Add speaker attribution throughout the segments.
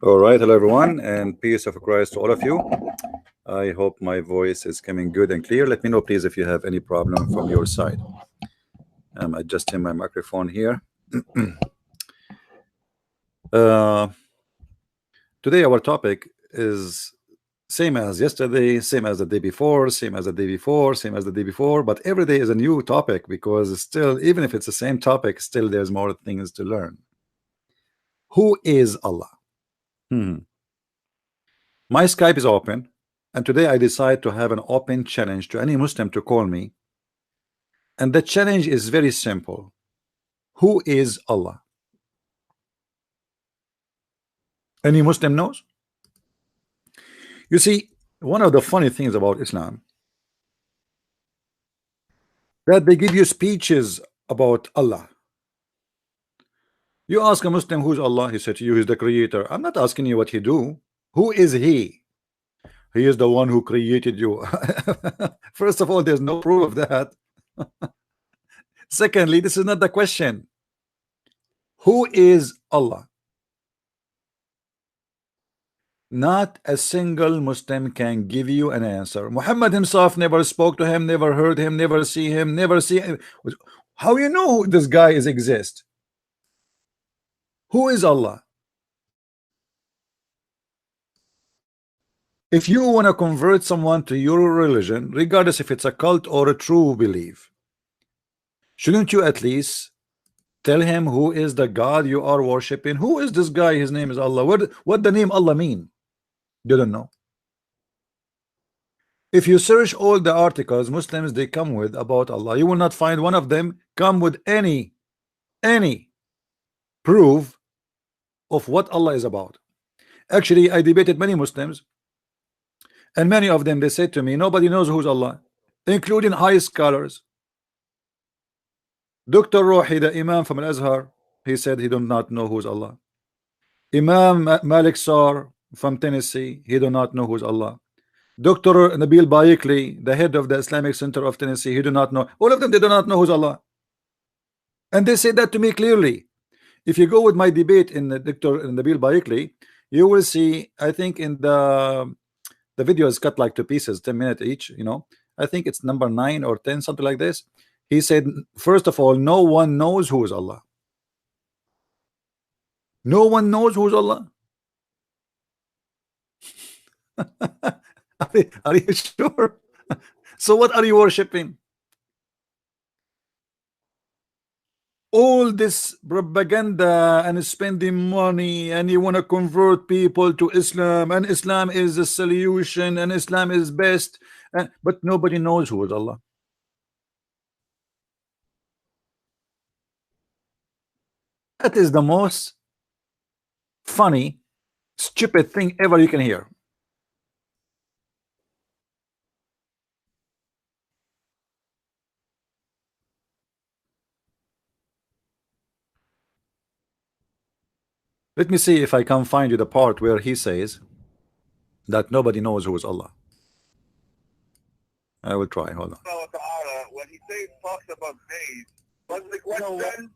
Speaker 1: All right, hello everyone, and peace of Christ to all of you. I hope my voice is coming good and clear. Let me know, please, if you have any problem from your side. I'm adjusting my microphone here. uh, Today, our topic is same as yesterday, same as the day before, same as the day before, same as the day before, but every day is a new topic because still, even if it's the same topic, still there's more things to learn. Who is Allah? My Skype is open, and today I decide to have an open challenge to any Muslim to call me. And the challenge is very simple. Who is Allah? Any Muslim knows? You see, one of the funny things about Islam that they give you speeches about Allah. You ask a Muslim who's Allah, he said to you, he's the creator. I'm not asking you what he do. Who is he? He is the one who created you. First of all, there's no proof of that. Secondly, this is not the question. Who is Allah? Not a single Muslim can give you an answer. Muhammad himself never spoke to him, never heard him, never see him, never see him. How you know this guy is exist? Who is Allah? If you want to convert someone to your religion, regardless if it's a cult or a true belief, shouldn't you at least tell him who is the God you are worshiping? Who is this guy? His name is Allah. What the name Allah mean? Didn't know. If you search all the articles Muslims they come with about Allah, you will not find one of them come with any proof of what Allah is about. Actually, I debated many Muslims, and many of them they said to me, nobody knows who's Allah, including high scholars. Dr. Ruhi, the Imam from Azhar, he said he do not know who's Allah. Imam Malik Sar from Tennessee, he do not know who's Allah. Dr. Nabil Bayekli, the head of the Islamic Center of Tennessee, he do not know. All of them, they do not know who's Allah. And they said that to me clearly. If you go with my debate in Dr. Nabil Bayekli, you will see, I think in the video is cut like 2 pieces, 10 minutes each, you know. I think it's number 9 or 10, something like this. He said, first of all, no one knows who is Allah. No one knows who is Allah. Are you sure? So what are you worshiping? All this propaganda and spending money, and you want to convert people to Islam, and Islam is the solution, and Islam is best, but nobody knows who is Allah. That is the most funny, stupid thing ever you can hear. Let me see if I can find you the part where he says that nobody knows who is Allah. I will try. Hold on.
Speaker 2: When he says talks about days, what's the question?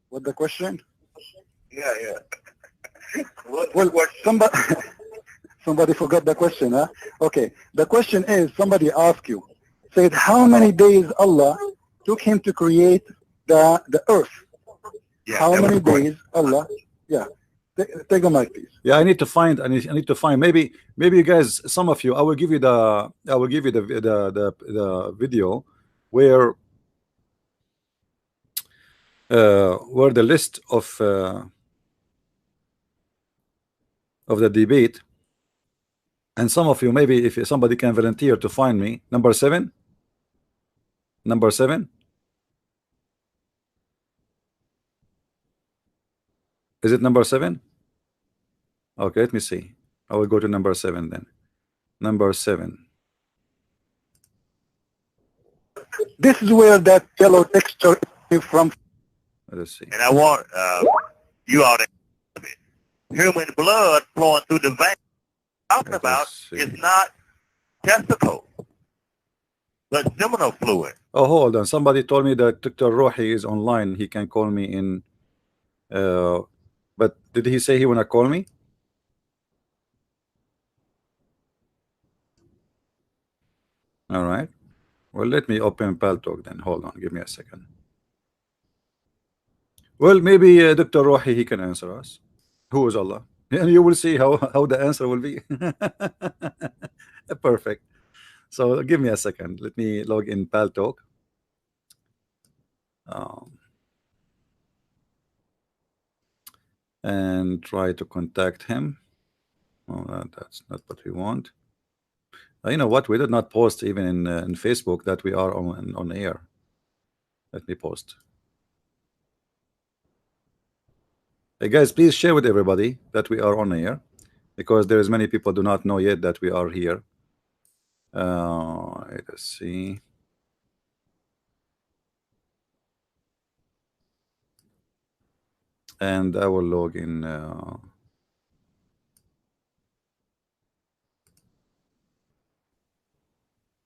Speaker 3: What the question?
Speaker 2: Yeah.
Speaker 3: Well, somebody forgot the question, huh? Okay. The question is, somebody asked you, said, how many days Allah took him to create the earth?
Speaker 2: Yeah,
Speaker 3: how many days Allah? Yeah. Take the mic, please.
Speaker 1: Yeah, I need to find. I need to find. Maybe you guys, some of you, I will give you the video where the list of the debate, and some of you, maybe if somebody can volunteer to find me number 7. Is it number 7? Okay, let me see. I will go to number 7 then. Number 7.
Speaker 3: This is where that yellow texture is from.
Speaker 1: Let's see.
Speaker 2: And I want you all to human blood flowing through the veins. Talking about is not testicle, but seminal fluid.
Speaker 1: Oh, hold on. Somebody told me that Dr. Rohi is online. He can call me in But did he say he wanna call me? All right. Well, let me open Paltalk then. Hold on, give me a second. Well, maybe Dr. Rohi, he can answer us. Who is Allah? And you will see how the answer will be. Perfect. So give me a second. Let me log in Paltalk. And try to contact him. Oh, that's not what we want. You know what? We did not post even in Facebook that we are on air. Let me post. Hey guys, please share with everybody that we are on air, because there is many people do not know yet that we are here. Let's see. And I will log in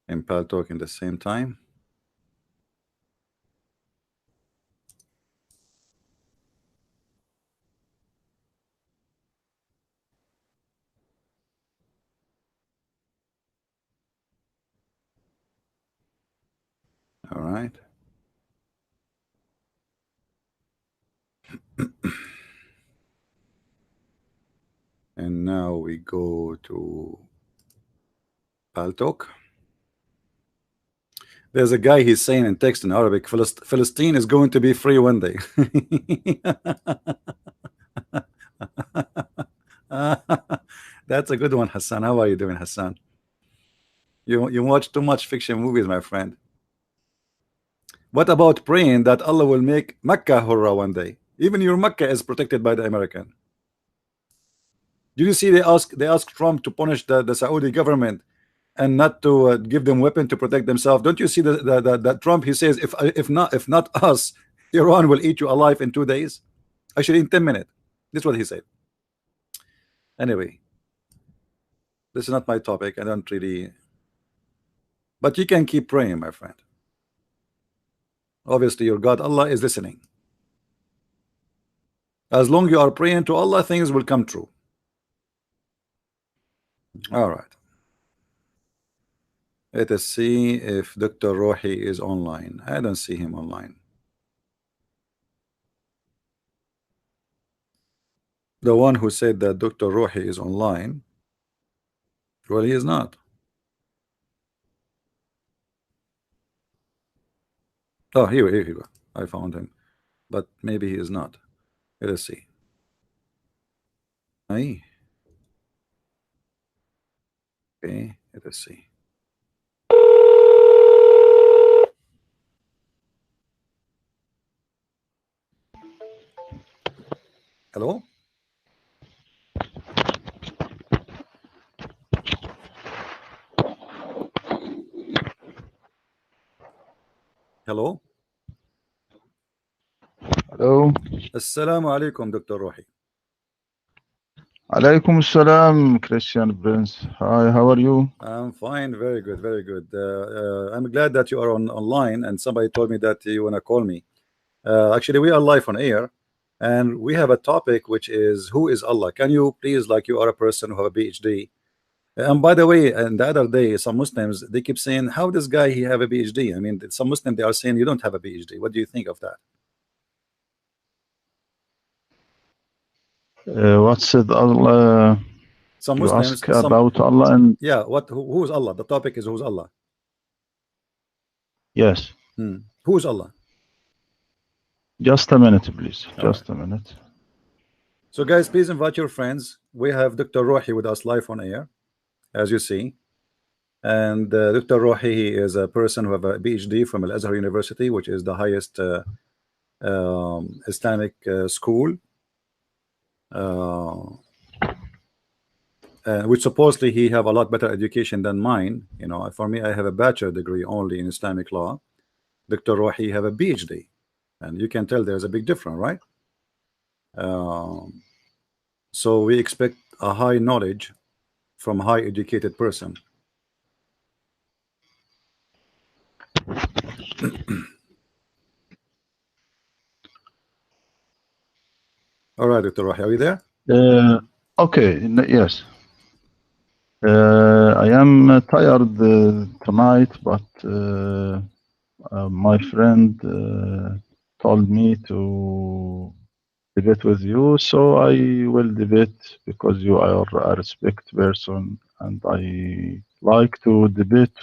Speaker 1: Paltalk in the same time. All right. And now we go to Paltalk. There's a guy, he's saying in text in Arabic, Palestine is going to be free one day. That's a good one, Hassan. How are you doing, Hassan? You watch too much fiction movies, my friend. What about praying that Allah will make Mecca hurrah one day? Even your Mecca is protected by the American. Did you see they ask Trump to punish the Saudi government and not to give them weapon to protect themselves? Don't you see that Trump, he says, if not us, Iran will eat you alive in 2 days, actually in 10 minutes. This is what he said. Anyway, this is not my topic. I don't really, but you can keep praying, my friend. Obviously your God Allah is listening. As long as you are praying to Allah, things will come true. All right. Let us see if Dr. Rohi is online. I don't see him online. The one who said that Dr. Rohi is online, well, he is not. Oh, here you go. I found him, but maybe he is not. Let us see. Aye. Okay, let us see. Hello? Hello?
Speaker 4: Hello.
Speaker 1: Assalamu alaikum, Dr. Rohi.
Speaker 4: Alaikum salam, Christian Prince. Hi, how are you?
Speaker 1: I'm fine, very good, very good. I'm glad that you are online, and somebody told me that you want to call me. Actually, we are live on air, and we have a topic which is, who is Allah? Can you please, like you are a person who have a PhD? And by the way, and the other day, some Muslims, they keep saying, how this guy he have a PhD? I mean, some Muslims, they are saying you don't have a PhD. What do you think of that?
Speaker 4: What's it, Allah?
Speaker 1: Some
Speaker 4: You
Speaker 1: Muslims,
Speaker 4: ask about Allah and
Speaker 1: yeah, who's Allah? The topic is who's Allah?
Speaker 4: yes.
Speaker 1: Who's Allah?
Speaker 4: Just a minute, please.
Speaker 1: All
Speaker 4: Just
Speaker 1: right.
Speaker 4: a minute.
Speaker 1: So guys, please invite your friends. We have Dr. Rohi with us live on air, as you see. And Dr. Rohi, he is a person who have a PhD from Azhar University, which is the highest Islamic school, which supposedly he have a lot better education than mine. You know, for me, I have a bachelor degree only in Islamic law. Dr. Rohi have a PhD, and you can tell there's a big difference, right? So we expect a high knowledge from a high educated person. All right, Dr. Rahi, are you there?
Speaker 4: Okay, yes. I am tired tonight, but my friend told me to debate with you, so I will debate because you are a respect person, and I like to debate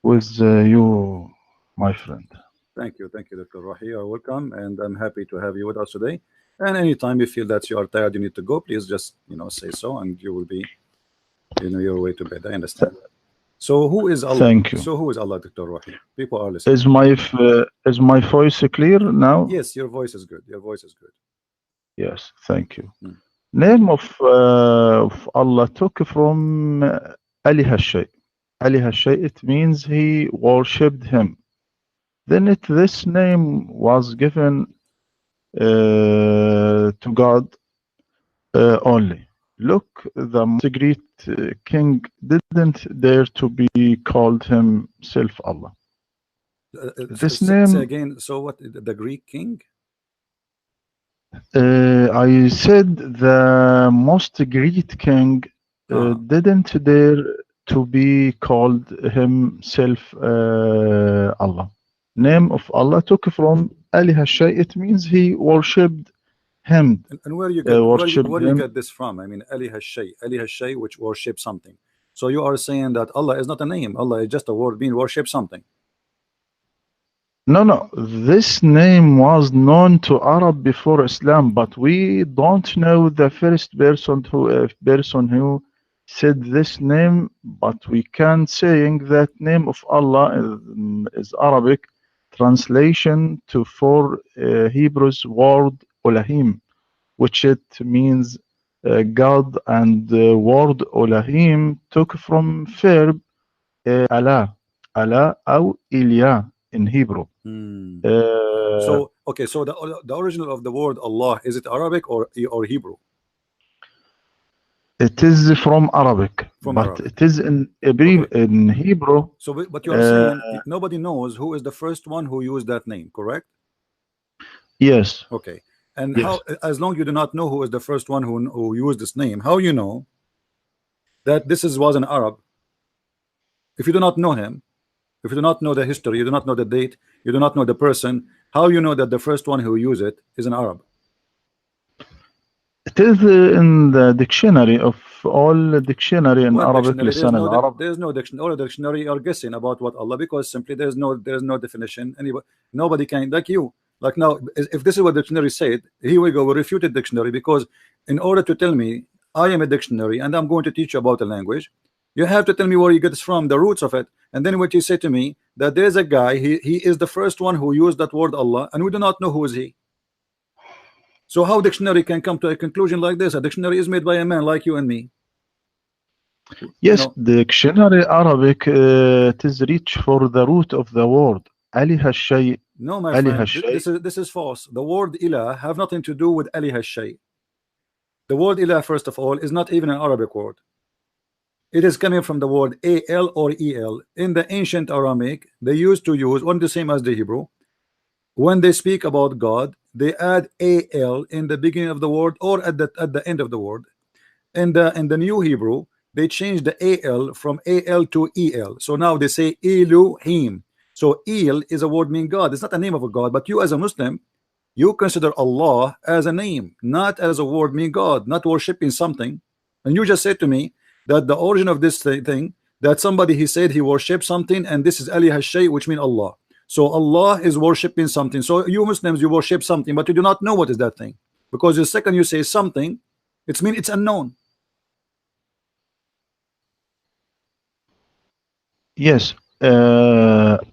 Speaker 4: with you, my friend.
Speaker 1: Thank you, Dr. Rahi. You're welcome, and I'm happy to have you with us today. And anytime you feel that you are tired, you need to go, please just say so, and you will be your way to bed. I understand. So who is Allah?
Speaker 4: Thank you.
Speaker 1: So who is Allah, Dr. Rahi? People are listening.
Speaker 4: Is my voice clear now?
Speaker 1: Yes, your voice is good. Your voice is good.
Speaker 4: Yes, thank you.
Speaker 1: Hmm.
Speaker 4: Name of Allah took from Ali Hashay. Ali Hashay, it means he worshipped him. Then this name was given to God only. Look, the most great king didn't dare to be called himself Allah. This name.
Speaker 1: Say again. So what? The Greek king?
Speaker 4: I said the most great king didn't dare to be called himself Allah. Name of Allah took from Ali Hashay. It means he worshipped him.
Speaker 1: And where you get this from? I mean, Ali Hashay, which worship something. So you are saying that Allah is not a name. Allah is just a word mean worship something.
Speaker 4: No. This name was known to Arab before Islam, but we don't know the first person who said this name. But we can saying that name of Allah is Arabic translation to for Hebrew's word Elohim, which it means God, and the word Elohim took from verb Allah or Ilya in Hebrew.
Speaker 1: So okay, so the original of the word Allah, is it Arabic or Hebrew?
Speaker 4: It is from Arabic, it is in Hebrew.
Speaker 1: So, but you are saying nobody knows who is the first one who used that name, correct?
Speaker 4: Yes.
Speaker 1: Okay. And how, as long as you do not know who is the first one who used this name, how you know that this was an Arab? If you do not know him, if you do not know the history, you do not know the date, you do not know the person, how you know that the first one who used it is an Arab?
Speaker 4: It is in the dictionary of all dictionary in Arabic.
Speaker 1: There's no dictionary. All the dictionary are guessing about what Allah, because simply there's no definition. Nobody can, like you. Like now, if this is what the dictionary said, here we go, we refuted dictionary, because in order to tell me I am a dictionary and I'm going to teach you about a language, you have to tell me where you get this from, the roots of it. And then what you say to me, that there's a guy, he is the first one who used that word Allah, and we do not know who is he. So how dictionary can come to a conclusion like this? A dictionary is made by a man like you and me.
Speaker 4: Yes, dictionary Arabic it is reach for the root of the word. Ali Hashay.
Speaker 1: No, my friend, this is false. The word ilah have nothing to do with Ali Hashay. The word ilah, first of all, is not even an Arabic word. It is coming from the word al or el. In the ancient Aramaic, they used to use one the same as the Hebrew. When they speak about God, they add al in the beginning of the word or at the end of the word. In the new Hebrew, they changed the al from al to el. So now they say Elohim. So El is a word meaning God. It's not a name of a God, but you as a Muslim, you consider Allah as a name, not as a word meaning God, not worshiping something. And you just said to me that the origin of this thing, that somebody he said he worshipped something, and this is Ali Hashay, which means Allah. So Allah is worshipping something. So you Muslims, you worship something, but you do not know what is that thing, because the second you say something, it means it's unknown.
Speaker 4: Yes.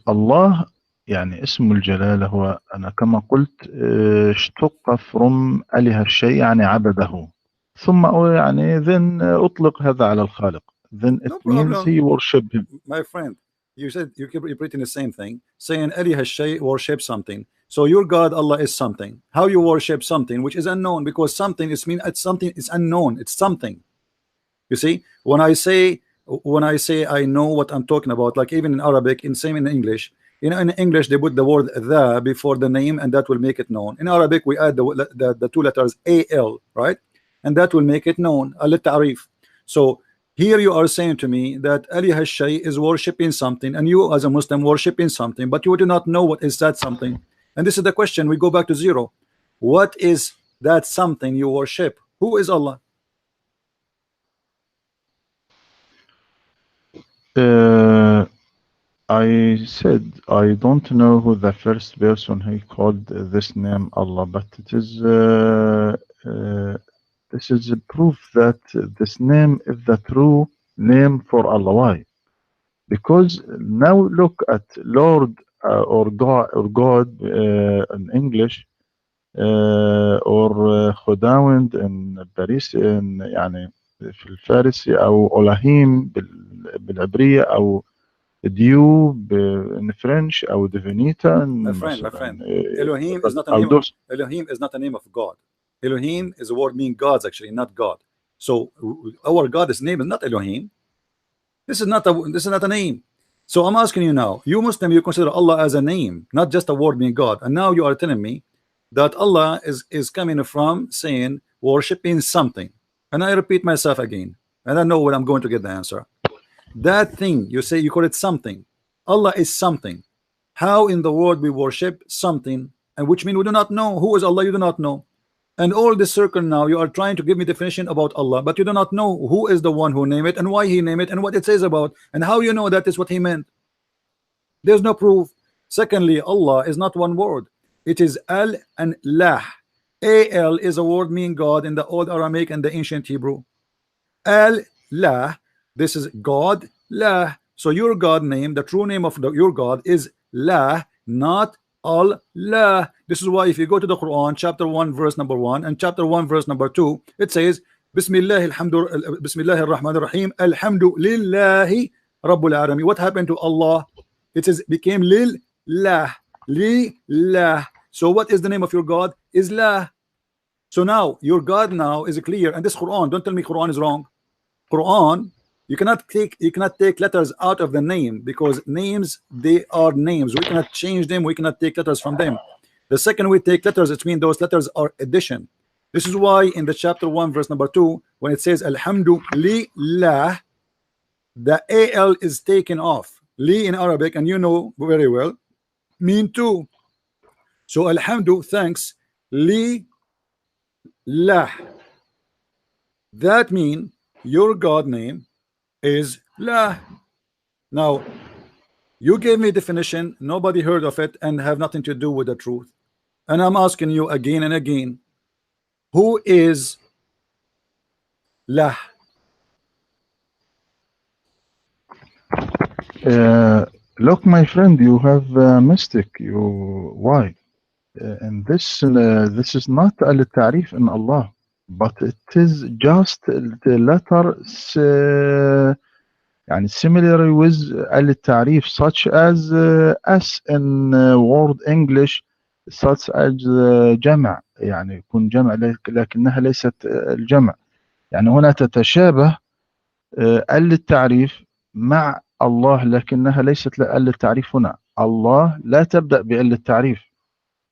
Speaker 4: الله يعني اسم الجلالة هو أنا كما قلت اشتق from أله الشيء يعني عبده ثم يعني then أطلق هذا على الخالق, then it means he worship him.
Speaker 1: My friend, you said you keep repeating the same thing, saying Ali Hashay worship something. So your God Allah is something. How you worship something which is unknown? Because something is mean it's something, it's unknown, it's something. You see, when I say I know what I'm talking about, like even in Arabic, in same in English, You know, in English they put the word the before the name, and that will make it known. In Arabic we add the two letters al, right, and that will make it known, al-ta'rif. So here you are saying to me that Ali Hashay is worshiping something, and you as a Muslim worshiping something, but you do not know what is that something. And this is the question. We go back to zero. What is that something you worship? Who is Allah?
Speaker 4: I said I don't know who the first person he called this name Allah, but it is this is a proof that this name is the true name for Allah. Why? Because now look at Lord or God in English or خداوند in Paris in يعني في الفارسي أو ألاهيم بالعبرية أو ديو in French أو divinita
Speaker 1: My friend, Elohim is not a name. Elohim is not a name of God. Elohim is a word meaning gods, actually, not God. So our God's name is not Elohim. This is not a name. So I'm asking you now, you Muslim, you consider Allah as a name, not just a word meaning God, and now you are telling me that Allah is coming from saying worshiping something. And I repeat myself again, and I know when I'm going to get the answer. That thing you say, you call it something. Allah is something. How in the world we worship something, and which means we do not know who is Allah. You do not know. And all this circle now, you are trying to give me definition about Allah, but you do not know who is the one who named it and why he named it and what it says about, and how you know that is what he meant. There's no proof. Secondly, Allah is not one word. It is al and lah. Al is a word meaning God in the old Aramaic and the ancient Hebrew. Al lah, this is God, lah. So your God name, the true name of your God is lah, not Allah. This is why if you go to the Quran, chapter 1 verse number 1 and chapter 1 verse number 2, it says Bismillah ar-Rahman ar-Rahim, alhamdulillahi Rabbul Alamin. What happened to Allah? It is became lillah, lillah. So what is the name of your God? Is lah. So now your God now is clear, and this Quran, don't tell me Quran is wrong. Quran, you cannot take letters out of the name, because names, they are names. We cannot change them. We cannot take letters from them. The second we take letters, it means those letters are addition. This is why in the chapter 1 verse number 2, when it says alhamdulillah, the al is taken off. Li in Arabic, and you know very well, mean two. So alhamdu, thanks, li lah. That mean your God name is lah. Now you gave me a definition, nobody heard of it, and have nothing to do with the truth. And I'm asking you again and again, who is lah?
Speaker 4: Look, my friend, you have mistake. Why? And this is not al-ta'rif in Allah, but it is just the letter يعني similar with al-ta'rif, such as as in word English, such as جمع، يعني يكون جمع لكنها ليست الجمع. يعني هنا تتشابه التعريف مع الله، لكنها ليست التعريف. هنا الله لا تبدأ بالتعريف،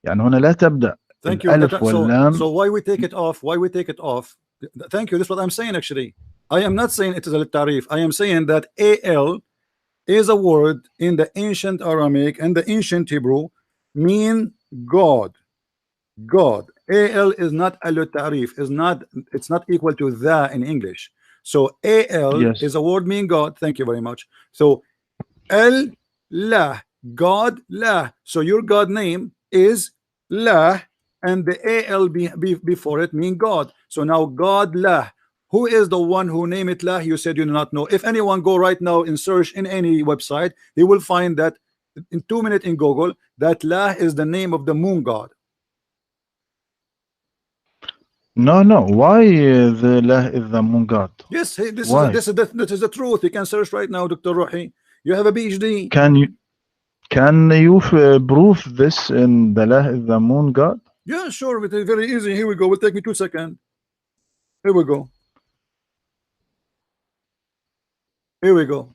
Speaker 4: يعني هنا لا تبدأ الألف واللام.
Speaker 1: So why we take it off? Why we take it off? Thank you. This is what I'm saying. Actually, I am not saying it is a tarif. I am saying that al is a word in the ancient Aramaic and the ancient Hebrew mean God. God. Al is not al-tarif. It's not equal to the in English. So al
Speaker 4: Yes.
Speaker 1: is a word mean God. Thank you very much. So al lah, God lah. So your God name is lah, and the al before it mean God. So now God lah. Who is the one who named it lah? You said you do not know. If anyone go right now and search in any website, he will find that in 2 minutes in Google that lah is the name of the moon god.
Speaker 4: No. Why the lah is the moon god?
Speaker 1: Yes, hey, this is the truth. You can search right now, Dr. Ruhi. You have a PhD.
Speaker 4: Can you prove this in the lah is the moon god?
Speaker 1: Yeah, sure. It is very easy. Here we go. Will take me 2 seconds. Here we go. Here we go.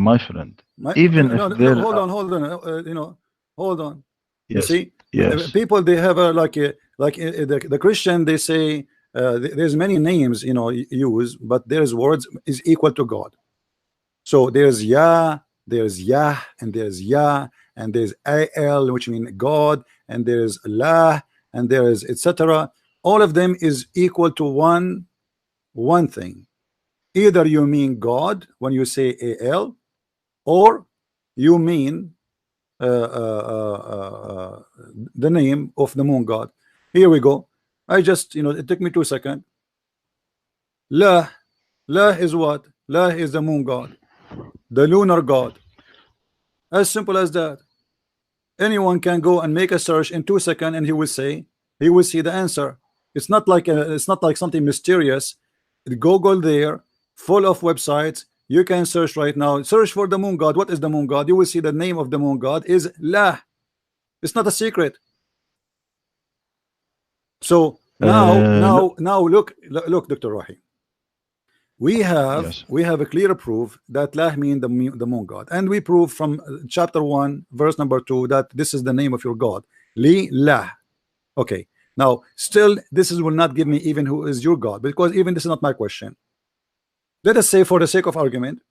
Speaker 4: My friend, Even
Speaker 1: no,
Speaker 4: if there
Speaker 1: hold
Speaker 4: are,
Speaker 1: on, you know, hold on. You
Speaker 4: yes,
Speaker 1: see,
Speaker 4: yes,
Speaker 1: people, they have a the Christian, they say there's many names, you know, use, but there's words is equal to God. So there's Yah, there's Yah, and there's Yah, and there's Al, which means God, and there's Allah, and there is etc. All of them is equal to one thing. Either you mean God when you say Al, or you mean the name of the moon god. Here we go. I just, you know, it took me 2 seconds. La is what? La is the moon god, the lunar god. As simple as that. Anyone can go and make a search in 2 seconds, and he will see the answer. It's not like something mysterious. Google there, full of websites. You can search right now. Search for the moon god. What is the moon god? You will see the name of the moon god is La. It's not a secret. So now look, Dr. Rahi. We have a clear proof that La means the moon god, and we prove from chapter 1 verse number 2 that this is the name of your God, Li La. Okay, now still this will not give me even who is your God, because even this is not my question. Let us say, for the sake of argument,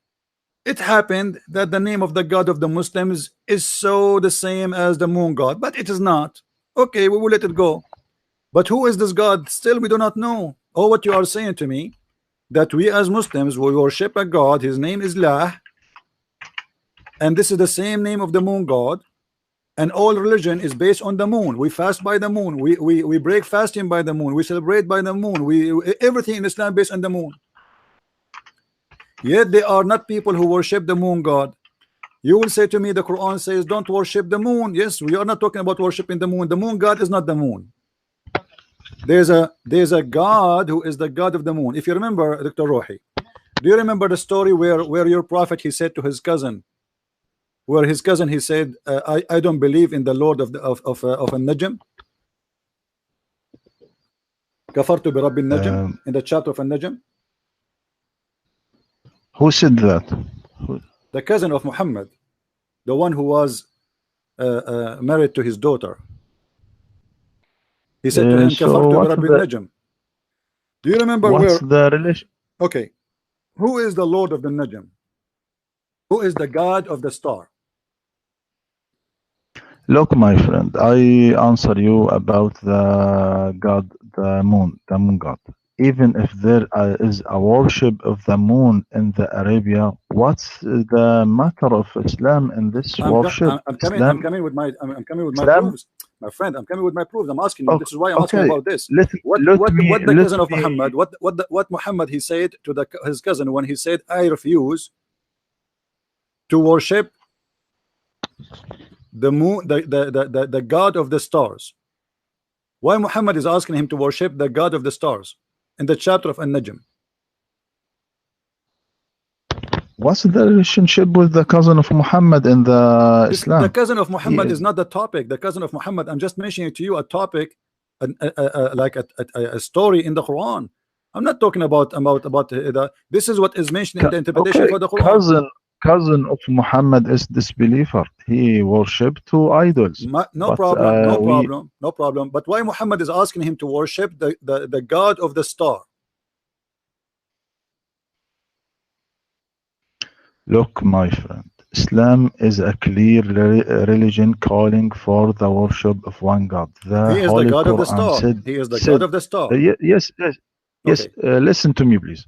Speaker 1: it happened that the name of the God of the Muslims is so the same as the moon god, but it is not. Okay, we will let it go. But who is this God? Still we do not know. Or what you are saying to me, that we as Muslims will worship a God, his name is La, and this is the same name of the moon god, and all religion is based on the moon. We fast by the moon, we break fasting by the moon, we celebrate by the moon, everything in Islam based on the moon. Yet they are not people who worship the moon god. You will say to me, the Quran says don't worship the moon. Yes, we are not talking about worshiping the moon. The moon god is not the moon. There's a God who is the God of the moon. If you remember, Dr. Rohi, do you remember the story where your prophet, he said to his cousin, he said, I don't believe in the Lord of An-Najm. Kafartu bi Rabbi An-Najm, in the chapter of An-Najm.
Speaker 4: Who said that?
Speaker 1: The cousin of Muhammad, the one who was married to his daughter. He said to him, Kafartu bi Rabbi An-Najm. Do you remember
Speaker 4: what's the relation?
Speaker 1: Okay, who is the Lord of the Najm? Who is the God of the star?
Speaker 4: Look, my friend, I answer you about the God, the moon god. Even if there is a worship of the moon in the Arabia, what's the matter of Islam in this worship?
Speaker 1: I'm coming with my proofs, my friend. I'm coming with my proofs. I'm asking you. This is why I'm asking about this. What the cousin of Muhammad? What Muhammad he said to his cousin when he said, I refuse to worship the moon, the God of the stars. Why Muhammad is asking him to worship the God of the stars in the chapter of An-Najm?
Speaker 4: What's the relationship with the cousin of Muhammad in the Islam?
Speaker 1: The cousin of Muhammad is not the topic. The cousin of Muhammad, I'm just mentioning to you a topic, like a story in the Quran. I'm not talking about this is what is mentioned in the interpretation for the Quran.
Speaker 4: Cousin of Muhammad is disbeliever. He worshipped two idols.
Speaker 1: No problem. But why Muhammad is asking him to worship the God of the star?
Speaker 4: Look, my friend, Islam is a clear religion calling for the worship of one God.
Speaker 1: He is the God of the star. He is the God of the star.
Speaker 4: Yes. Okay. Listen to me, please.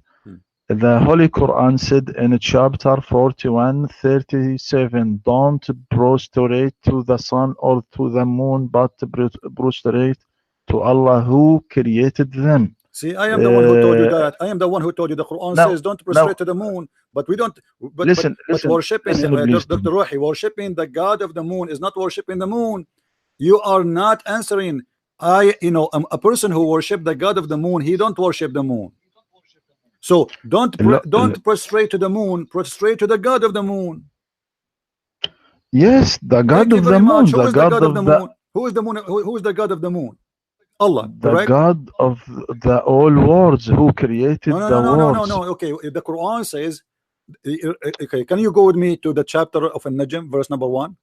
Speaker 4: The Holy Quran said in chapter 41:37, don't prostrate to the sun or to the moon, but prostrate to Allah who created them.
Speaker 1: See, I am the one who told you that. I am the one who told you the Quran says don't prostrate to the moon, but we don't. But worshiping, Dr. Rohi, worshiping the God of the moon is not worshiping the moon. You are not answering. A person who worship the God of the moon, he don't worship the moon. So don't prostrate to the moon, prostrate to the God of the moon.
Speaker 4: Yes, the God of the moon.
Speaker 1: Who is the God of the moon? Who is the moon? Who is the God of the moon? Allah.
Speaker 4: The
Speaker 1: correct?
Speaker 4: God of the all worlds who created the worlds.
Speaker 1: No. Okay, the Quran says Okay, can you go with me to the chapter of An-Najm, verse number 1?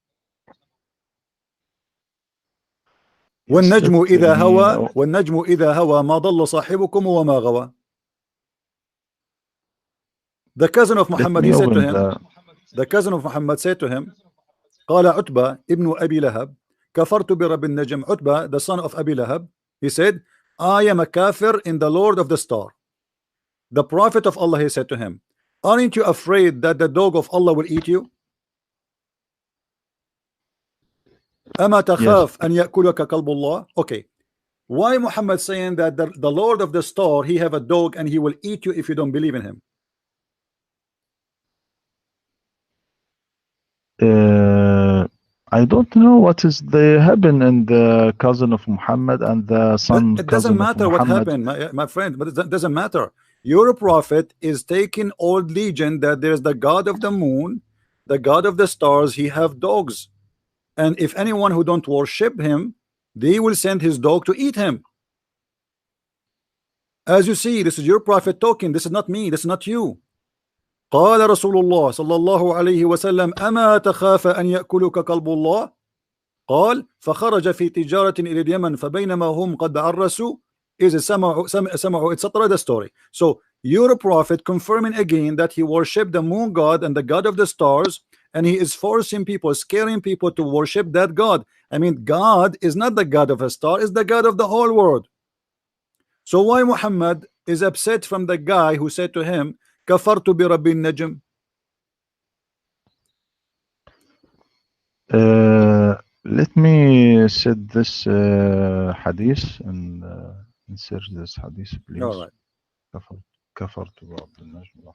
Speaker 1: والنجم إذا هوى والنجم إذا هوى ما ضل صاحبكم وما غوى. The cousin of Muhammad, he said to him, the cousin of Muhammad said to him, قال عتبة ابن أبي لهب كفرت برب النجم. Utbah, the son of Abi Lahab, he said, I am a kafir in the Lord of the Star. The Prophet of Allah, he said to him, aren't you afraid that the dog of Allah will eat you? أما تخاف أن يأكلك كلب الله. Okay, why Muhammad saying that the Lord of the Star, he have a dog and he will eat you if you don't believe in him?
Speaker 4: I don't know what is the happen in the cousin of Muhammad and the son.
Speaker 1: It doesn't matter what happened, my friend, but it doesn't matter. Your prophet is taking old legend that there's the God of the moon, the God of the stars, he have dogs, and if anyone who don't worship him, they will send his dog to eat him. As you see, this is your prophet talking. This is not me, this is not you. قال رسول الله صلى الله عليه وسلم أما تخاف أن يأكلك كلب الله. قال فخرج في تجارة إلى اليمن فبينما هم قد عرسوا إذ سمعوا etc. The story. So your prophet confirming again that he worshipped the moon god and the god of the stars, and he is forcing people, scaring people to worship that god. I mean, God is not the god of a star, is the god of the whole world. So why Muhammad is upset from the guy who said to him كفرت برب النجم?
Speaker 4: Let me set this hadith and insert this hadith, please.
Speaker 1: All right.
Speaker 4: كفرت برب النجم.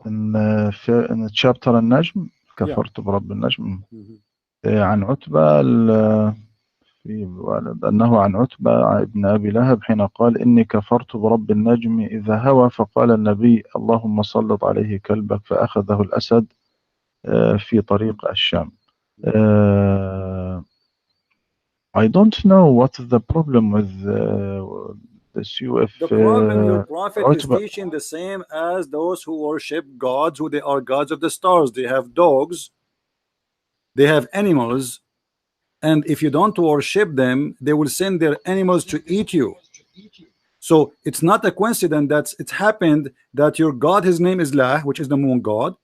Speaker 4: in chapter النجم كفرت برب النجم عن عتبة في أنه عن عتبة ابن أبي لهب حين قال إني كفرت برب النجم إذا هوى فقال النبي اللهم سلط عليه كلبك فأخذه الأسد في طريق الشام. I don't know what is the problem with this.
Speaker 1: The problem, your prophet is teaching the same as those who worship gods, who they are gods of the stars. They have dogs, they have animals, and if you don't worship them, they will send their animals to eat you. So it's not a coincidence that it's happened that your God, his name is Lah, which is the moon god.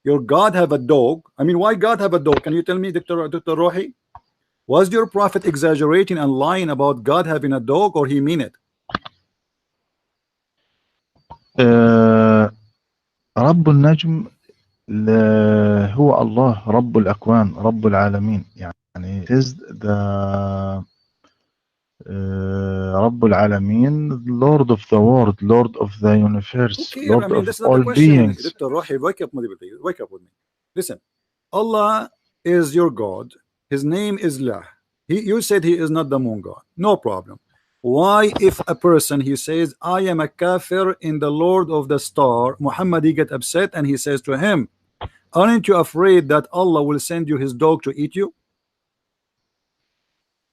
Speaker 1: Your God have a dog. I mean, why God have a dog? Can you tell me, Dr. Rohi? Was your prophet exaggerating and lying about God having a dog, or he mean it?
Speaker 4: رب النجم هو الله رب الأكوان رب العالمين. يعني it is the رب العالمين, Lord of the world, Lord of the universe,
Speaker 1: okay,
Speaker 4: Lord
Speaker 1: I mean,
Speaker 4: of all beings.
Speaker 1: Dr. Rohi, wake up with me. Listen, Allah is your God. His name is Lah. You said he is not the moon god. No problem. Why, if a person he says I am a kafir in the Lord of the Star, Muhammad, he get upset and he says to him, aren't you afraid that Allah will send you his dog to eat you?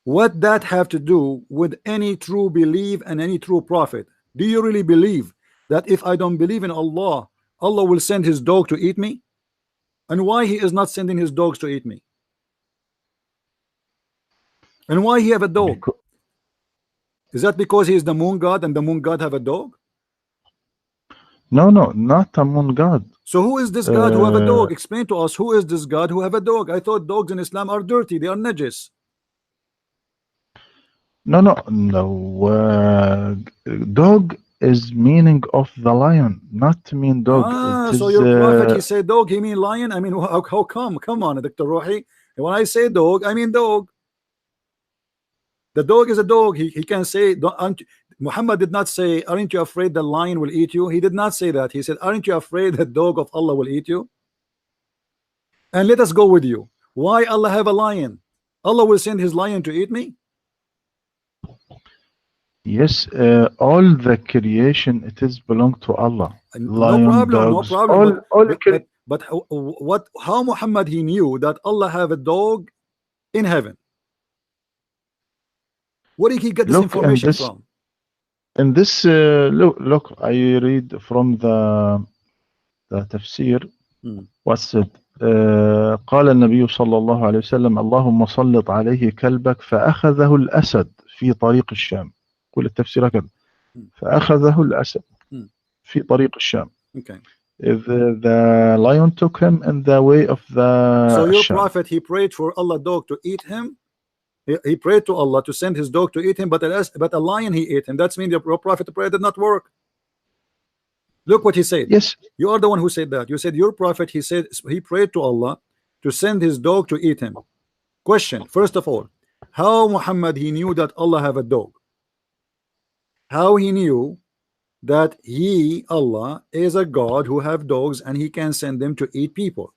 Speaker 1: What that have to do with any true belief and any true prophet? Do you really believe that if I don't believe in Allah, Allah will send his dog to eat me? And why he is not sending his dogs to eat me? And why he have a dog? Is that because he is the moon god and the moon god have a dog?
Speaker 4: No, not a moon god.
Speaker 1: So who is this god who have a dog? Explain to us, who is this god who have a dog? I thought dogs in Islam are dirty, they are najis.
Speaker 4: No. Dog is meaning of the lion, not mean dog.
Speaker 1: So your prophet, he said dog, he mean lion? I mean, how come? Come on, Dr. Rohi. When I say dog, I mean dog. The dog is a dog. He can say, Muhammad did not say, aren't you afraid the lion will eat you? He did not say that. He said, aren't you afraid the dog of Allah will eat you? And let us go with you. Why Allah have a lion? Allah will send his lion to eat me?
Speaker 4: Yes, all the creation it is belong to Allah.
Speaker 1: No
Speaker 4: Lion,
Speaker 1: problem, no
Speaker 4: dogs,
Speaker 1: problem.
Speaker 4: all
Speaker 1: But how Muhammad he knew that Allah have a dog in heaven? Where did he get this
Speaker 4: look in
Speaker 1: information
Speaker 4: this
Speaker 1: from?
Speaker 4: look I read from the tafsir. What's it? قال النبي صلى الله عليه وسلم اللهم سلط عليه كلبك فأخذه الأسد في طريق الشام. كل التفسير كده. فأخذه الأسد في طريق الشام.
Speaker 1: Okay.
Speaker 4: The lion took him in the way of the
Speaker 1: So your
Speaker 4: Sham.
Speaker 1: prophet he prayed for Allah dog to eat him. He prayed to Allah to send his dog to eat him, but a lion he ate him. That's mean your prophet prayer did not work. Look what he said.
Speaker 4: Yes.
Speaker 1: You are the one who said that. You said your prophet he said he prayed to Allah to send his dog to eat him. Question, first of all, how Muhammad he knew that Allah have a dog? How he knew that he, Allah, is a God who have dogs and he can send them to eat people?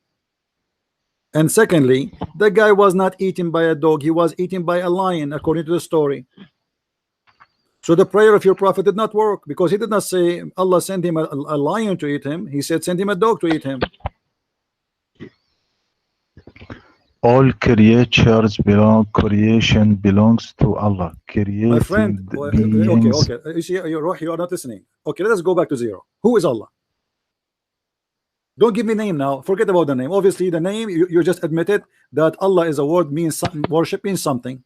Speaker 1: And secondly, the guy was not eaten by a dog, he was eaten by a lion, according to the story. So the prayer of your prophet did not work, because he did not say Allah sent him a lion to eat him. He said send him a dog to eat him.
Speaker 4: All creation belongs to Allah. Created
Speaker 1: My friend,
Speaker 4: beings.
Speaker 1: okay. You see, you are not listening. Okay, let us go back to zero. Who is Allah? Don't give me name now. Forget about the name. Obviously, the name you just admitted that Allah is a word, means worship means something.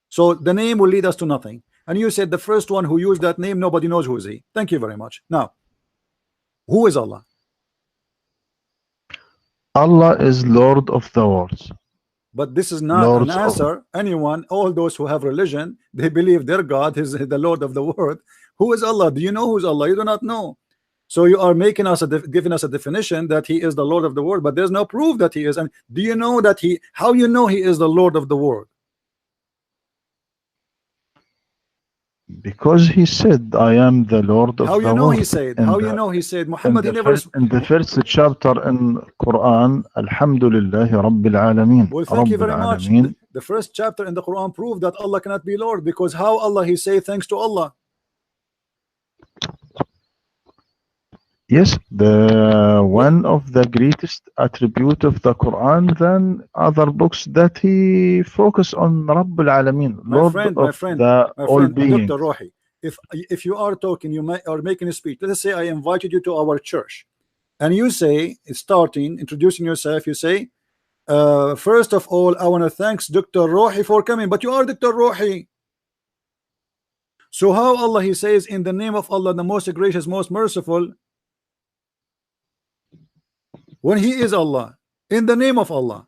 Speaker 1: So the name will lead us to nothing. And you said the first one who used that name, nobody knows who is he. Thank you very much. Now, who is Allah?
Speaker 4: Allah is Lord of the worlds.
Speaker 1: But this is not
Speaker 4: Lords
Speaker 1: an answer. Anyone, all those who have religion, they believe their God is the Lord of the world. Who is Allah? Do you know who is Allah? You do not know. So you are making us giving us a definition that he is the Lord of the world, but there's no proof that he is. And do you know that how you know he is the Lord of the world?
Speaker 4: Because he said, I am the Lord of
Speaker 1: how
Speaker 4: the
Speaker 1: you know
Speaker 4: world.
Speaker 1: he said? How you know he said? Muhammad he never.
Speaker 4: In the first chapter in Quran, Alhamdulillah Rabbil Alameen.
Speaker 1: Well, thank you very much. The first chapter in the Quran proved that Allah cannot be Lord, because how Allah he say thanks to Allah?
Speaker 4: Yes, the one of the greatest attribute of the Quran than other books that he focus on Rabbil Alameen, Lord
Speaker 1: my friend, Dr. Rohi, if you are talking, you are making a speech. Let us say I invited you to our church, and you say, starting introducing yourself, you say, first of all, I want to thank Dr. Rohi for coming, but you are Dr. Rohi. So how Allah he says in the name of Allah, the most gracious, most merciful, when he is Allah, in the name of Allah?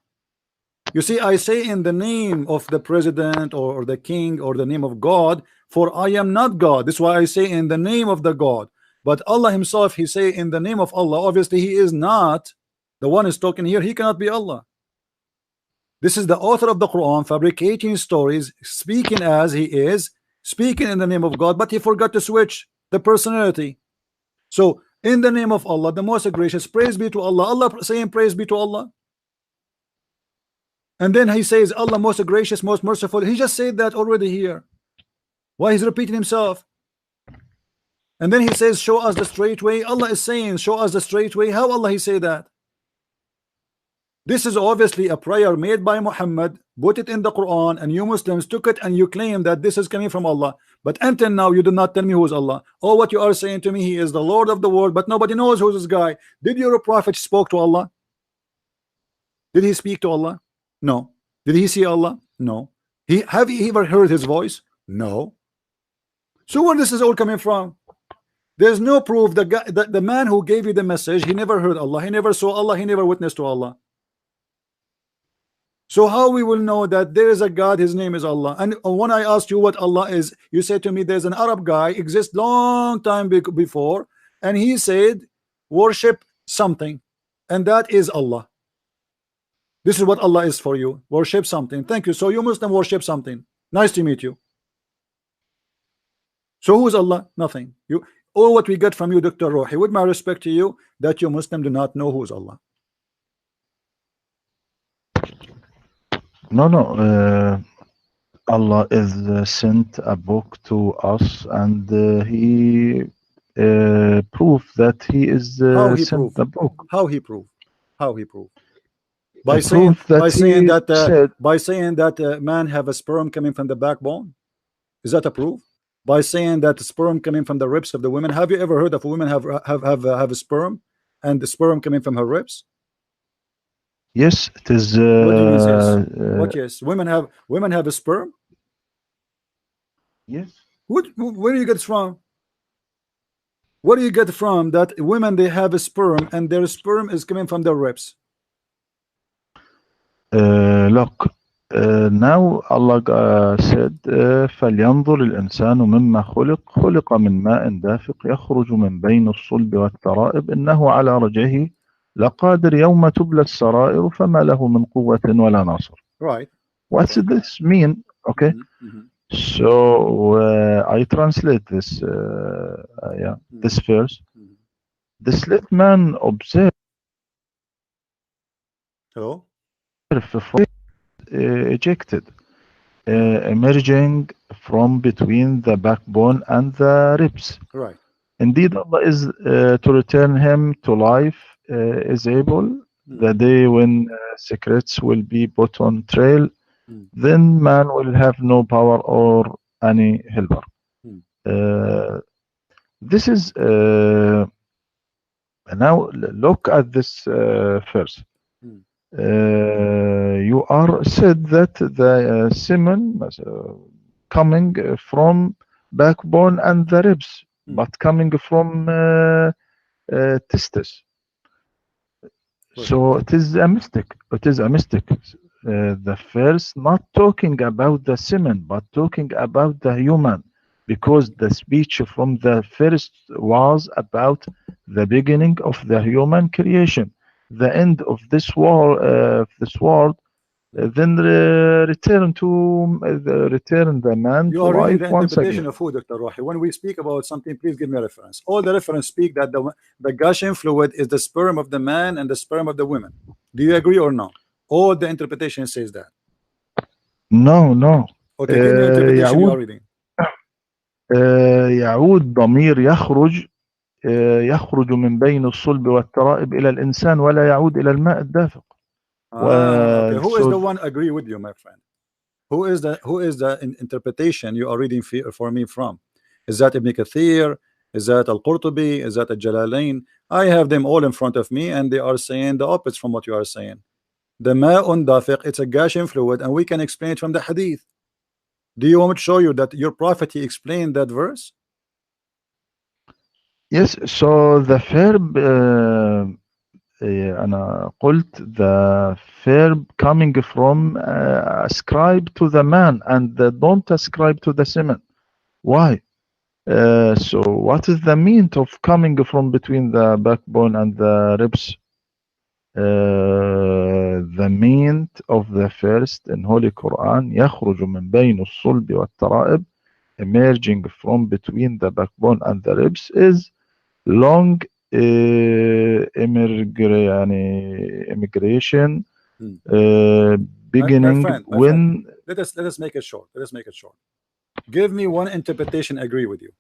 Speaker 1: You see, I say in the name of the president or the king or the name of God, for I am not God. This is why I say in the name of the God. But Allah himself, he say in the name of Allah. Obviously he is not the one is talking here. He cannot be Allah. This is the author of the Quran fabricating stories, speaking as he is, speaking in the name of God, but he forgot to switch the personality. So in the name of Allah, the most gracious, praise be to Allah. Allah saying praise be to Allah. And then he says Allah most gracious, most merciful. He just said that already here. Why he's repeating himself? And then he says show us the straight way. Allah is saying show us the straight way. How Allah he say that? This is obviously a prayer made by Muhammad, put it in the Quran, and you Muslims took it and you claim that this is coming from Allah. But until now you do not tell me who is Allah. Or what you are saying to me, he is the Lord of the world, but nobody knows who's this guy. Did your prophet spoke to Allah? Did he speak to Allah? No. Did he see Allah? No. Have you ever heard his voice? No. So where this is all coming from? There's no proof. The man who gave you the message, he never heard Allah, he never saw Allah, he never witnessed to Allah. So how we will know that there is a God, his name is Allah? And when I asked you what Allah is, you said to me there's an Arab guy exist long time before, and he said worship something, and that is Allah. This is what Allah is for you. Worship something. Thank you. So you Muslim worship something. Nice to meet you. So who's Allah? Nothing. All what we get from you, Dr. Rohi, with my respect to you, that you Muslim do not know who's Allah.
Speaker 4: No. Allah is sent a book to us, and He proved that He is
Speaker 1: How he
Speaker 4: sent
Speaker 1: proved?
Speaker 4: the book.
Speaker 1: How he proved? How he proved? By saying
Speaker 4: Proved that He said,
Speaker 1: man have a sperm coming from the backbone. Is that a proof? By saying that sperm coming from the ribs of the women. Have you ever heard of a woman have a sperm and the sperm coming from her ribs?
Speaker 4: yes, it is.
Speaker 1: What do you mean yes? What yes? Women have a sperm?
Speaker 4: Yes.
Speaker 1: Where do you get it from? What do you get from that women they have a sperm and their sperm is coming from their ribs?
Speaker 4: Look, now Allah said فلينظر الإنسان مما خلق من ماء دافق يخرج من بين الصلب والترائب إنه على رجعه لقادر يوم تبلى السرائر فما له من قوة ولا ناصر.
Speaker 1: Right.
Speaker 4: What's this mean? Okay. So I translate this this verse. The slave man observed
Speaker 1: Hello?
Speaker 4: ejected, emerging from between the backbone and the ribs.
Speaker 1: Right.
Speaker 4: Indeed, Allah is to return him to life, is able. The day when secrets will be put on trail, then man will have no power or any helper. This is now look at this verse. You are said that the semen coming from backbone and the ribs, but coming from testes. So it is a mistake. It is a mistake. The verse not talking about the semen, but talking about the human, because the speech from the first was about the beginning of the human creation. The end of this world, then return the man
Speaker 1: you
Speaker 4: to
Speaker 1: are reading
Speaker 4: life
Speaker 1: the
Speaker 4: once
Speaker 1: interpretation
Speaker 4: again.
Speaker 1: of who, Dr. Rohi? When we speak about something, please give me a reference. All the reference speak that the gushing fluid is the sperm of the man and the sperm of the women. Do you agree or no? All the interpretation says that.
Speaker 4: No.
Speaker 1: Okay, give me interpretation you are reading.
Speaker 4: يعود ضمير يخرج من بين الصلب والترائب إلى الإنسان ولا يعود إلى الماء الدافق.
Speaker 1: Okay. Who is the one agree with you, my friend? Who is the interpretation you are reading for me from? Is that Ibn Kathir? Is that Al-Qurtubi? Is that Al-Jalalain? I have them all in front of me and they are saying the opposite from what you are saying. The ma'un dafiq, it's a gushing fluid, and we can explain it from the hadith. Do you want me to show you that your prophet he explained that verse?
Speaker 4: Yes, so the verb أنا قلت the verb coming from ascribe to the man and don't ascribe to the semen. Why? So what is the meaning of coming from between the backbone and the ribs? The meaning of the first in Holy Quran يخرج من بين الصلب والترائب, emerging from between the backbone and the ribs, is long immigration beginning
Speaker 1: my
Speaker 4: when
Speaker 1: friend, let us make it short. Give me one interpretation agree with you.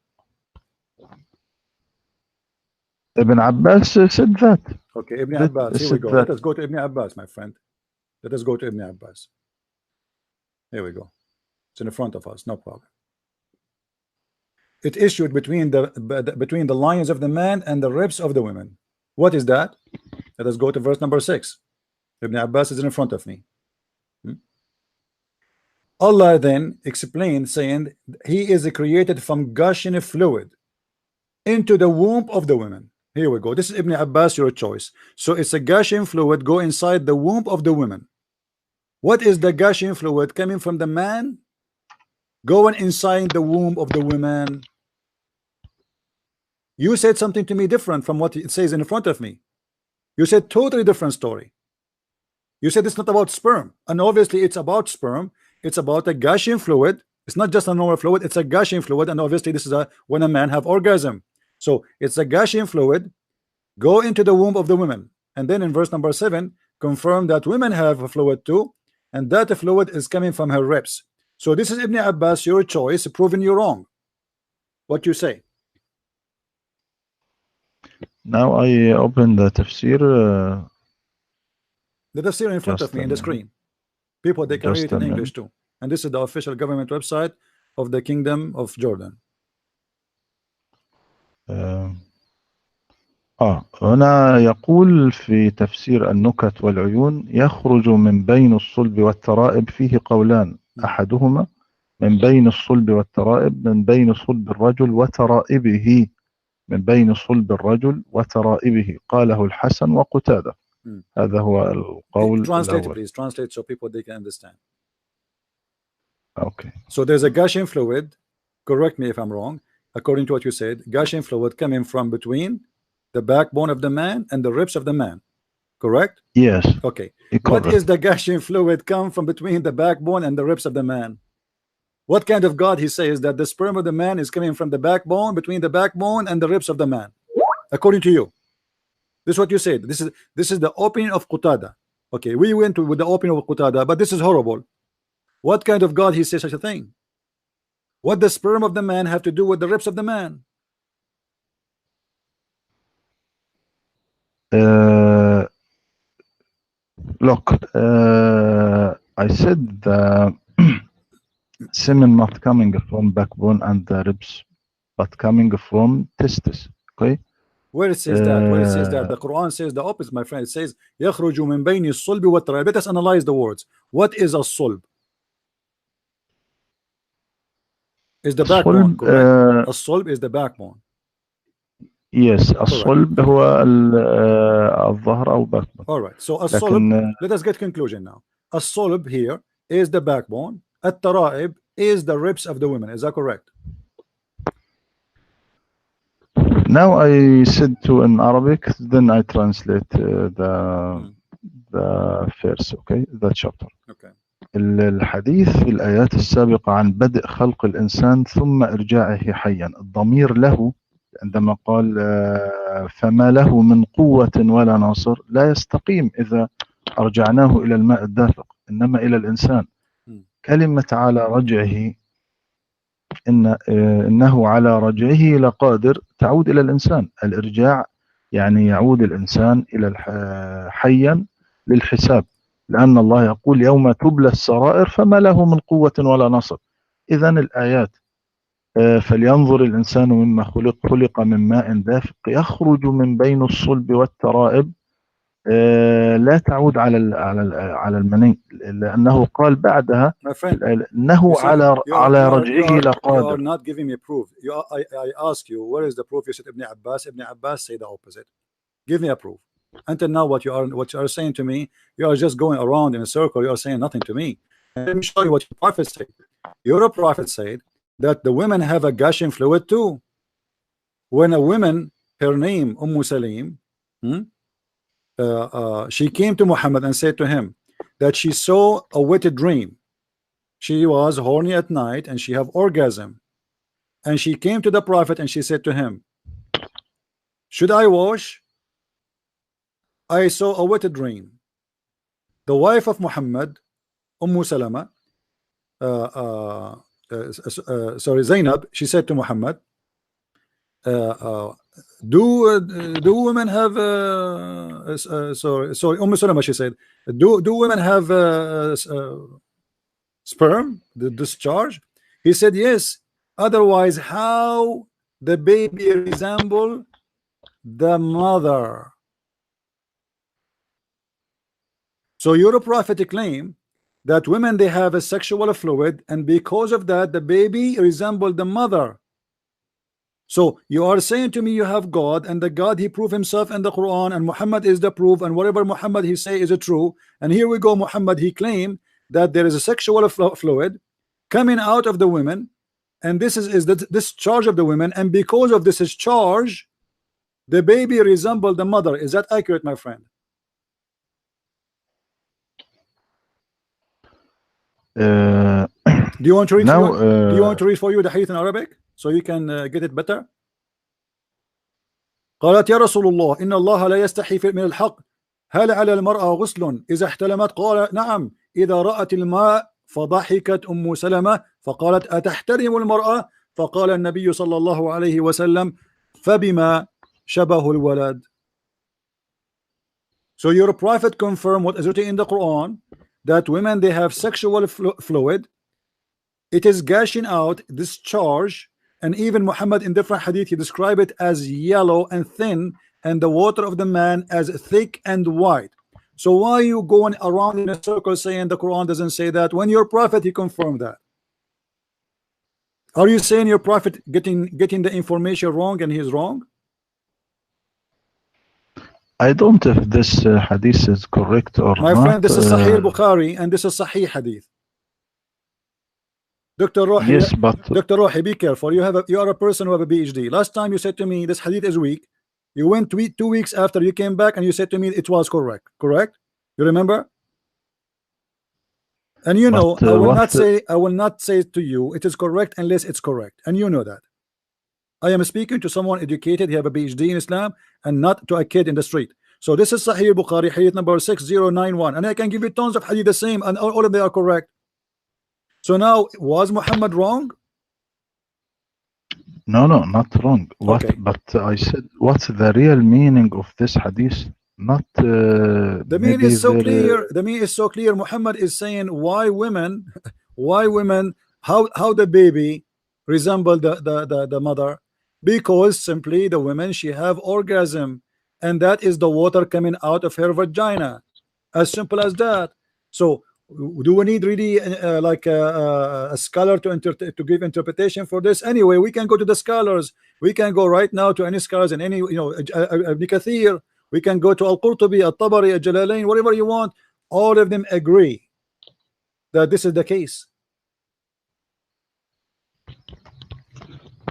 Speaker 4: Ibn Abbas said that.
Speaker 1: Okay, Ibn Abbas, here we go. Let us go to Ibn Abbas, my friend. Let us go to Ibn Abbas. Here we go. It's in front of us, no problem. It issued between the lions of the man and the ribs of the women. What is that? Let us go to verse number 6. Ibn Abbas is in front of me. Allah then explained, saying he is created from gushing fluid into the womb of the women. Here we go. This is Ibn Abbas, your choice. So it's a gushing fluid go inside the womb of the women. What is the gushing fluid coming from the man going inside the womb of the women? You said something to me different from what it says in front of me. You said totally different story. You said it's not about sperm, and obviously it's about sperm. It's about a gushing fluid. It's not just a normal fluid, it's a gushing fluid, and obviously this is when a man have orgasm. So it's a gushing fluid go into the womb of the women, and then in verse number 7 confirm that women have a fluid too, and that fluid is coming from her ribs. So this is Ibn Abbas, your choice, proving you wrong. What you say?
Speaker 4: Now I open the tafsir.
Speaker 1: The tafsir in front of me in the screen. People, they can read it in English too. And this is the official government website of the Kingdom of Jordan.
Speaker 4: هنا يقول في تفسير النكت والعيون يخرج من بين الصلب والترائب فيه قولان أحدهما من بين الصلب والترائب من بين صلب الرجل وترائبه من بين صلب الرجل وترائبه قاله الحسن وقتادة. هذا هو القول
Speaker 1: Translate
Speaker 4: الأول.
Speaker 1: please, translate so people they can understand.
Speaker 4: Okay.
Speaker 1: So there's a gushing fluid, correct me if I'm wrong, according to what you said, gushing fluid coming from between the backbone of the man and the ribs of the man, correct?
Speaker 4: Yes.
Speaker 1: Okay.
Speaker 4: Correct.
Speaker 1: What is the gushing fluid come from between the backbone and the ribs of the man? What kind of God he says that the sperm of the man is coming from the backbone, between the backbone and the ribs of the man, according to you? This is what you said. This is the opinion of Qatada. Okay, we went with the opinion of Qatada, but this is horrible. What kind of God he says such a thing? What the sperm of the man have to do with the ribs of the man?
Speaker 4: Look, I said the semen not coming from backbone and the ribs, but coming from testis. Okay.
Speaker 1: Where it says that? Where it says that? The Quran says the opposite, my friend. It says يخرج من بين الصلب والترائب. Let us analyze the words. What is a sulb? Is the backbone, correct? A sulb is the backbone.
Speaker 4: Yes, الصلب هو الظهر أو backbone.
Speaker 1: All right. So a sulb. Let us get conclusion now. A sulb here is the backbone. الترائب is the ribs of the women. Is that correct?
Speaker 4: Now I said to in Arabic, then I translate the verse, okay, the chapter.
Speaker 1: Okay.
Speaker 4: الحديث في الآيات السابقة عن بدء خلق الإنسان ثم إرجاعه حيا، الضمير له عندما قال فما له من قوة ولا ناصر لا يستقيم إذا أرجعناه إلى الماء الدافق، إنما إلى الإنسان. كلمة على رجعه إنه على رجعه لقادر تعود إلى الإنسان. الإرجاع يعني يعود الإنسان إلى حيا للحساب، لأن الله يقول يوم تبلى السرائر فما له من قوة ولا نصر. إذن الآيات فلينظر الإنسان مما خلق من ماء دافق يخرج من بين الصلب والترائب لا تعود على المني، لأنه قال بعدها أنه على رجعه لقادر.
Speaker 1: You are not giving me proof. I ask you, where is the proof? You said Ibn Abbas. Ibn Abbas say the opposite. Give me a proof. Until now, what you are saying to me, you are just going around in a circle. You are saying nothing to me. And let me show you what your prophet said. Your prophet said that the women have a gushing fluid too. When a woman, her name Salim, she came to Muhammad and said to him that she saw a wetted dream. She was horny at night and she have orgasm, and she came to the prophet and she said to him, should I wash? I saw a wetted dream. The wife of Muhammad, Salama, Zainab, she said to Muhammad, do women have sorry Salama, she said, do women have sperm, the discharge? He said yes, otherwise how the baby resemble the mother? So your prophet claim that women, they have a sexual fluid, and because of that the baby resembled the mother. So you are saying to me you have God, and the God he proved himself in the Quran, and Muhammad is the proof, and whatever Muhammad he say is true. And here we go, Muhammad he claimed that there is a sexual fluid coming out of the women, and this is this charge of the women, and because of this charge the baby resembled the mother. Is that accurate, my friend? Do you want to read now, do you want to read for you the hadith in Arabic so you can get it better? قالت يا رسول الله إن الله لا يستحي من الحق هل على المرأة غسل إذا احتلمت؟ قال نعم إذا رأت الماء فضحكت أم سلمة فقالت أتحترم المرأة؟ فقال النبي صلى الله عليه وسلم فبما شبه الولد. So your prophet confirmed what is written in the Quran, that women, they have sexual fluid, it is gushing out, discharge, and even Muhammad in different hadith he described it as yellow and thin, and the water of the man as thick and white. So why are you going around in a circle saying the Quran doesn't say that, when your prophet he confirmed that? Are you saying your prophet getting the information wrong and he's wrong?
Speaker 4: I don't know if this hadith is correct or
Speaker 1: my
Speaker 4: not.
Speaker 1: friend, this is Sahih Bukhari and this is Sahih hadith. Dr. Rohi,
Speaker 4: yes, but
Speaker 1: Dr. Rohi, be careful. You are a person who have a PhD. Last time you said to me this hadith is weak. You went 2 weeks after you came back and you said to me it was correct. Correct? You remember? And you know, I will not say to you it is correct unless it's correct. And you know that. I am speaking to someone educated, he have a PhD in Islam, and not to a kid in the street. So this is Sahih Bukhari, hadith number 6091. And I can give you tons of hadith the same, and all of them are correct. So now, was Muhammad wrong?
Speaker 4: No, not wrong. What?
Speaker 1: Okay.
Speaker 4: But I said, what's the real meaning of this hadith? Not
Speaker 1: the meaning is so clear. The meaning is so clear. Muhammad is saying why women, how the baby resemble the mother, because simply the women, she have orgasm, and that is the water coming out of her vagina, as simple as that. So do we need really like a scholar to give interpretation for this? Anyway, we can go to the scholars. We can go right now to any scholars and any, you know, Ibn Kathir. We can go to Al-Qurtubi, Al-Tabari, Al-Jalalain, whatever you want. All of them agree that this is the case.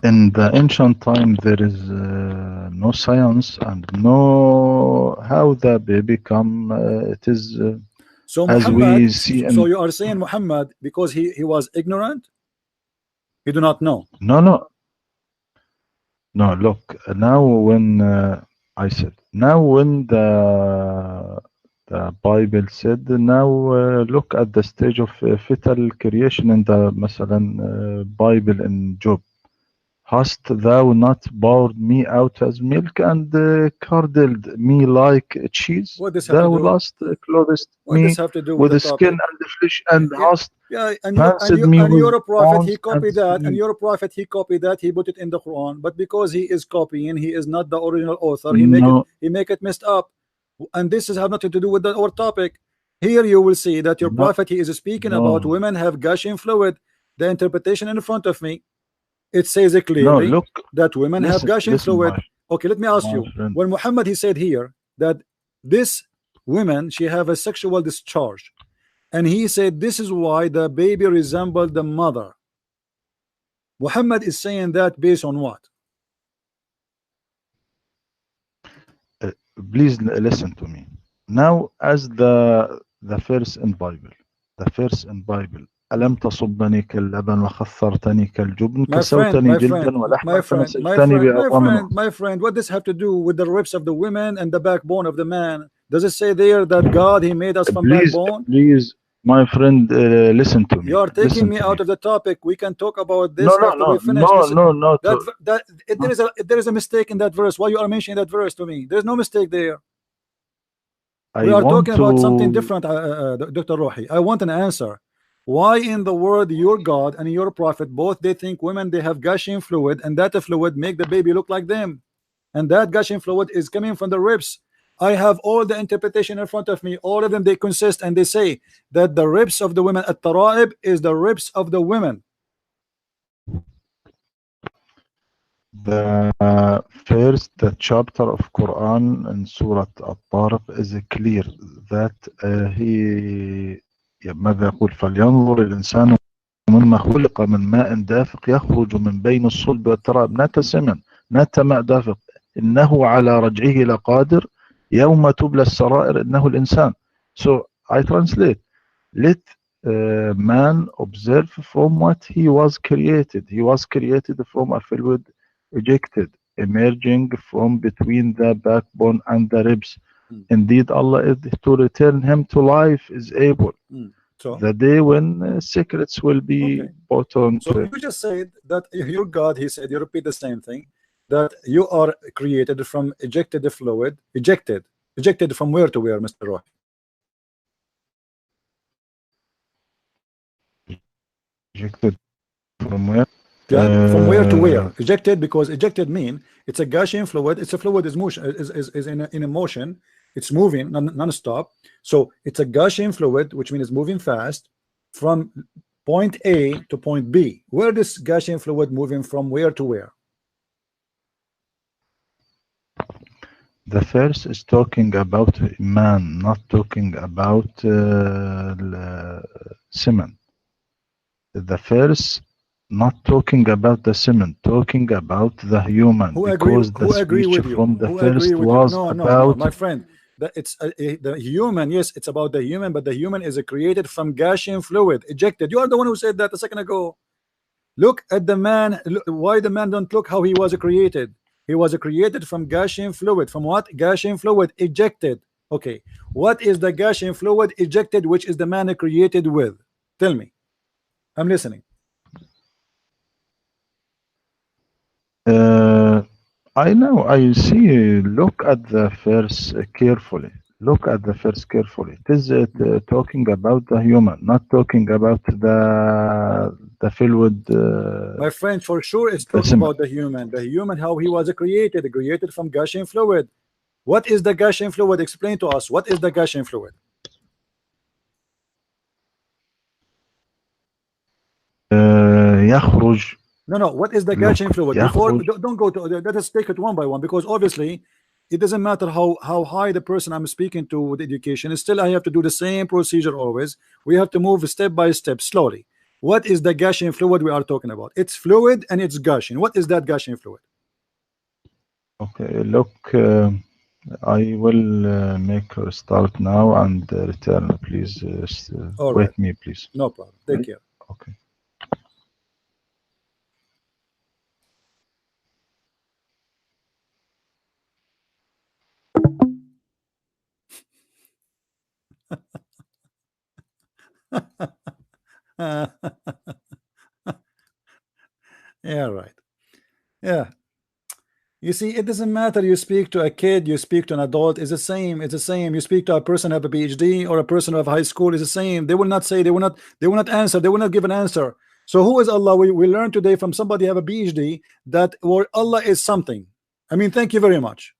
Speaker 4: In the ancient time, there is no science and no how the baby come. It is
Speaker 1: so
Speaker 4: as
Speaker 1: Muhammad,
Speaker 4: we see.
Speaker 1: So you are saying Muhammad, because he was ignorant, he do not know?
Speaker 4: No. Look, now when I said, now when the Bible said, now look at the stage of fetal creation in the Bible in Job. Hast thou not poured me out as milk and curdled me like cheese?
Speaker 1: What does
Speaker 4: thou last clothest me with the skin and the flesh, and hast fancied me with
Speaker 1: your prophet he copied that,
Speaker 4: skin.
Speaker 1: and your prophet he copied that, he put it in the Quran, but because he is copying, he is not the original author, he make it messed up, and this has have nothing to do with our topic. Here you will see that your prophet, he is speaking about women have gushing fluid. The interpretation in front of me, it says it clearly that women have gushing fluid. Okay, let me ask you, when Muhammad he said here that this women, she have a sexual discharge, and he said this is why the baby resembled the mother, Muhammad is saying that based on what?
Speaker 4: Please listen to me now. As the first in Bible, ألم تصبني كاللبن وخثرتني كالجبن كسوتني جلدا ولحما فنسجتني بأطعم.
Speaker 1: My friend, what does have to do with the ribs of the women and the backbone of the man? Does it say there that God he made us from backbone?
Speaker 4: Please, my friend, listen to me.
Speaker 1: You are taking me out of the topic. We can talk about this after we finish. There is a mistake in that verse. Why you are mentioning that verse to me? There's no mistake there. We are talking about something different, Dr. Rohi. I want an answer. Why in the world your God and your prophet both they think women they have gushing fluid, and that fluid make the baby look like them, and that gushing fluid is coming from the ribs? I have all the interpretation in front of me. All of them they consist, and they say that the ribs of the women at Taraib is the ribs of the women.
Speaker 4: The first chapter of Quran in Surah At-Tariq is clear that he ماذا يقول فلينظر الإنسان مما خلق من ماء دافق يخرج من بين الصلب والترائب نات سمن نات ماء دافق إنه على رجعه لقادر يوم تبلى السرائر إنه الإنسان. So I translate, let man observe from what he was created. He was created from a fluid ejected, emerging from between the backbone and the ribs. Indeed, Allah is to return him to life is able.
Speaker 1: So
Speaker 4: the day when secrets will be
Speaker 1: okay.
Speaker 4: put on
Speaker 1: So
Speaker 4: to
Speaker 1: you just said that your God, he said, you repeat the same thing, that you are created from ejected fluid, ejected from where to where, Mr. Roy?
Speaker 4: ejected from where?
Speaker 1: Yeah, from where to where?
Speaker 4: Uh,
Speaker 1: Ejected, because ejected mean it's a Gaussian fluid. It's a fluid is motion is in a motion. It's moving non-stop. So it's a Gaussian fluid, which means it's moving fast from point A to point B. Where this Gaussian fluid moving from where to where?
Speaker 4: the first is talking about man, not talking about cement. The first not talking about the cement, talking about the human, because the
Speaker 1: Who agree
Speaker 4: speech
Speaker 1: with you?
Speaker 4: from the
Speaker 1: Who agree
Speaker 4: first
Speaker 1: with you?
Speaker 4: was
Speaker 1: No, no, no,
Speaker 4: about
Speaker 1: my friend. That it's the human. Yes, it's about the human, but the human is created from Gaussian fluid, ejected. You are the one who said that a second ago. Look at the man. Why the man don't look how he was created? He was created from Gaussian fluid. From what? Gaussian fluid ejected. Okay. What is the Gaussian fluid ejected, which is the man created with? Tell me. I'm listening.
Speaker 4: uh, I know, I see. Look at the verse carefully. Look at the verse carefully. It is talking about the human, not talking about the fluid,
Speaker 1: My friend, for sure it's
Speaker 4: the
Speaker 1: talking
Speaker 4: cement.
Speaker 1: about the human. The human, how he was created from Gaussian fluid. What is the Gaussian fluid? Explain to us. What is the Gaussian fluid?
Speaker 4: يخرج.
Speaker 1: No. What is the
Speaker 4: Look,
Speaker 1: Gaussian fluid? Before,
Speaker 4: يخرج.
Speaker 1: don't go to. Let us take it one by one, because obviously, it doesn't matter how high the person I'm speaking to with education. Still, I have to do the same procedure always. We have to move step by step, slowly. What is the Gaussian fluid we are talking about? It's fluid and it's Gaussian. What is that Gaussian fluid?
Speaker 4: Okay, look, I will make a start now and return. Please
Speaker 1: All
Speaker 4: wait
Speaker 1: right,
Speaker 4: me, please.
Speaker 1: no problem. Take care.
Speaker 4: Okay.
Speaker 1: Yeah, right. Yeah. You see, it doesn't matter. You speak to a kid, you speak to an adult, it's the same. It's the same. You speak to a person who have a PhD or a person who have high school, it's the same. They will not say, they will not answer, they will not give an answer. So who is Allah? We learned today from somebody who have a PhD that where Allah is something. I mean, thank you very much.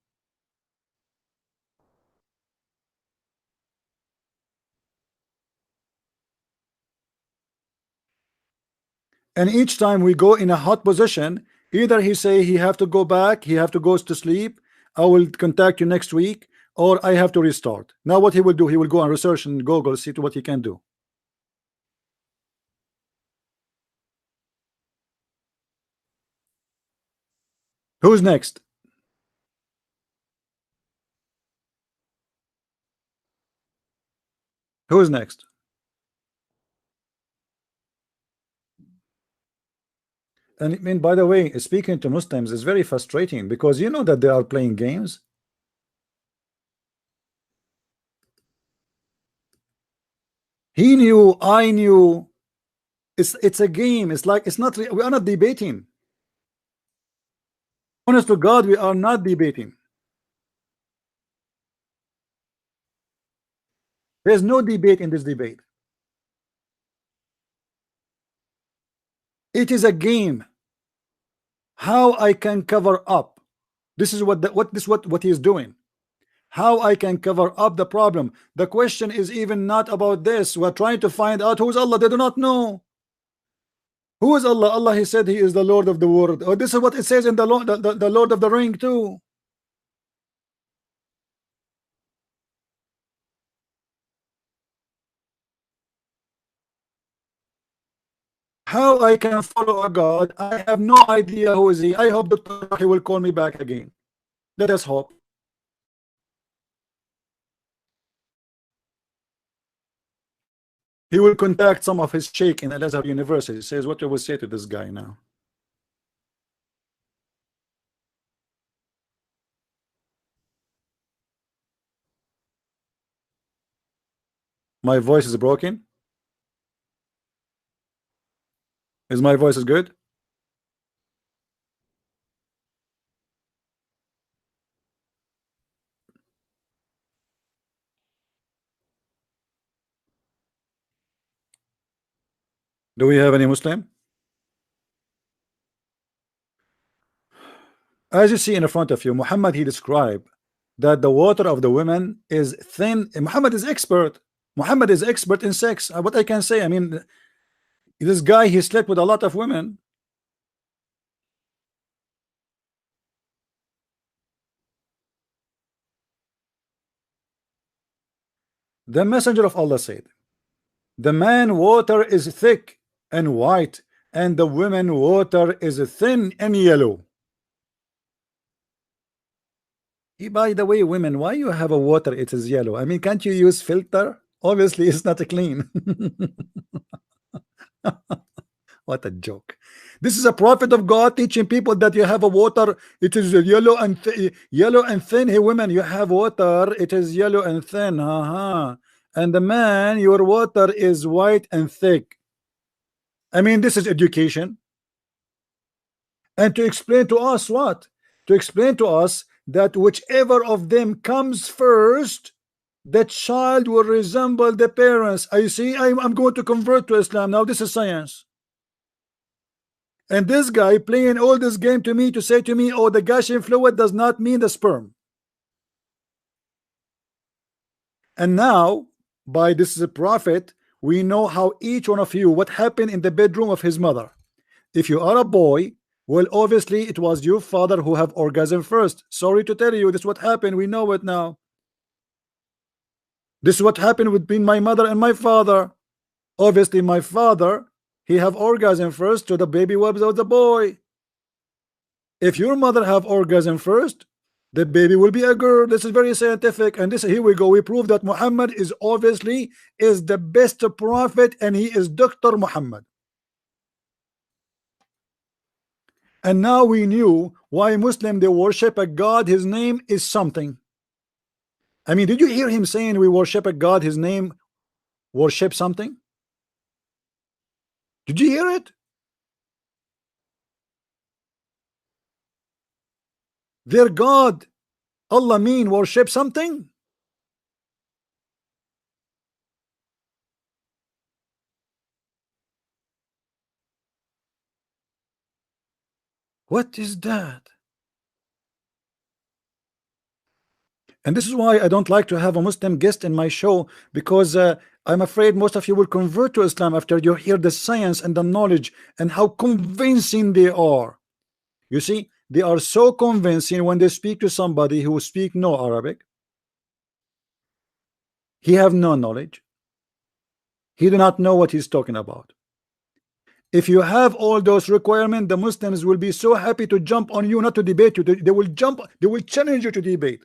Speaker 1: And each time we go in a hot position, either he say he have to go back, he have to go to sleep, I will contact you next week, or I have to restart. Now what he will do, he will go and research and Google, see to what he can do. Who's next? Who's next? And I mean, by the way, speaking to Muslims is very frustrating, because you know that they are playing games. He knew, I knew. It's a game. It's like, it's not. We are not debating. Honest to God, we are not debating. There's no debate in this debate. It is a game. How I can cover up. This is what he is doing. How I can cover up the problem. The question is even not about this. We're trying to find out who's Allah. They do not know. Who is Allah? Allah, he said he is the Lord of the world. Oh, this is what it says in the Lord of the Ring too. How I can follow a God? I have no idea who is he. I hope Dr. He will call me back again. Let us hope. He will contact some of his sheikh in Al-Azhar University. Says what you will say to this guy now. My voice is broken. Is my voice is good? Do we have any Muslim? As you see in front of you, Muhammad, he described that the water of the women is thin. Muhammad is expert. Muhammad is expert in sex. What I can say, I mean, this guy, he slept with a lot of women. The messenger of Allah said, the man water is thick and white, and the women water is thin and yellow. By the way, women, why you have a water it is yellow? I mean, can't you use filter? Obviously it's not clean. What a joke. This is a prophet of God teaching people that you have a water it is yellow and thin. Hey women, you have water it is yellow and thin, and the man, your water is white and thick. I mean, this is education. And to explain to us what? To explain to us that whichever of them comes first, the child will resemble the parents. I see, I'm going to convert to Islam now. This is science. And this guy playing all this game to me to say to me, oh, the gushing fluid does not mean the sperm. And now, by this is a prophet, we know how each one of you, what happened in the bedroom of his mother. If you are a boy, well, obviously it was your father who have orgasm first. Sorry to tell you, this is what happened. We know it now. This is what happened between my mother and my father. Obviously, my father, he have orgasm first, so the baby was the boy. If your mother have orgasm first, the baby will be a girl. This is very scientific, and this here we go. We prove that Muhammad is obviously is the best prophet, and he is Dr. Muhammad. And now we knew why Muslim they worship a God. His name is something. I mean, did you hear him saying we worship a God? His name worship something. Did you hear it? Their God, Allah mean worship something. What is that? And this is why I don't like to have a Muslim guest in my show, because I'm afraid most of you will convert to Islam after you hear the science and the knowledge and how convincing they are. You see, they are so convincing when they speak to somebody who speak no Arabic. He have no knowledge. He do not know what he's talking about. If you have all those requirements, the Muslims will be so happy to jump on you, not to debate you. They will jump, they will challenge you to debate.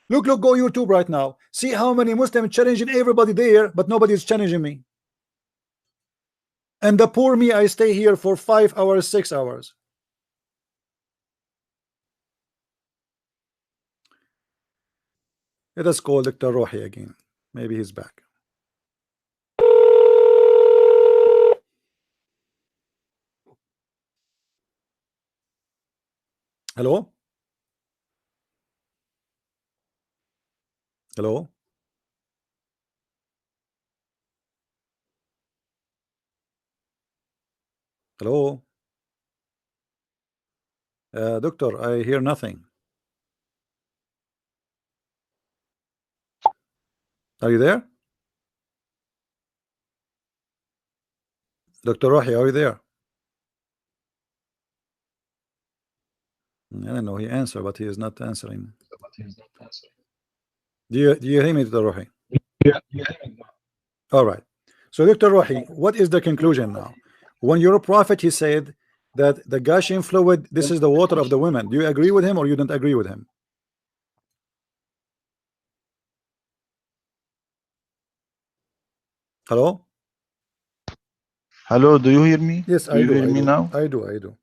Speaker 1: Look, go YouTube right now. See how many Muslims challenging everybody there, but nobody is challenging me. And the poor me, I stay here for 5 hours, 6 hours. Let us call Dr. Rohi again. Maybe he's back. Hello? Hello? Hello? Doctor, I hear nothing. Are you there? Dr. Rohi, are you there? I don't know. He answered, but he is not answering. Do you hear me, Dr. Rohi?
Speaker 4: Yeah.
Speaker 1: All right. So, Dr. Rohi, what is the conclusion now? When you're a prophet, he said that the gushing fluid, this is the water of the women. Do you agree with him or you don't agree with him? Hello?
Speaker 4: Hello, do you hear me?
Speaker 1: Yes,
Speaker 4: do you hear me now?
Speaker 1: I do.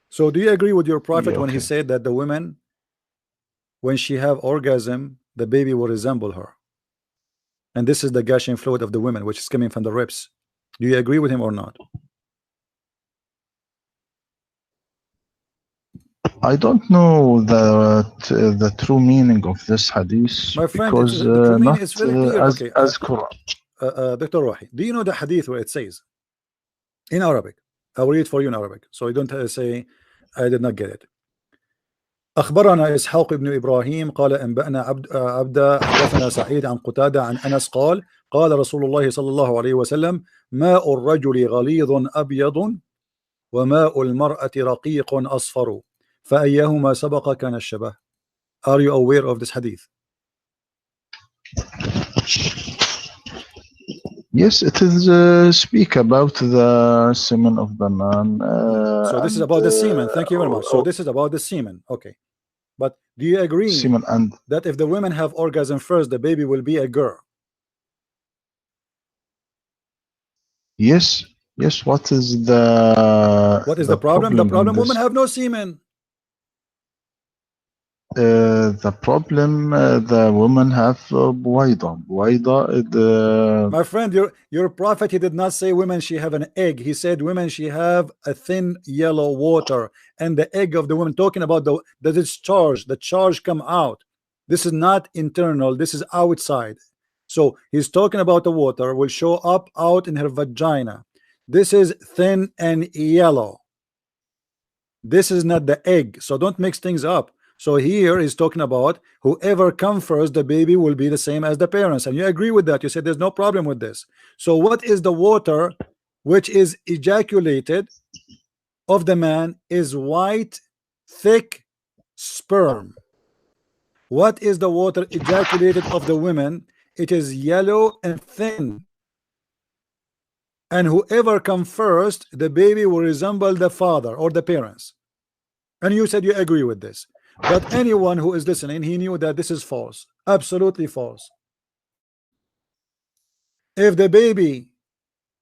Speaker 1: So do you agree with your prophet
Speaker 4: Yeah,
Speaker 1: when he
Speaker 4: okay.
Speaker 1: said that the women, when she have orgasm, the baby will resemble her? And this is the gushing fluid of the women, which is coming from the ribs. Do you agree with him or not?
Speaker 4: I don't know the true meaning of this hadith,
Speaker 1: My friend,
Speaker 4: because
Speaker 1: the true meaning
Speaker 4: not
Speaker 1: is very clear. Okay,
Speaker 4: as Quran.
Speaker 1: Dr. Rohi, do you know the hadith where it says in Arabic? I will read for you in Arabic, so you don't say I did not get it. أخبرنا إسحاق بن إبراهيم قال أنبأنا عبد حدثنا سعيد عن قتادة عن أنس قال قال رسول الله صلى الله عليه وسلم ماء الرجل غليظ أبيض وماء المرأة رقيق أصفر فأيهما سبق كان الشبه. Are you aware of this hadith?
Speaker 4: Yes, it is speak about the semen of the man.
Speaker 1: So this is about the semen. Thank you very much. So this is about the semen. Okay. But do you agree
Speaker 4: semen and
Speaker 1: that if the women have orgasm first, the baby will be a girl?
Speaker 4: yes, yes. What is the
Speaker 1: problem? The problem women have no semen.
Speaker 4: The problem the women have buwaida.
Speaker 1: My friend, your prophet, he did not say women she have an egg. He said women she have a thin yellow water, and the egg of the woman, talking about the discharge, the charge come out. This is not internal, this is outside. So he's talking about the water will show up out in her vagina. This is thin and yellow. This is not the egg, so don't mix things up. So here he's talking about whoever comes first, the baby will be the same as the parents, and you agree with that. You said there's no problem with this. So what is the water which is ejaculated of the man is white, thick sperm. What is the water ejaculated of the women? It is yellow and thin. And whoever comes first, the baby will resemble the father or the parents. And you said you agree with this. But anyone who is listening, he knew that this is false, absolutely false. If the baby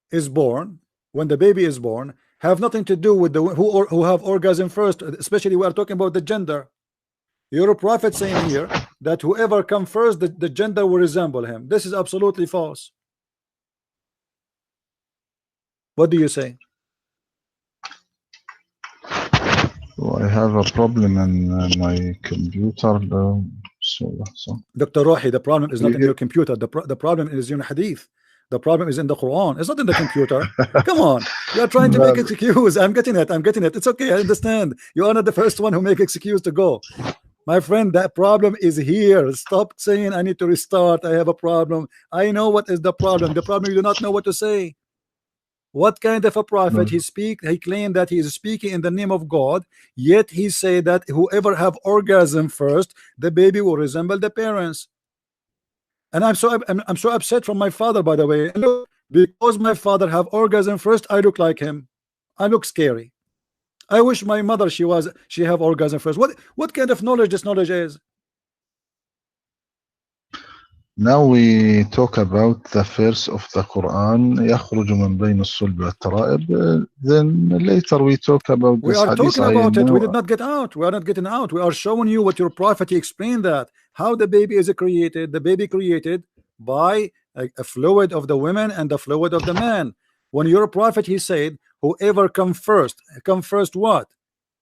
Speaker 1: is born, when the baby is born, have nothing to do with the who have orgasm first, especially we are talking about the gender. Your prophet saying here that whoever come first, the gender will resemble him. This is absolutely false. What do you say?
Speaker 4: I have a problem in my computer.
Speaker 1: Dr. Rohi, the problem is not in your computer. The problem is in hadith. The problem is in the Quran. It's not in the computer. Come on. You are trying to make excuse. I'm getting it. I'm getting it. It's okay. I understand. You are not the first one who make excuse to go. My friend, that problem is here. Stop saying I need to restart. I have a problem. I know what is the problem. The problem, you do not know what to say. What kind of a prophet he claimed that he is speaking in the name of God, yet he said that whoever have orgasm first, the baby will resemble the parents. And I'm so upset from my father, by the way. And look, because my father have orgasm first, I look like him. I look scary. I wish my mother she have orgasm first. What kind of knowledge this knowledge is?
Speaker 4: Now we talk about the verse of the Quran, يخرج من بين الصلب والترائب. Then later we talk about this hadith. We are talking about it.
Speaker 1: We did not get out. We are not getting out. We are showing you what your prophet he explained that how the baby is created. The baby created by a fluid of the women and the fluid of the man. When your prophet he said, whoever come first what?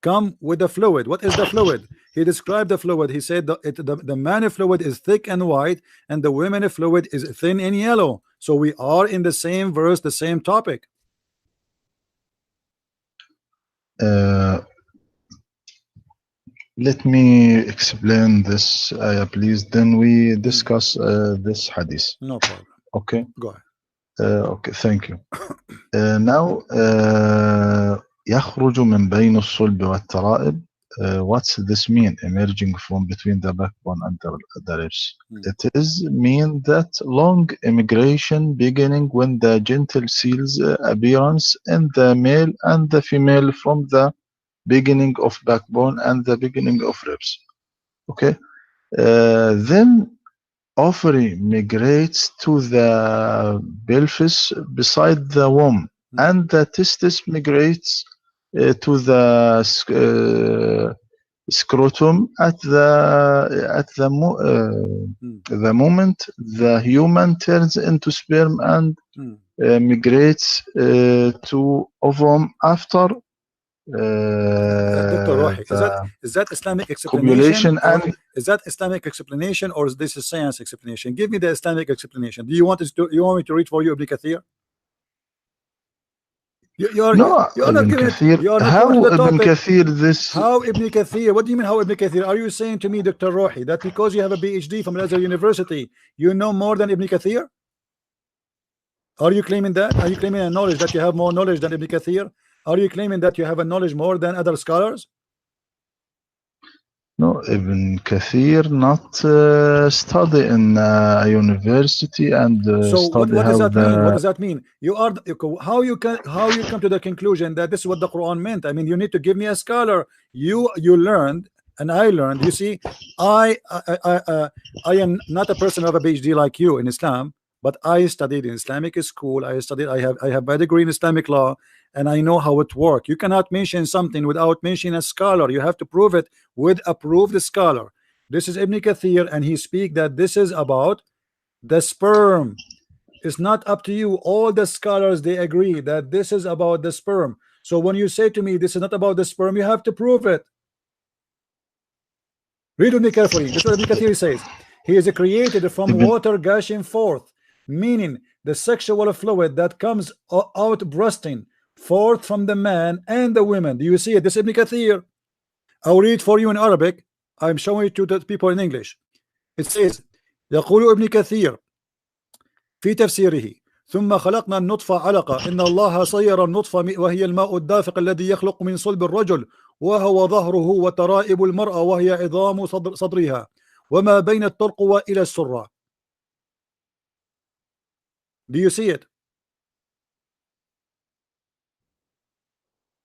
Speaker 1: Come with the fluid. What is the fluid? He described the fluid. He said the man fluid is thick and white, and the women fluid is thin and yellow. So we are in the same verse, the same topic.
Speaker 4: Let me explain this, please. Then we discuss this hadith.
Speaker 1: No problem.
Speaker 4: Okay.
Speaker 1: Go ahead.
Speaker 4: Okay. Thank you. Now. يخرج من بين الصلب والترائب. What's this mean? Emerging from between the backbone and the ribs. It is mean that long immigration beginning when the gentle seals appearance in the male and the female from the beginning of backbone and the beginning of ribs. Okay. Then ovary migrates to the pelvis beside the womb, and the testis migrates to the scrotum at the moment the human turns into sperm and migrates to ovum after
Speaker 1: Dr. Rohi, is that Islamic explanation?
Speaker 4: And
Speaker 1: Is that Islamic explanation, or is this a science explanation? Give me the Islamic explanation. Do you want us to? You want me to read for you Ibn Kathir? You are not giving it. You are not going to the
Speaker 4: Ibn
Speaker 1: topic.
Speaker 4: Kathir this?
Speaker 1: How Ibn Kathir? What do you mean how Ibn Kathir? Are you saying to me, Dr. Rohi, that because you have a PhD from Azhar University, you know more than Ibn Kathir? Are you claiming that? Are you claiming a knowledge that you have more knowledge than Ibn Kathir? Are you claiming that you have a knowledge more than other scholars?
Speaker 4: No, Ibn Kathir not study in a university and
Speaker 1: so
Speaker 4: study
Speaker 1: what does that
Speaker 4: the...
Speaker 1: mean? What does that mean? You are how you come to the conclusion that this is what the Quran meant? I mean, you need to give me a scholar. You learned and I learned. You see, I am not a person of a PhD like you in Islam, but I studied in Islamic school. I have a degree in Islamic law, and I know how it works. You cannot mention something without mentioning a scholar. You have to prove it with a proved scholar. This is Ibn Kathir, and he speak that this is about the sperm. It's not up to you. All the scholars, they agree that this is about the sperm. So when you say to me this is not about the sperm, you have to prove it. Read with me carefully. This is what Ibn Kathir says. He is created from water gushing forth, meaning the sexual fluid that comes out bursting forth from the man and the women. Do you see it? This is Ibn Kathir. I'll read for you in Arabic. I'm showing it to the people in English. It says يقول ابن كثير في تفسيره ثم خلقنا النطفة علقة إن الله صير النطفة وهي الماء الدافق الذي يخلق من صلب الرجل وهو ظهره وترائب المرأة وهي عظام صدرها وما بين الترقوة إلى السرة. Do you see it?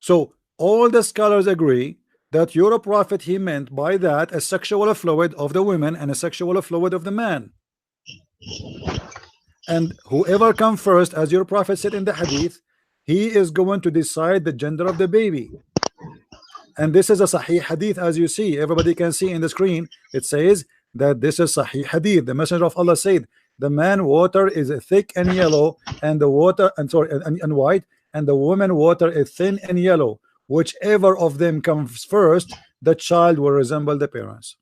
Speaker 1: So all the scholars agree that your prophet, he meant by that a sexual fluid of the women and a sexual fluid of the man. And whoever come first, as your prophet said in the hadith, he is going to decide the gender of the baby. And this is a sahih hadith, as you see. Everybody can see in the screen. It says that this is sahih hadith. The Messenger of Allah said, the man water is thick and yellow, and the water and white, and the woman water is thin and yellow. Whichever of them comes first, the child will resemble the parents.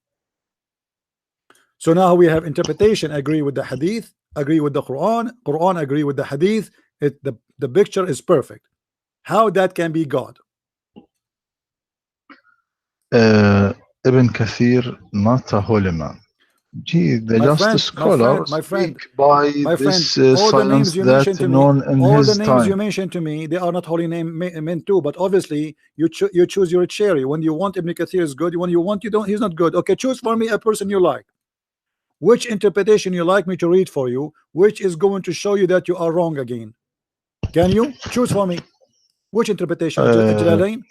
Speaker 1: So now we have interpretation agree with the hadith, agree with the Quran, Quran agree with the hadith. The picture is perfect. How that can be God?
Speaker 4: Ibn Kathir not a holy man. Gee, the just scholar by this science that known in his time. All the names you mentioned to me, they are not holy name men too. But obviously, you choose your cherry. When you want Ibn Kathir is good. When you want, you don't. He's not good. Okay, choose for me a person you like. Which interpretation you like me to read for you? Which is going to show you that you are wrong again? Can you choose for me? Which interpretation? Jalalain?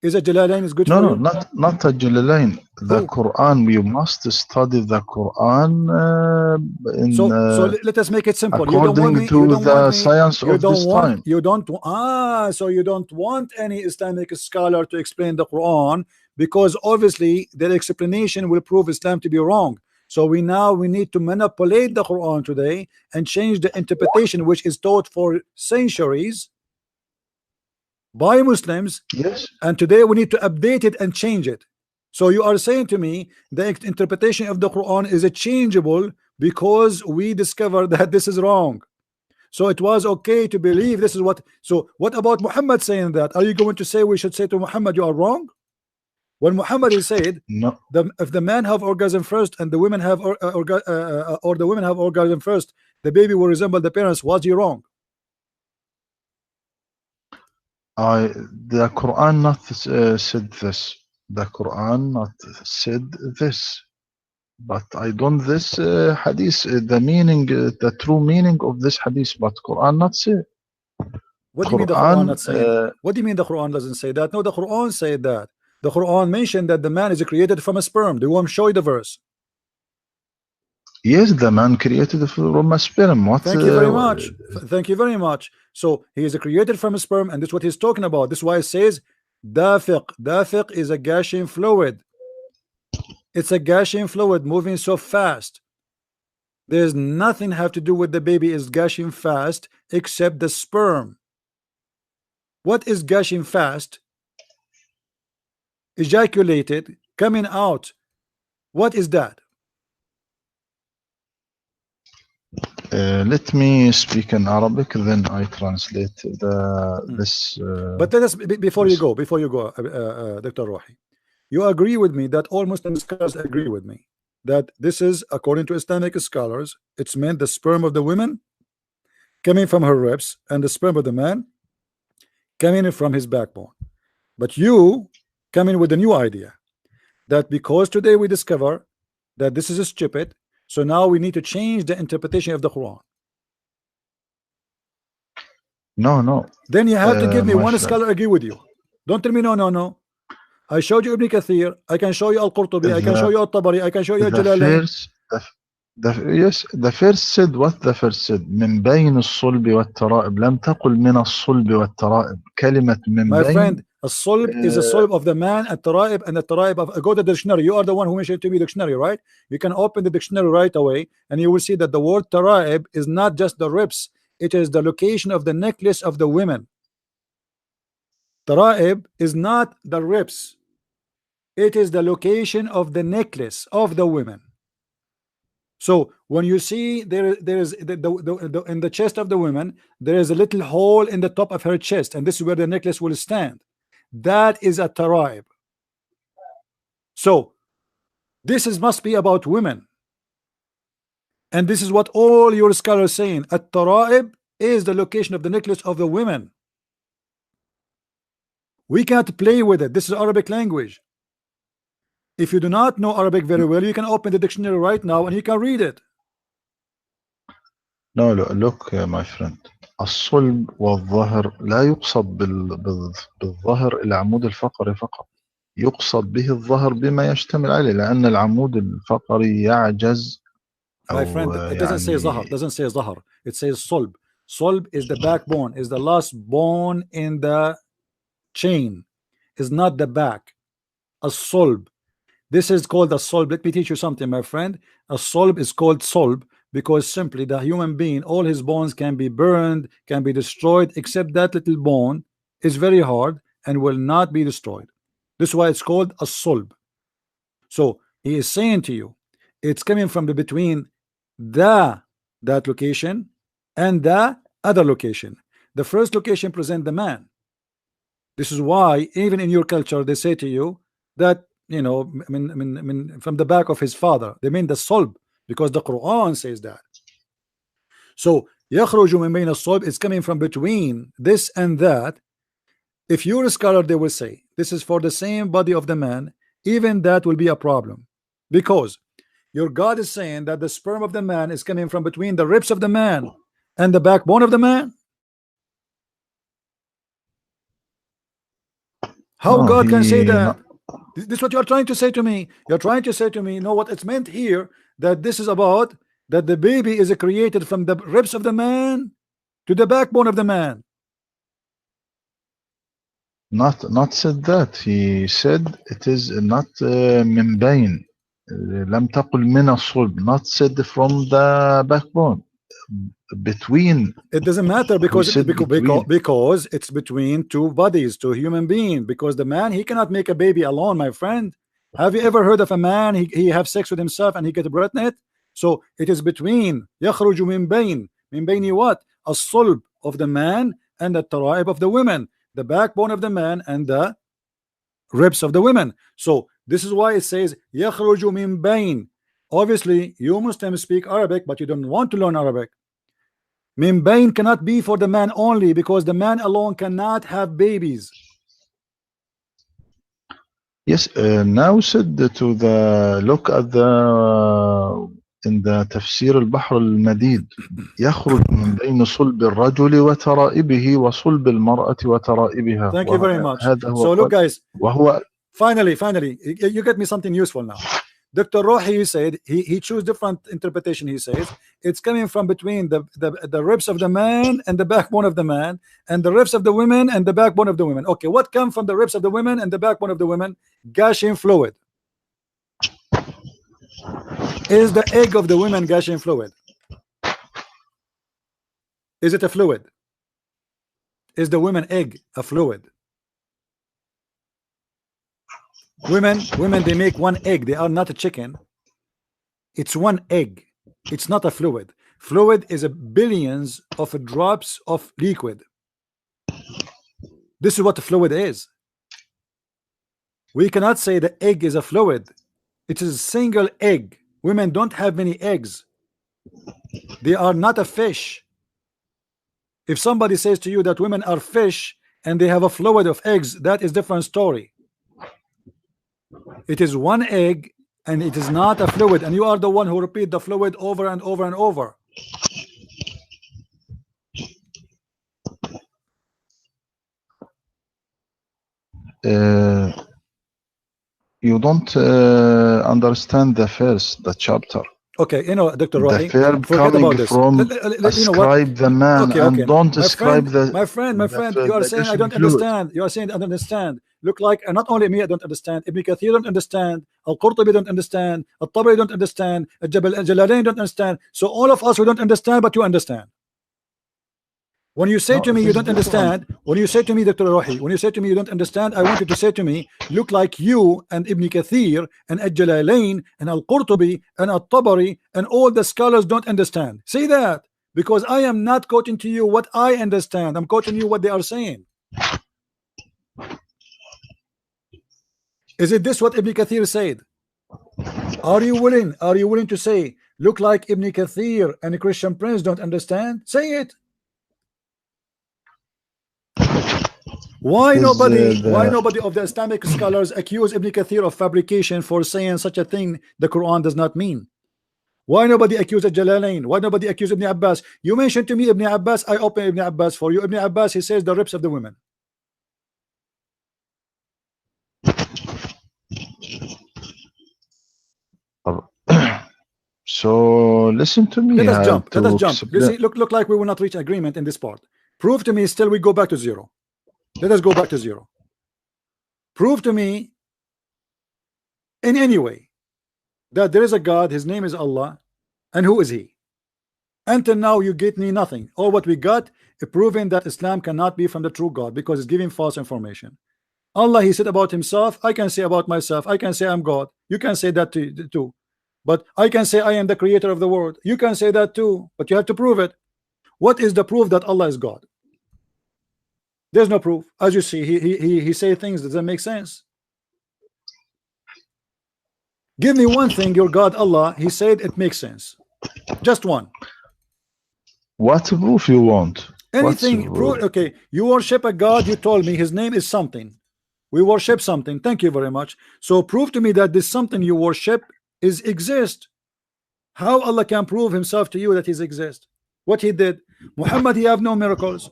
Speaker 4: Is a Jalalain is good for you? No, not a Jalalain. The Quran, you must study the Quran
Speaker 1: so let us make it simple.
Speaker 4: According to the science of this time.
Speaker 1: So you don't want any Islamic scholar to explain the Quran, because obviously their explanation will prove Islam to be wrong. So we need to manipulate the Quran today and change the interpretation which is taught for centuries by Muslims.
Speaker 4: Yes.
Speaker 1: And today we need to update it and change it. So you are saying to me the interpretation of the Quran is changeable because we discovered that this is wrong. So it was okay to believe this is what. So what about Muhammad saying that? Are you going to say we should say to Muhammad you are wrong? When Muhammad is said,
Speaker 4: no.
Speaker 1: If the man have orgasm first and the women have or the women have orgasm first, the baby will resemble the parents. Was he wrong?
Speaker 4: The Quran not said this. The Quran not said this. But I don't this hadith, the meaning, the true meaning of this hadith, but Quran not say.
Speaker 1: What do you mean the Quran not saying? What do you mean the Quran doesn't say that? No, the Quran said that. The Quran mentioned that the man is created from a sperm. Do you want to show you the verse?
Speaker 4: Yes, the man created from a sperm.
Speaker 1: Thank you very much. Thank you very much. So he is created from a sperm, and this is what he's talking about. This is why it says dafiq. Dafiq is a gushing fluid. It's a gushing fluid moving so fast. There's nothing have to do with the baby is gushing fast except the sperm. What is gushing fast? ejaculated, coming out. What is that?
Speaker 4: Let me speak in Arabic, then I translate this.
Speaker 1: But let us before you go, Dr. Rohi, you agree with me that all Muslim scholars agree with me that this is, according to Islamic scholars, it's meant the sperm of the women coming from her ribs and the sperm of the man coming from his backbone. But you come in with a new idea that because today we discover that this is stupid, so now we need to change the interpretation of the Quran.
Speaker 4: No.
Speaker 1: Then you have to give me one
Speaker 4: friend.
Speaker 1: scholar agree with you. Don't tell me no. I showed you Ibn Kathir, I can show you Al-Qurtubi, I can show you Al-Tabari, I can show you Jalalain.
Speaker 4: The first said what the first said من بين الصلب والترائب لم تقل من الصلب والترائب كلمة من
Speaker 1: My
Speaker 4: بين.
Speaker 1: friend, a solb is a solb of the man, a taraib and a taraib of, go to the dictionary. You are the one who mentioned to me dictionary, right? You can open the dictionary right away and you will see that the word taraib is not just the ribs, it is the location of the necklace of the women. Taraib is not the ribs, it is the location of the necklace of the women. So when you see there is in the chest of the woman, there is a little hole in the top of her chest, and this is where the necklace will stand. That is a taraib. So this must be about women, and this is what all your scholars are saying. A taraib is the location of the necklace of the women. We can't play with it. This is Arabic language. If you do not know Arabic very well, you can open the dictionary right now and you can read it.
Speaker 4: No, look, my friend. الصلب والظهر لا يقصد بالظهر العمود الفقري فقط. يقصد به الظهر بما يشتمل عليه لأن العمود الفقري يعجز.
Speaker 1: My friend, it doesn't say ظهر. It doesn't say ظهر. It says صلب. صلب is the backbone, is the last bone in the chain, is not the back. A solb. This is called a solb. Let me teach you something, my friend. A solb is called solb because simply the human being, all his bones can be burned, can be destroyed, except that little bone is very hard and will not be destroyed. This is why it's called a solb. So he is saying to you, it's coming from the between that location and the other location. The first location present the man. This is why even in your culture they say to you that, you know, from the back of his father, they mean the solb, because the Quran says that. So يخرج من بين الصلب is coming from between this and that. If you're a scholar, they will say this is for the same body of the man. Even that will be a problem, because your God is saying that the sperm of the man is coming from between the ribs of the man and the backbone of the man. How
Speaker 4: No,
Speaker 1: God can say that? This is what you are trying to say to me. You're trying to say to me, you know what it's meant here, that this is about that the baby is created from the ribs of the man to the backbone of the man.
Speaker 4: Not said that. He said it is not من بين. لم تقل من الصلب. Not said from the backbone. Between.
Speaker 1: It doesn't matter because it's between two bodies, two human beings. Because the man, he cannot make a baby alone, my friend. Have you ever heard of a man he have sex with himself and he get pregnant? So it is between يخرج من بين what? الصلب of the man and the taraib of the women, the backbone of the man and the ribs of the women. So this is why it says يخرج من بين. Obviously you Muslims speak Arabic, but you don't want to learn Arabic. Min bain cannot be for the man only, because the man alone cannot have babies.
Speaker 4: Yes, now said to the look at the in the تفسير البحر المديد يخرج من بين صلب الرجل وترائبه وصلب المرأة وترائبها.
Speaker 1: Thank you very much. So look guys, finally you get me something useful now. Dr. Rohi said he chose different interpretation. He says it's coming from between the ribs of the man and the backbone of the man, and the ribs of the women and the backbone of the women. Okay, what comes from the ribs of the women and the backbone of the women? Gushing fluid. Is the egg of the women gushing fluid? Is it a fluid? Is the women egg a fluid? Women, they make one egg. They are not a chicken. It's one egg. It's not a fluid. Fluid is a billions of drops of liquid. This is what the fluid is. We cannot say the egg is a fluid. It is a single egg. Women don't have many eggs. They are not a fish. If somebody says to you that women are fish and they have a fluid of eggs, that is different story. It is one egg and it is not a fluid, and you are the one who repeat the fluid over and over and over.
Speaker 4: You don't understand the chapter.
Speaker 1: Okay, Dr.
Speaker 4: The
Speaker 1: Rohi,
Speaker 4: verb
Speaker 1: forget
Speaker 4: coming
Speaker 1: about this.
Speaker 4: from
Speaker 1: Ascribe
Speaker 4: the man and don't describe
Speaker 1: my friend, you are saying I don't understand. You are saying I don't understand. Look like not only me I don't understand. Ibn Kathir don't understand. Al-Qurtubi don't understand. Al-Tabari don't understand. Al-Jalalain don't understand. So all of us we don't understand, but you understand. When you say to me you don't understand, when you say to me, Dr. Rohi, when you say to me you don't understand, I want you to say to me, look like you and Ibn Kathir and Al-Jalalain and Al-Qurtubi and Al-Tabari and all the scholars don't understand. Say that, because I am not quoting to you what I understand. I'm quoting you what they are saying. Is it this what Ibn Kathir said? Are you willing to say, look like Ibn Kathir and the Christian Prince don't understand? Say it. Why nobody of the Islamic scholars accuse Ibn Kathir of fabrication for saying such a thing the Quran does not mean? Why nobody accuse Jalalain? Why nobody accuse Ibn Abbas? You mentioned to me Ibn Abbas, I open Ibn Abbas for you. Ibn Abbas, he says the ribs of the women.
Speaker 4: So listen to me.
Speaker 1: Let us jump. You see, look like we will not reach agreement in this part. Prove to me still we go back to zero. Let us go back to zero. Prove to me in any way that there is a God, his name is Allah, and who is he? Until now you get me nothing. All what we got is proving that Islam cannot be from the true God because it's giving false information. Allah, he said about himself, I can say about myself, I can say I'm God. You can say that too. But I can say I am the creator of the world. You can say that too, but you have to prove it. What is the proof that Allah is God? There's no proof. As you see, he say things that doesn't make sense. Give me one thing, your God Allah, he said it makes sense. Just one.
Speaker 4: What proof you want?
Speaker 1: Anything. Proof. Okay, you worship a God, you told me his name is something. We worship something. Thank you very much. So prove to me that this something you worship is exist. How Allah can prove himself to you that he exists? What he did? Muhammad, he have no miracles.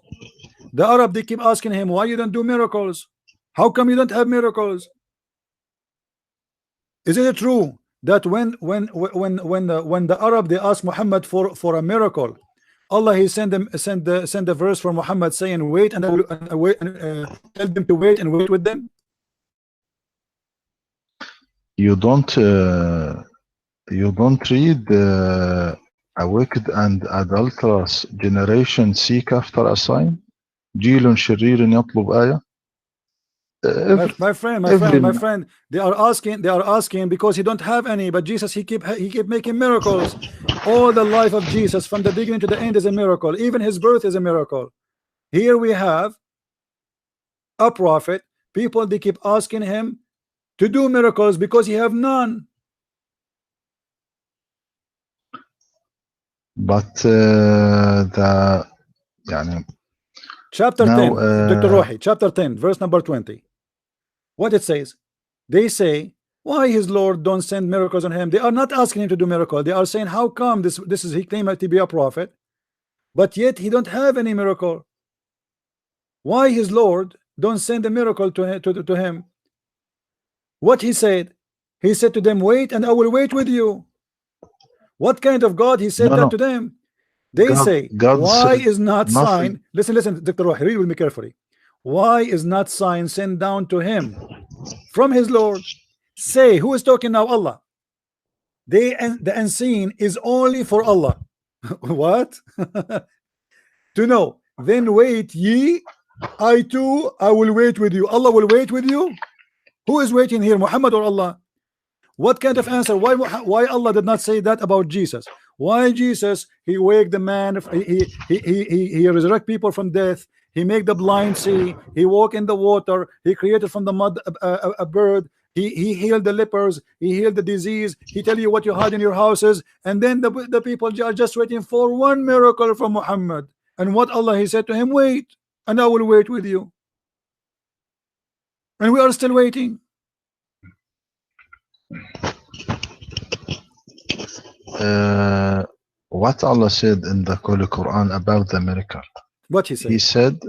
Speaker 1: The Arab, they keep asking him, why you don't do miracles? How come you don't have miracles? Isn't it true that when the Arab, they ask Muhammad for a miracle, Allah, he send a verse from Muhammad saying wait and tell them to wait and wait with them?
Speaker 4: You don't read a wicked and adulterous generation seek after a sign. جيل شرير يطلب آية.
Speaker 1: My friend, they are asking because he don't have any, but Jesus, he keep making miracles. All the life of Jesus from the beginning to the end is a miracle. Even his birth is a miracle. Here we have a prophet. People, they keep asking him to do miracles because he have none.
Speaker 4: But
Speaker 1: Chapter 10, Dr. Rohi, chapter 10, verse number 20. What it says? They say, why his Lord don't send miracles on him? They are not asking him to do miracle. They are saying, how come this is he claimed to be a prophet, but yet he don't have any miracle? Why his Lord don't send a miracle to him? What he said? He said to them, wait and I will wait with you. What kind of God he said that to them? They say, why is not sign? Listen, Dr. Rohi, read with me carefully. Why is not sign sent down to him from his Lord? Say, who is talking now? Allah. The unseen is only for Allah. What? To know. Then wait ye, I too, I will wait with you. Allah will wait with you. Who is waiting here, Muhammad or Allah? What kind of answer? Why Allah did not say that about Jesus? Why Jesus, he wake the man, he resurrect people from death, he make the blind see, he walk in the water, he created from the mud a bird, he healed the lepers, he healed the disease, he tell you what you had in your houses, and then the people are just waiting for one miracle from Muhammad. And what Allah, he said to him, wait, and I will wait with you. And we are still waiting.
Speaker 4: What Allah said in the Holy Quran about the miracle?
Speaker 1: What he said?
Speaker 4: He said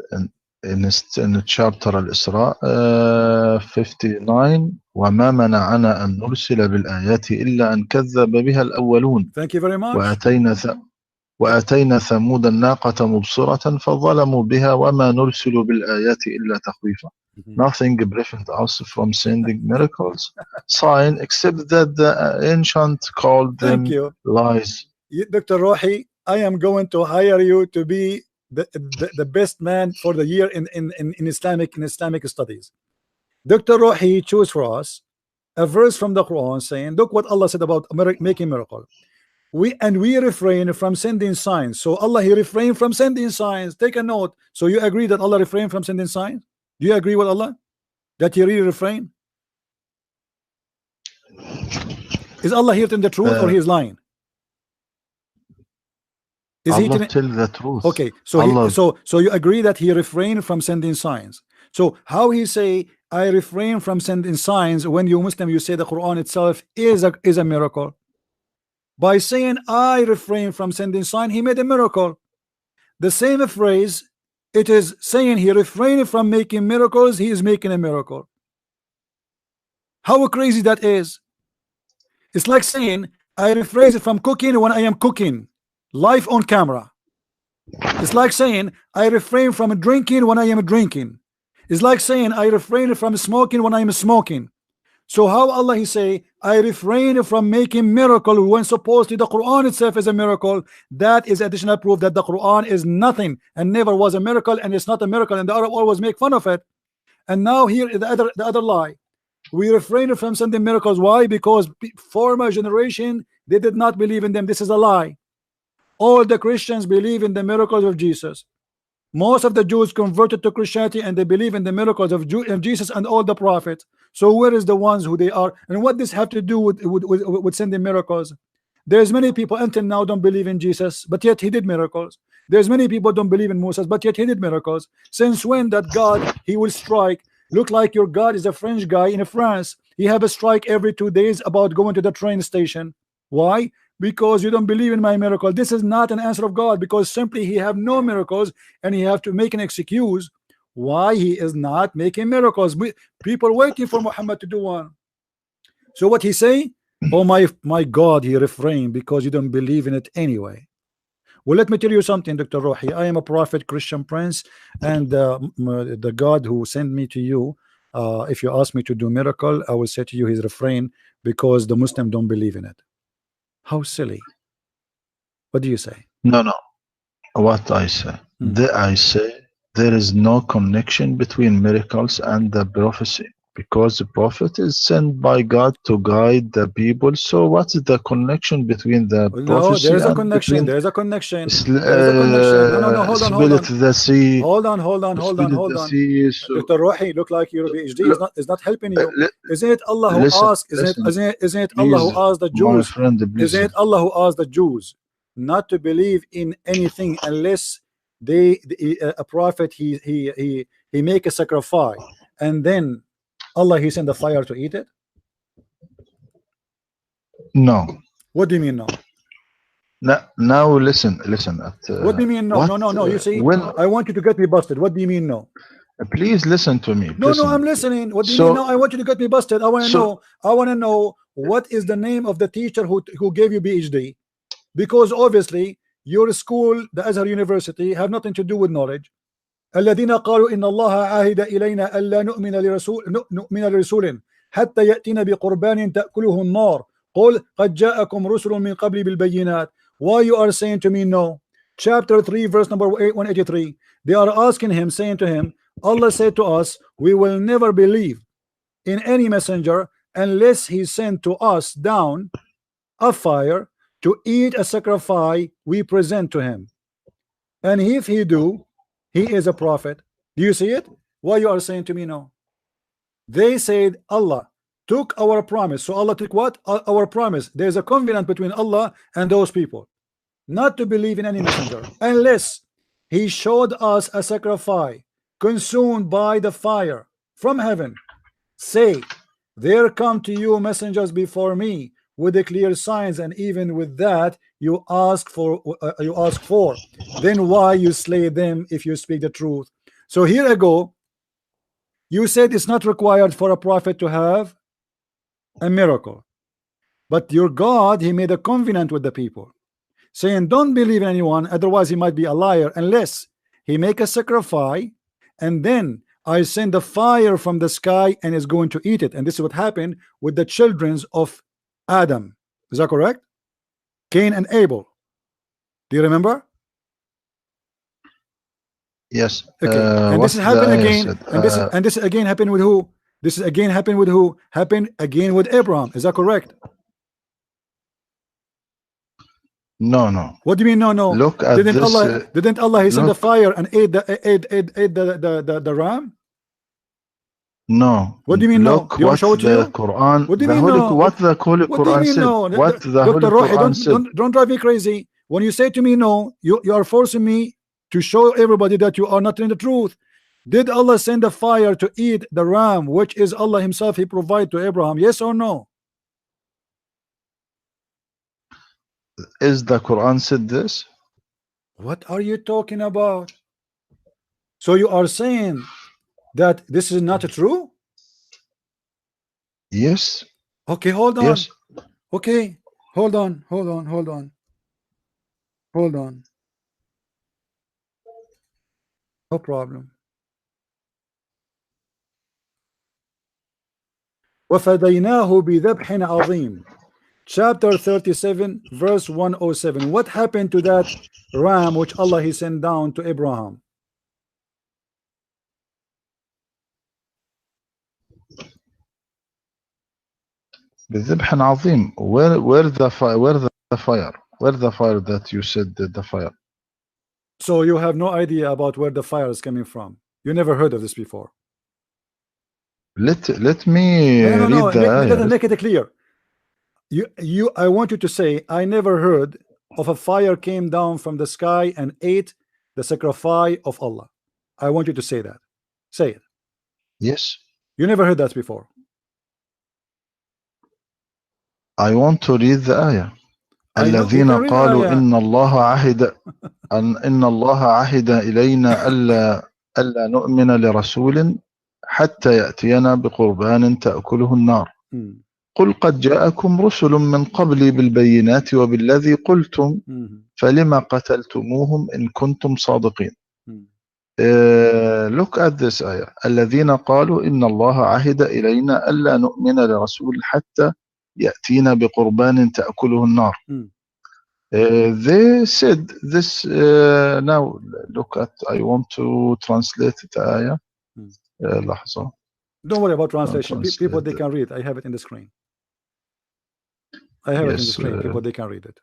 Speaker 4: in chapter Al-Isra 59, وَمَا مَنَعَنَا أَن نُرْسِلَ بِالْآيَاتِ إِلَّا أَن كَذَّبَ بِهَا الْأَوَّلُونَ.
Speaker 1: Thank you very much.
Speaker 4: وَأَتَيْنَا ثَمُودَ النَّاقَةَ مُبْصِرَةً فَظَلَمُوا بِهَا وَمَا نُرْسِلُ بِالْآيَاتِ إِلَّا تَخْوِيفًا. Nothing prevents us from sending miracles, sign, except that the ancient called them lies.
Speaker 1: Dr. Rohi, I am going to hire you to be the best man for the year in Islamic studies. Dr. Rohi chose for us a verse from the Quran saying, look what Allah said about making miracle. We refrain from sending signs. So Allah, he refrained from sending signs. Take a note. So you agree that Allah refrained from sending signs? Do you agree with Allah that he really refrained? Is Allah here telling the truth or he is lying? Is
Speaker 4: Allah
Speaker 1: he
Speaker 4: tell the truth?
Speaker 1: Okay, so so you agree that he refrained from sending signs. So how he say I refrain from sending signs when you Muslim you say the Quran itself is a miracle? By saying I refrain from sending sign, he made a miracle. The same phrase, it is saying he refrained from making miracles, he is making a miracle. How crazy that is. It's like saying I refrain from cooking when I am cooking live on camera. It's like saying I refrain from drinking when I am drinking. It's like saying I refrain from smoking when I am smoking. So how Allah he say I refrain from making miracle when supposedly the Quran itself is a miracle? That is additional proof that the Quran is nothing and never was a miracle, and it's not a miracle, and the Arab always make fun of it. And now here is the other lie. We refrain from sending miracles. Why? Because former generation, they did not believe in them. This is a lie. All the Christians believe in the miracles of Jesus. Most of the Jews converted to Christianity and they believe in the miracles of Jesus and all the prophets. So where is the ones who they are, and what does have to do with sending miracles? There's many people until now don't believe in Jesus, but yet he did miracles. There's many people don't believe in Moses, but yet he did miracles. Since when that God he will strike? Look like your God is a French guy in France. He have a strike every 2 days about going to the train station. Why? Because you don't believe in my miracle. This is not an answer of God, because simply he have no miracles and he have to make an excuse why he is not making miracles. People waiting for Muhammad to do one. So what he say? Oh my God, he refrained because you don't believe in it anyway. Well, let me tell you something, Dr. Rohi. I am a prophet, Christian prince, and the God who sent me to you, if you ask me to do miracle, I will say to you he's refrained because the Muslim don't believe in it. How silly. What do you say?
Speaker 4: No. What I say? I say there is no connection between miracles and the prophecy, because the prophet is sent by God to guide the people. So what is the connection between the prophecy?
Speaker 1: There's a connection. There's a connection. There's a connection. No, hold on.
Speaker 4: Split the sea.
Speaker 1: Hold on. Dr. Rohi, look like your PhD is not helping you. Isn't it Allah who asked? Isn't it Allah who asked the Jews? Isn't it Allah who asked the Jews not to believe in anything unless a prophet he make a sacrifice, and then Allah he sent the fire to eat it?
Speaker 4: No.
Speaker 1: What do you mean no?
Speaker 4: Now listen.
Speaker 1: What do you mean no? No. You see, I want you to get me busted. What do you mean no?
Speaker 4: Please listen to me.
Speaker 1: No, I'm listening. What do you mean no? I want you to get me busted. I want to know what is the name of the teacher who gave you PhD, because obviously your school, the Azhar University, have nothing to do with knowledge. الذين قالوا إن الله عاهد إلينا ألا نؤمن لرسول حتى يأتينا بقربان تأكله النار قل قد جاءكم رسل من قبل بالبينات. Why you are saying to me no? Chapter 3 verse number 183. They are asking him, saying to him, Allah said to us, we will never believe in any messenger unless he sent to us down a fire to eat a sacrifice we present to him. And if he do, he is a prophet. Do you see it? Why you are saying to me no? They said Allah took our promise. So Allah took what? Our promise. There's a covenant between Allah and those people not to believe in any messenger unless he showed us a sacrifice consumed by the fire from heaven. Say, there come to you messengers before me with the clear signs, and even with that you ask for. Then why you slay them if you speak the truth? So here I go. You said it's not required for a prophet to have a miracle, but your God, he made a covenant with the people saying don't believe in anyone, otherwise he might be a liar, unless he make a sacrifice, and then I send a fire from the sky and is going to eat it. And this is what happened with the children of Adam. Is that correct? Cain and Abel. Do you remember?
Speaker 4: Yes.
Speaker 1: Okay. And this is happened again. And this again happened with who? This is again happened with who? Happened again with Abraham. Is that correct?
Speaker 4: No, no.
Speaker 1: What do you mean no, no?
Speaker 4: Look at
Speaker 1: didn't
Speaker 4: this.
Speaker 1: Allah didn't Allah he sent the fire and ate the ram?
Speaker 4: No.
Speaker 1: What do you mean
Speaker 4: look
Speaker 1: no? Do you want to show it to you?
Speaker 4: Quran,
Speaker 1: what do you mean no?
Speaker 4: What the Holy Quran said?
Speaker 1: No?
Speaker 4: What the Holy
Speaker 1: Dr. Rohi,
Speaker 4: Quran said?
Speaker 1: don't drive me crazy. When you say to me no, you are forcing me to show everybody that you are not in the truth. Did Allah send a fire to eat the ram, which is Allah himself he provided to Abraham? Yes or no?
Speaker 4: Is the Quran said this?
Speaker 1: What are you talking about? So you are saying that this is not true?
Speaker 4: Yes.
Speaker 1: Okay, hold on.
Speaker 4: Yes.
Speaker 1: Okay, hold on. No problem. وَفَدَيْنَاهُ بِذَبْحٍ عَظِيمٍ. Chapter 37 verse 107. What happened to that ram which Allah he sent down to Abraham?
Speaker 4: بذبح عظيم. Where the fire that you said the fire?
Speaker 1: So you have no idea about where the fire is coming from. You never heard of this before.
Speaker 4: Let me read the
Speaker 1: let make it clear. I want you to say I never heard of a fire came down from the sky and ate the sacrifice of Allah. I want you to say that. Say it.
Speaker 4: Yes.
Speaker 1: You never heard that before.
Speaker 4: I want to read the ayah. الذين قالوا إن الله عهد إلينا ألا نؤمن لرسول حتى يأتينا بقربان تأكله النار. قل قد جاءكم رسل من قبلي بالبينات وبالذي قلتم فلما قتلتموهم إن كنتم صادقين. Look at this ayah. الذين قالوا إن الله عهد إلينا ألا نؤمن لرسول حتى يأتينا بقربان تأكله النار. They said this. Now look at. I want to translate the ayah. لحظة.
Speaker 1: Don't worry about translation. People they can read. I have it in the screen. I have it in the screen. People they can read it.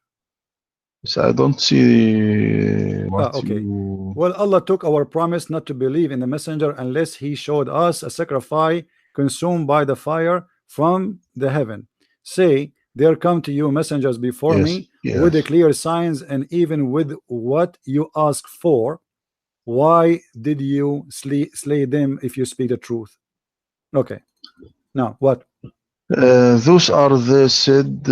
Speaker 4: So I don't see what
Speaker 1: okay.
Speaker 4: you...
Speaker 1: Well, Allah took our promise not to believe in the messenger unless he showed us a sacrifice consumed by the fire from the heaven. Say, there come to you messengers before me with the clear signs, and even with what you ask for. Why did you slay them if you speak the truth? Okay. Now what?
Speaker 4: Those are they said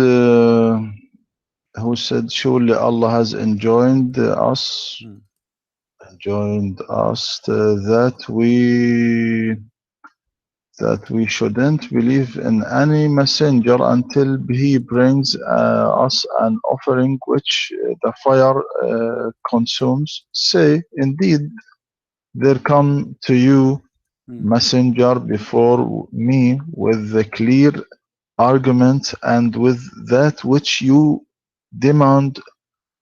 Speaker 4: who said surely Allah has enjoined us that we shouldn't believe in any messenger until he brings us an offering which the fire consumes. Say, indeed, there come to you messenger before me with the clear argument and with that which you demand.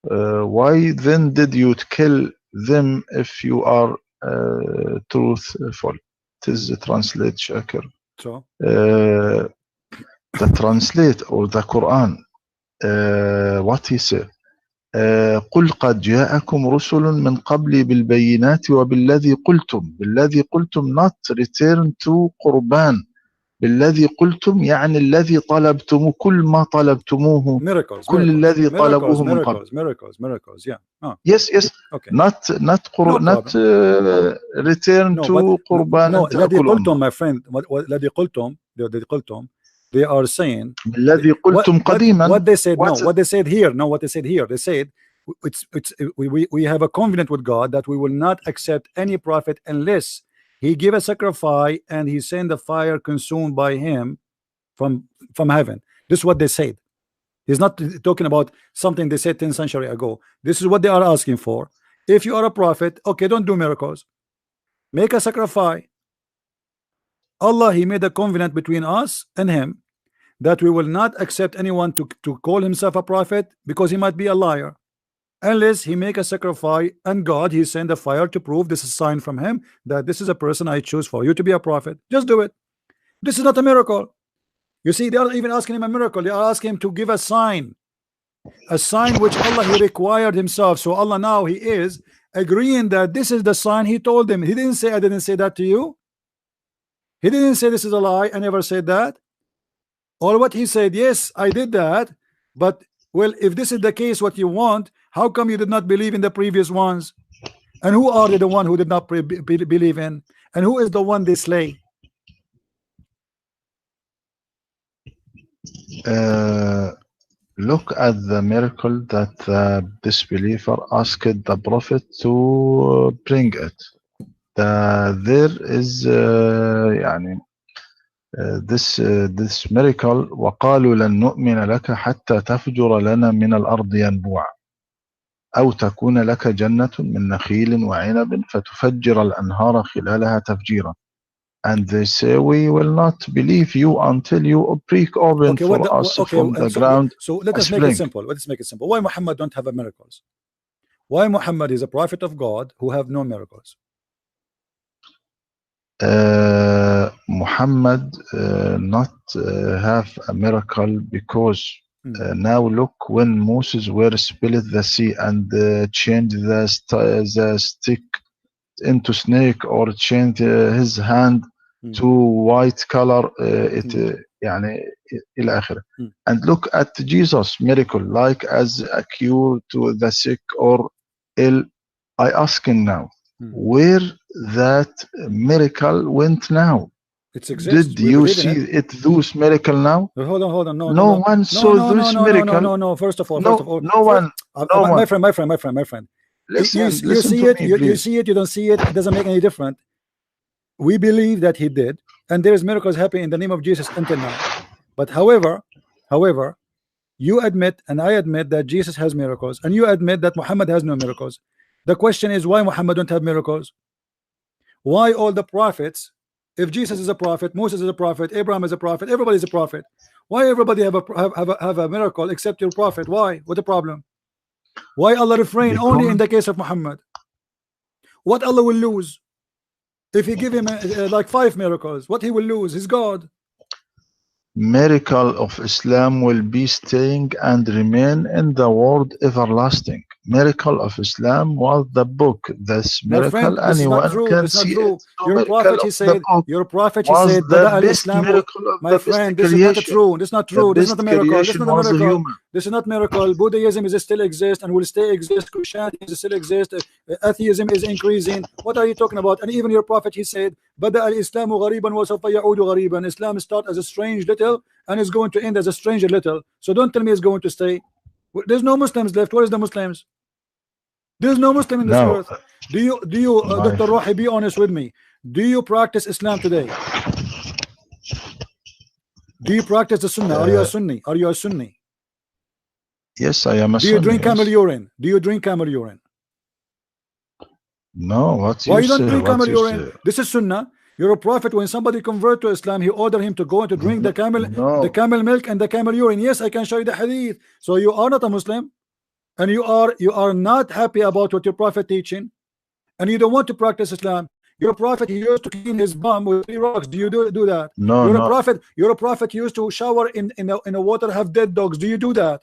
Speaker 4: Why then did you kill them if you are truthful? It is translate Zakir.
Speaker 1: So
Speaker 4: the translate or the Quran, what he said, قل قد جاءكم رسل من قبل بالبينات وبالذي قلتم not return to قربان بالذي قلتم يعني الذي طلبتموه كل ما طلبتموه
Speaker 1: miracles,
Speaker 4: كل الذي طلبوه من قبل.
Speaker 1: miracles, yeah.
Speaker 4: Yes,
Speaker 1: Okay.
Speaker 4: not return to قربان
Speaker 1: no, الذي
Speaker 4: تأكلوا
Speaker 1: قلتم, my friend, الذي قلتم, they are saying
Speaker 4: الذي قلتم قديما.
Speaker 1: what they said, what they said here, they said we have a covenant with God that we will not accept any prophet unless he give a sacrifice and he send the fire consumed by him from heaven. This is what they said. He's not talking about something they said 10 centuries ago. This is what they are asking for. If you are a prophet, okay, don't do miracles, make a sacrifice. Allah, he made a covenant between us and him that we will not accept anyone to call himself a prophet because he might be a liar unless he make a sacrifice, and God, he send a fire to prove this is a sign from him that this is a person I choose for you to be a prophet. Just do it. This is not a miracle. You see, they are even asking him a miracle. They are asking him to give a sign which Allah, he required himself. So Allah now, he is agreeing that this is the sign he told them. He didn't say, I didn't say that to you. He didn't say this is a lie. I never said that. Or what he said, yes, I did that, but well, if this is the case, what you want, how come you did not believe in the previous ones? And who are the one who did not believe in? And who is the one they slay?
Speaker 4: Look at the miracle that the disbeliever asked the prophet to bring it. There is يعني this miracle وقالوا لن نؤمن لك حتى تفجر لنا من الأرض ينبوعا أو تكون لك جنة من نخيل وعنب فتفجر الأنهار خلالها تفجيرا. And they say we will not believe you until you break open for us from the ground.
Speaker 1: So let us make it simple. Let's make it simple. Why Muhammad don't have a miracles? Why Muhammad is a prophet of God who have no miracles?
Speaker 4: Muhammad not have a miracle because now look, when Moses were split the sea and changed the stick into snake or change his hand to white color يعني إلى آخره. And look at Jesus miracle like as a cure to the sick or ill. I ask him now where that miracle went now.
Speaker 1: It exists.
Speaker 4: Did you see it those miracle now?
Speaker 1: Hold on.
Speaker 4: No one saw this miracle.
Speaker 1: No. First of all,
Speaker 4: no one.
Speaker 1: My friend.
Speaker 4: Listen,
Speaker 1: you see it. You see it. You don't see it. It doesn't make any difference. We believe that he did, and there is miracles happening in the name of Jesus until now. But however, you admit and I admit that Jesus has miracles, and you admit that Muhammad has no miracles. The question is why Muhammad don't have miracles? Why all the prophets? If Jesus is a prophet, Moses is a prophet, Abraham is a prophet, everybody is a prophet. Why everybody have a miracle except your prophet? Why? What the problem? Why Allah refrain only in the case of Muhammad? What Allah will lose if he give him like 5 miracles? What he will lose? He's God.
Speaker 4: Miracle of Islam will be staying and remain in the world everlasting. Miracle of Islam was the book. This miracle,
Speaker 1: friend, this
Speaker 4: anyone can see it.
Speaker 1: Your prophet, he said, Bada al-Islam. My friend, this is not true. This is not true. This is not a miracle. This is not a miracle. This is not miracle. Buddhism is still exist and will stay exist. Christianity is still exist. Atheism is increasing. What are you talking about? And even your prophet, he said, Bada al-Islamu ghariban wa sawfa ya'udu ghariban. Islam start as a strange little and is going to end as a stranger little. So don't tell me it's going to stay. There's no Muslims left. Where is the Muslims? There's no Muslim in this earth. Do you Dr. Rohi, be honest with me? Do you practice Islam today? Do you practice the Sunnah? Are you a Sunni? Are you a Sunni?
Speaker 4: Yes, I am a Sunni.
Speaker 1: Do you drink camel urine? Do you drink camel urine?
Speaker 4: No.
Speaker 1: Why you don't drink camel urine? This is Sunnah. You're a prophet. When somebody convert to Islam, he ordered him to go and to drink the camel milk and the camel urine. Yes, I can show you the hadith. So you are not a Muslim, and you are not happy about what your prophet teaching, and you don't want to practice Islam. Your prophet, he used to clean his bum with 3 rocks. Do you do that?
Speaker 4: No,
Speaker 1: Your
Speaker 4: no.
Speaker 1: prophet, your prophet used to shower in a water have dead dogs. Do you do that?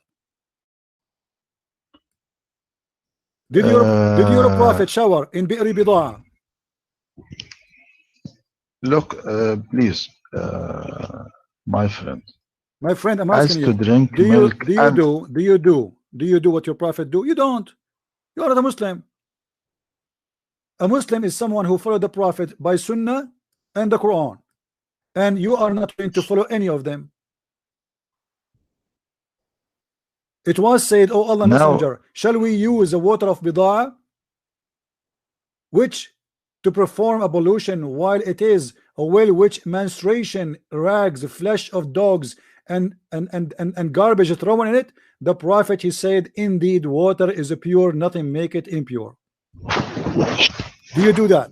Speaker 1: Did your prophet shower in bi'r bidaa?
Speaker 4: Look, please, my friend.
Speaker 1: My friend, I'm
Speaker 4: As
Speaker 1: asking
Speaker 4: to
Speaker 1: you.
Speaker 4: drink milk
Speaker 1: Do you do what your prophet do? You don't. You are not a Muslim. A Muslim is someone who followed the prophet by Sunnah and the Quran, and you are not going to follow any of them. It was said, "Oh Allah
Speaker 4: Now,
Speaker 1: Messenger, shall we use the water of bid'ah, which to perform ablution, while it is a well which menstruation, rags, flesh of dogs, and garbage thrown in it?" The prophet, he said, "Indeed, water is pure; nothing make it impure." Do you do that?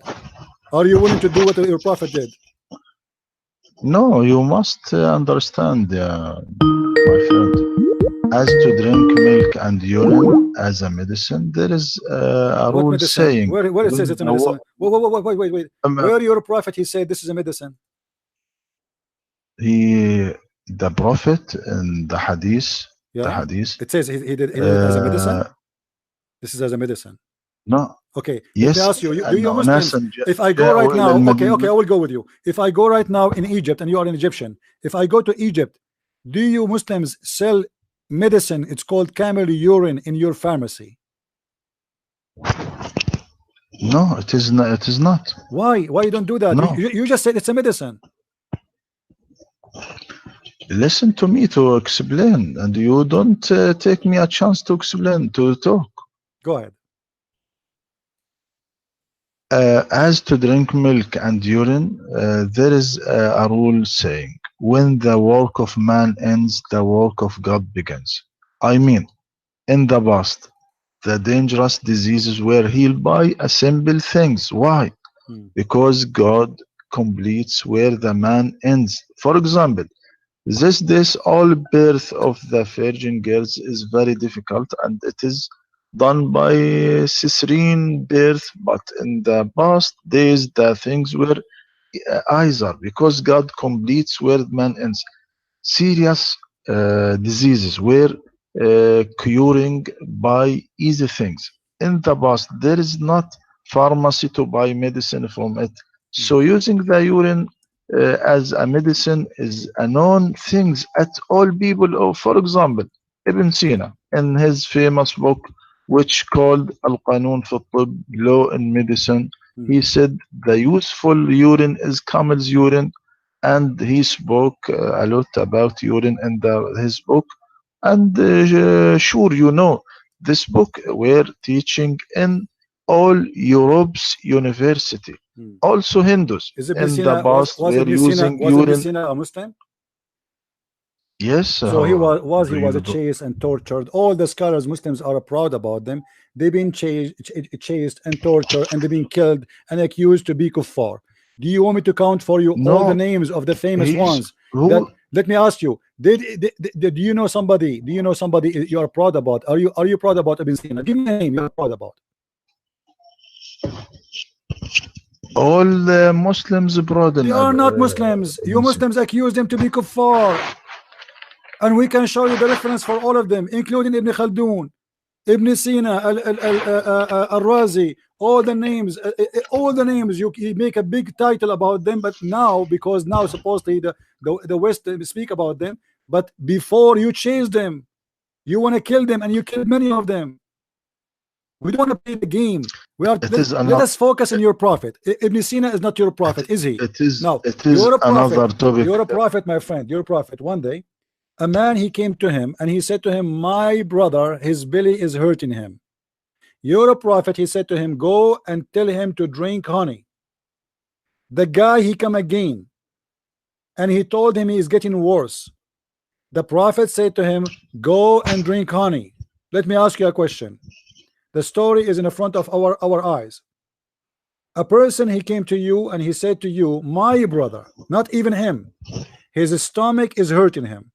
Speaker 1: Are you willing to do what your prophet did?
Speaker 4: no, you must understand, my friend. As to drink milk and urine as a medicine, there is a
Speaker 1: What
Speaker 4: rule
Speaker 1: medicine?
Speaker 4: saying.
Speaker 1: Where it says it's a medicine? Wait. Where your prophet, he said this is a medicine?
Speaker 4: The prophet in the hadith,
Speaker 1: Yeah. It says he did it as a medicine. This is as a medicine.
Speaker 4: No.
Speaker 1: Okay.
Speaker 4: Yes.
Speaker 1: Let me ask you, do you Muslims, if I go right now, okay, I will go with you. If I go right now in Egypt and you are an Egyptian, if I go to Egypt, do you Muslims sell medicine? It's called camel urine in your pharmacy.
Speaker 4: No, it is not. It is not.
Speaker 1: Why you don't do that?
Speaker 4: No.
Speaker 1: You just said it's a medicine.
Speaker 4: Listen to me to explain, and you don't take me a chance to explain, to talk.
Speaker 1: Go ahead.
Speaker 4: As to drink milk and urine, there is a rule saying, when the work of man ends, the work of God begins. I mean, in the past, the dangerous diseases were healed by a simple things. Why? Because God completes where the man ends. For example, this days all birth of the virgin girls is very difficult, and it is done by cesarean birth, but in the past days the things were Azhar, because God completes where man ends. Serious diseases were curing by easy things. In the past, there is not pharmacy to buy medicine from it. So using the urine as a medicine is a known things at all people. Or for example, Ibn Sina, in his famous book, which called Al-Qanun fi Tibb, Law in Medicine, he said the useful urine is camel's urine, and he spoke a lot about urine in his book. And sure, you know, this book were teaching in all Europe's university. Also Hindus in the past were using urine.
Speaker 1: Was Ibn Sina a Muslim?
Speaker 4: Yes.
Speaker 1: So he was chased and tortured. All the scholars, Muslims, are proud about them. They've been chased and tortured, and they've been killed and accused to be kuffar. Do you want me to count for you all the names of the famous ones? Let me ask you: do you know somebody? Do you know somebody you are proud about? Are you proud about Ibn Sina? Give me a name you are proud about.
Speaker 4: All Muslims proud.
Speaker 1: They are not Muslims. You Muslims accuse them to be kuffar. And we can show you the reference for all of them, including Ibn Khaldun, Ibn Sina, Al-Razi, all the names, you make a big title about them, but now, because now supposedly the West speak about them, but before you chase them, you want to kill them, and you killed many of them. We don't want to play the game. Let us focus on your prophet. Ibn Sina is not your prophet, is he?
Speaker 4: It is.
Speaker 1: No,
Speaker 4: it is another topic.
Speaker 1: You're a prophet, my friend. You're a prophet. One day, a man, he came to him and he said to him, my brother, his belly is hurting him. You're a prophet. He said to him, go and tell him to drink honey. The guy, he come again and he told him he is getting worse. The prophet said to him, go and drink honey. Let me ask you a question. The story is in the front of our eyes. A person, he came to you and he said to you, my brother, not even him, his stomach is hurting him.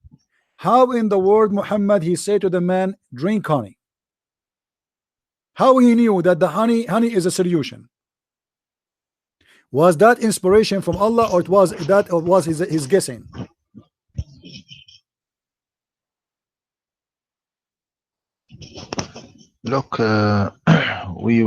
Speaker 1: How in the world, Muhammad, he said to the man, drink honey? How he knew that the honey is a solution? Was that inspiration from Allah, or it was that, or was his guessing?
Speaker 4: Look, we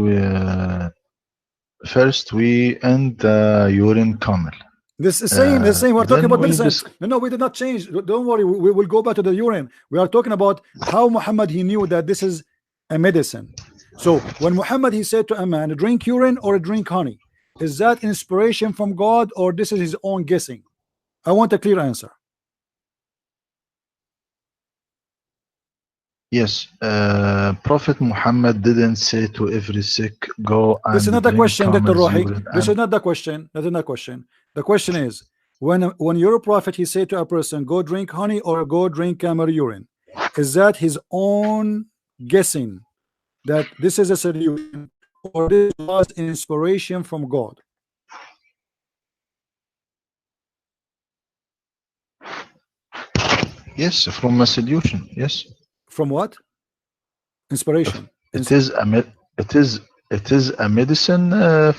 Speaker 4: first we end the urine camel.
Speaker 1: This is same. The same. We're talking
Speaker 4: Then
Speaker 1: about
Speaker 4: we
Speaker 1: medicine. No, we did not change. Don't worry. We will go back to the urine. We are talking about how Muhammad, he knew that this is a medicine. So when Muhammad, he said to a man, drink urine or drink honey, is that inspiration from God, or this is his own guessing? I want a clear answer.
Speaker 4: Yes, Prophet Muhammad didn't say to every sick, go and
Speaker 1: This is not the
Speaker 4: drink
Speaker 1: question, Dr.
Speaker 4: camel's
Speaker 1: Rohi.
Speaker 4: urine
Speaker 1: This is
Speaker 4: and-
Speaker 1: not the question. That is not the question. The question is, when your prophet, he said to a person, go drink honey or go drink camel urine, is that his own guessing that this is a solution, or this was inspiration from God?
Speaker 4: Yes, from a solution. Yes,
Speaker 1: From what? Inspiration.
Speaker 4: it is a medicine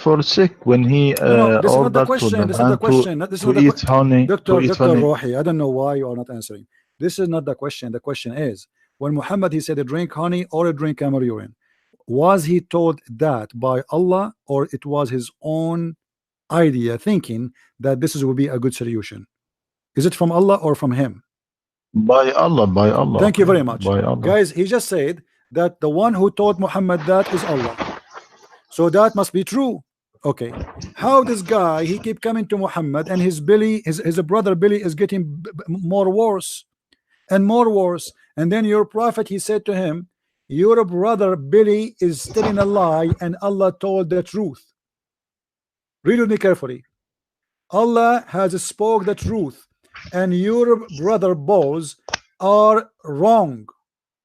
Speaker 4: for sick when he
Speaker 1: No, this is not the
Speaker 4: ordered to
Speaker 1: question.
Speaker 4: the
Speaker 1: This is not the
Speaker 4: man
Speaker 1: question. This is
Speaker 4: to
Speaker 1: not the
Speaker 4: eat honey.
Speaker 1: Doctor
Speaker 4: To eat honey.
Speaker 1: Rohi, I don't know why you are not answering. This is not the question. The question is, when Muhammad, he said drink honey or drink camel urine, was he told that by Allah, or it was his own idea, thinking that this will be a good solution? Is it from Allah or from him?
Speaker 4: By Allah, by Allah.
Speaker 1: Thank you very much.
Speaker 4: By Allah.
Speaker 1: Guys, he just said that the one who taught Muhammad that is Allah. So that must be true. Okay. How this guy, he keep coming to Muhammad, and his brother Billy is getting more worse and more worse. And then your prophet, he said to him, your brother Billy is telling a lie, and Allah told the truth. Read with me carefully. Allah has spoke the truth, and your brother boys are wrong.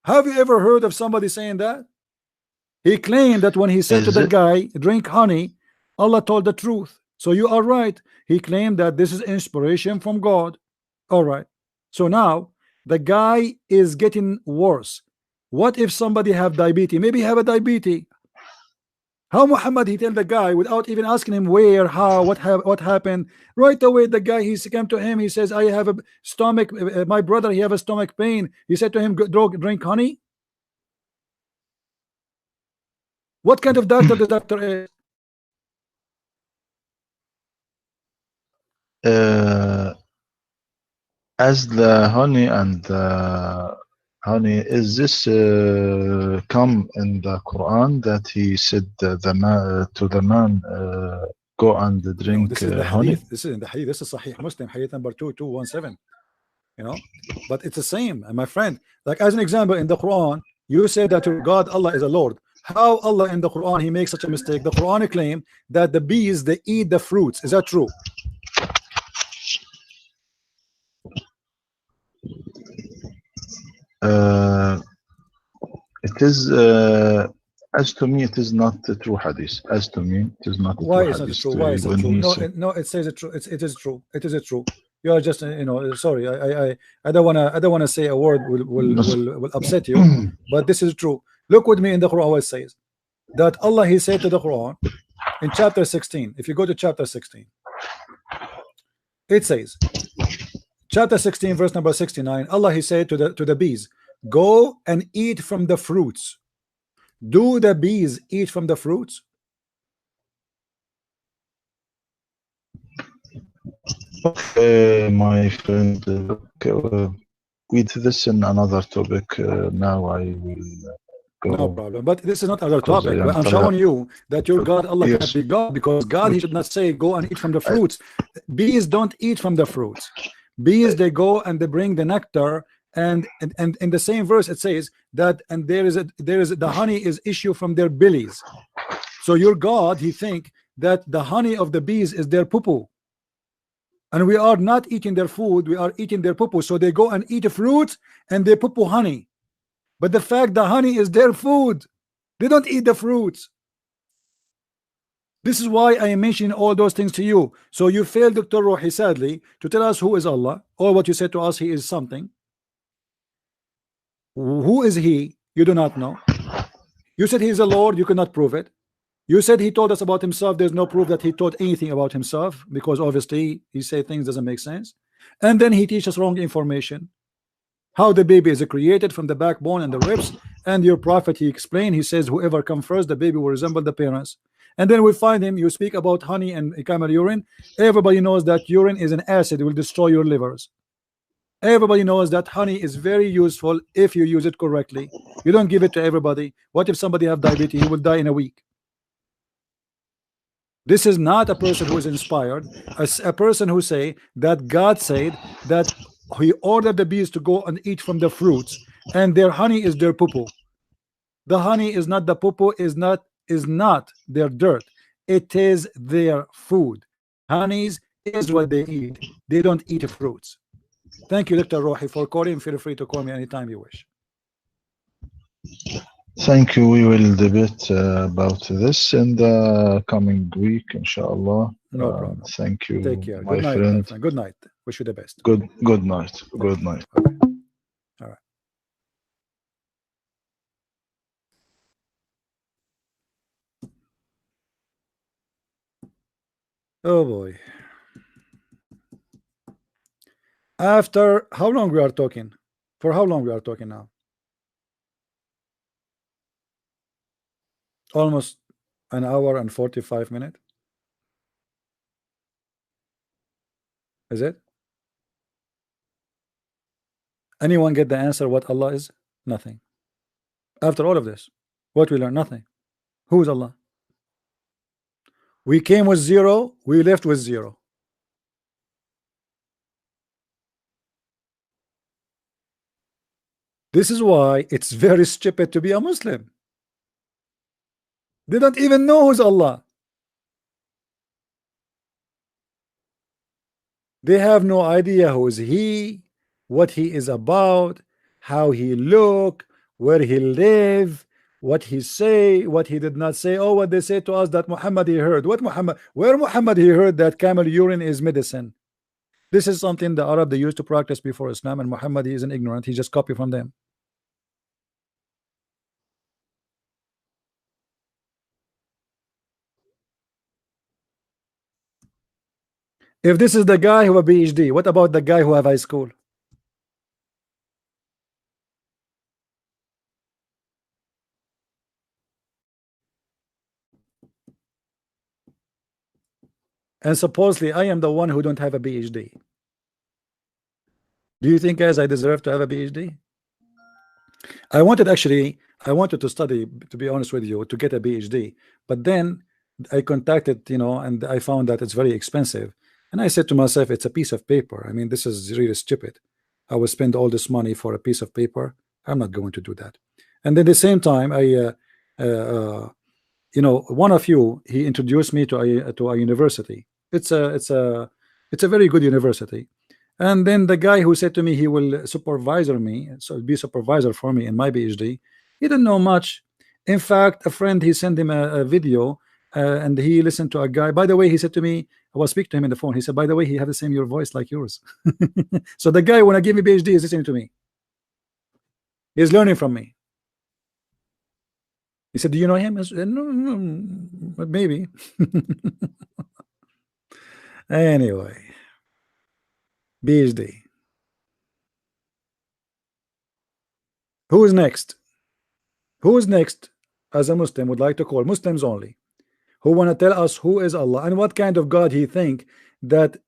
Speaker 1: Have you ever heard of somebody saying that? He claimed that when he said to the guy, drink honey, Allah told the truth. So you are right. He claimed that this is inspiration from God. All right. So now the guy is getting worse. What if somebody have diabetes? Maybe have a diabetes. How Muhammad, he tell the guy without even asking him where, how, what happened? Right away, the guy, he came to him. He says, I have a stomach. My brother, he have a stomach pain. He said to him, drink honey. What kind of doctor the doctor is?
Speaker 4: As the honey and honey, is this come in the Quran that he said the man to the man go and drink
Speaker 1: this is the
Speaker 4: honey?
Speaker 1: hadith. This is in the hadith. This is Sahih Muslim, hadith number 2217. You know, but it's the same, my friend. Like as an example, in the Quran, you said that God, Allah is a Lord. How Allah in the Quran, he makes such a mistake? The Quran claim that the bees, they eat the fruits. Is that true?
Speaker 4: It is as to me, it is not a true hadith. As to me, it is not a
Speaker 1: Why
Speaker 4: true
Speaker 1: is it
Speaker 4: hadith.
Speaker 1: true? Why is it true? No,
Speaker 4: said,
Speaker 1: no, it says it true. It is true. It is true. You are just, you know, sorry. I don't wanna say a word will upset you, but this is true. Look with me in the Quran. What it says that Allah, he said to the Quran in chapter 16. If you go to chapter 16, it says, chapter 16, verse number 69. Allah, he said to the bees, go and eat from the fruits. Do the bees eat from the fruits?
Speaker 4: Okay, my friend, we did this in another topic. Now I will go.
Speaker 1: No problem. But this is not another topic. I'm showing you that your God, Allah,
Speaker 4: Yes.
Speaker 1: can be God, because God, he should not say go and eat from the fruits. Bees don't eat from the fruits. Bees, they go and they bring the nectar, and in the same verse it says that, and there is the honey is issue from their bellies. So your God, he think that the honey of the bees is their poo-poo, and we are not eating their food, we are eating their poo-poo. So they go and eat fruits and they poo-poo honey. But the fact the honey is their food, they don't eat the fruits. This is why I am mentioning all those things to you. So you failed, Dr. Rohi, sadly, to tell us who is Allah, or what you said to us, he is something. Who is he? You do not know. You said he is a Lord, you cannot prove it. You said he told us about himself. There's no proof that he taught anything about himself, because obviously he say things doesn't make sense. And then he teaches wrong information. How the baby is created from the backbone and the ribs. And your prophet, he explained, he says whoever comes first, the baby will resemble the parents. And then we find him, you speak about honey and camel urine. Everybody knows that urine is an acid, it will destroy your livers. Everybody knows that honey is very useful if you use it correctly. You don't give it to everybody. What if somebody have diabetes? He will die in a week. This is not a person who is inspired. A person who say that God said that he ordered the bees to go and eat from the fruits, and their honey is their poo-poo. The honey is not the poo-poo, is not their dirt. It is their food. Honeys is what they eat. They don't eat fruits. Thank you, Dr. Rohi, for calling. Feel free to call me anytime you wish.
Speaker 4: Thank you. We will debate about this in the coming week, inshallah.
Speaker 1: No problem.
Speaker 4: Thank you.
Speaker 1: Take care.
Speaker 4: My
Speaker 1: Good night,
Speaker 4: friend.
Speaker 1: my friend. Good night. Wish you the best.
Speaker 4: Good night. Good night.
Speaker 1: Okay. All right. Oh boy. After how long we are talking? For how long we are talking now? Almost an hour and 45 minutes. Is it? Anyone get the answer what Allah is? Nothing. After all of this, what we learn? Nothing. Who is Allah? We came with zero, we left with zero. This is why it's very stupid to be a Muslim. They don't even know who's Allah. They have no idea who is he, what he is about, how he look, where he live, what he say, what he did not say. Oh, what they say to us that Muhammad he heard. What Muhammad? Where Muhammad he heard that camel urine is medicine? This is something the Arab they used to practice before Islam, and Muhammad he is an ignorant. He just copy from them. If this is the guy who have a PhD, what about the guy who have high school? And supposedly I am the one who don't have a PhD. Do you think, guys, I deserve to have a PhD? I wanted to study, to be honest with you, to get a PhD, but then I contacted, and I found that it's very expensive. And I said to myself, it's a piece of paper. I mean, this is really stupid. I will spend all this money for a piece of paper. I'm not going to do that. And then at the same time, one of you, he introduced me to a university. It's a very good university. And then the guy who said to me he will supervisor me, so be supervisor for me in my PhD, he didn't know much. In fact, a friend, he sent him a video, and he listened to a guy. By the way, he said to me, I was speaking to him in the phone. He said, by the way, he had the same your voice like yours. So the guy, when I give me PhD, is listening to me. He's learning from me. He said, do you know him? I said, no, but maybe. Anyway, PhD. Who is next? Who is next as a Muslim would like to call? Muslims only, who want to tell us who is Allah and what kind of God he think that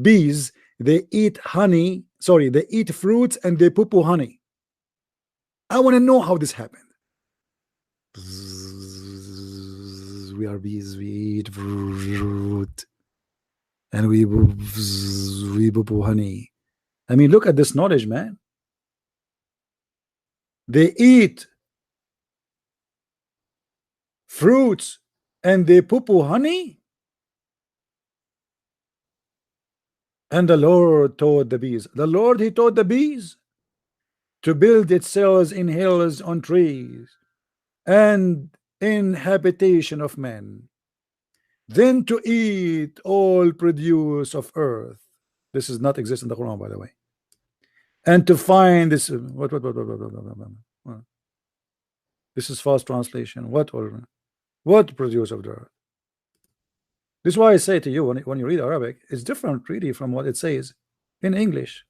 Speaker 1: bees, they eat honey, sorry, they eat fruits and they poo-poo honey. I want to know how this happened. We are bees, we eat fruit and we poo-poo honey. I mean, look at this knowledge, man. They eat fruits and they poo-poo honey. And the Lord taught the bees. The Lord, he taught the bees to build its cells in hills on trees and in habitation of men, then to eat all produce of earth. This does not exist in the Quran, by the way. And to find this what this is false translation. What What produce of the earth? This is why I say to you, when you read Arabic, it's different really from what it says in English.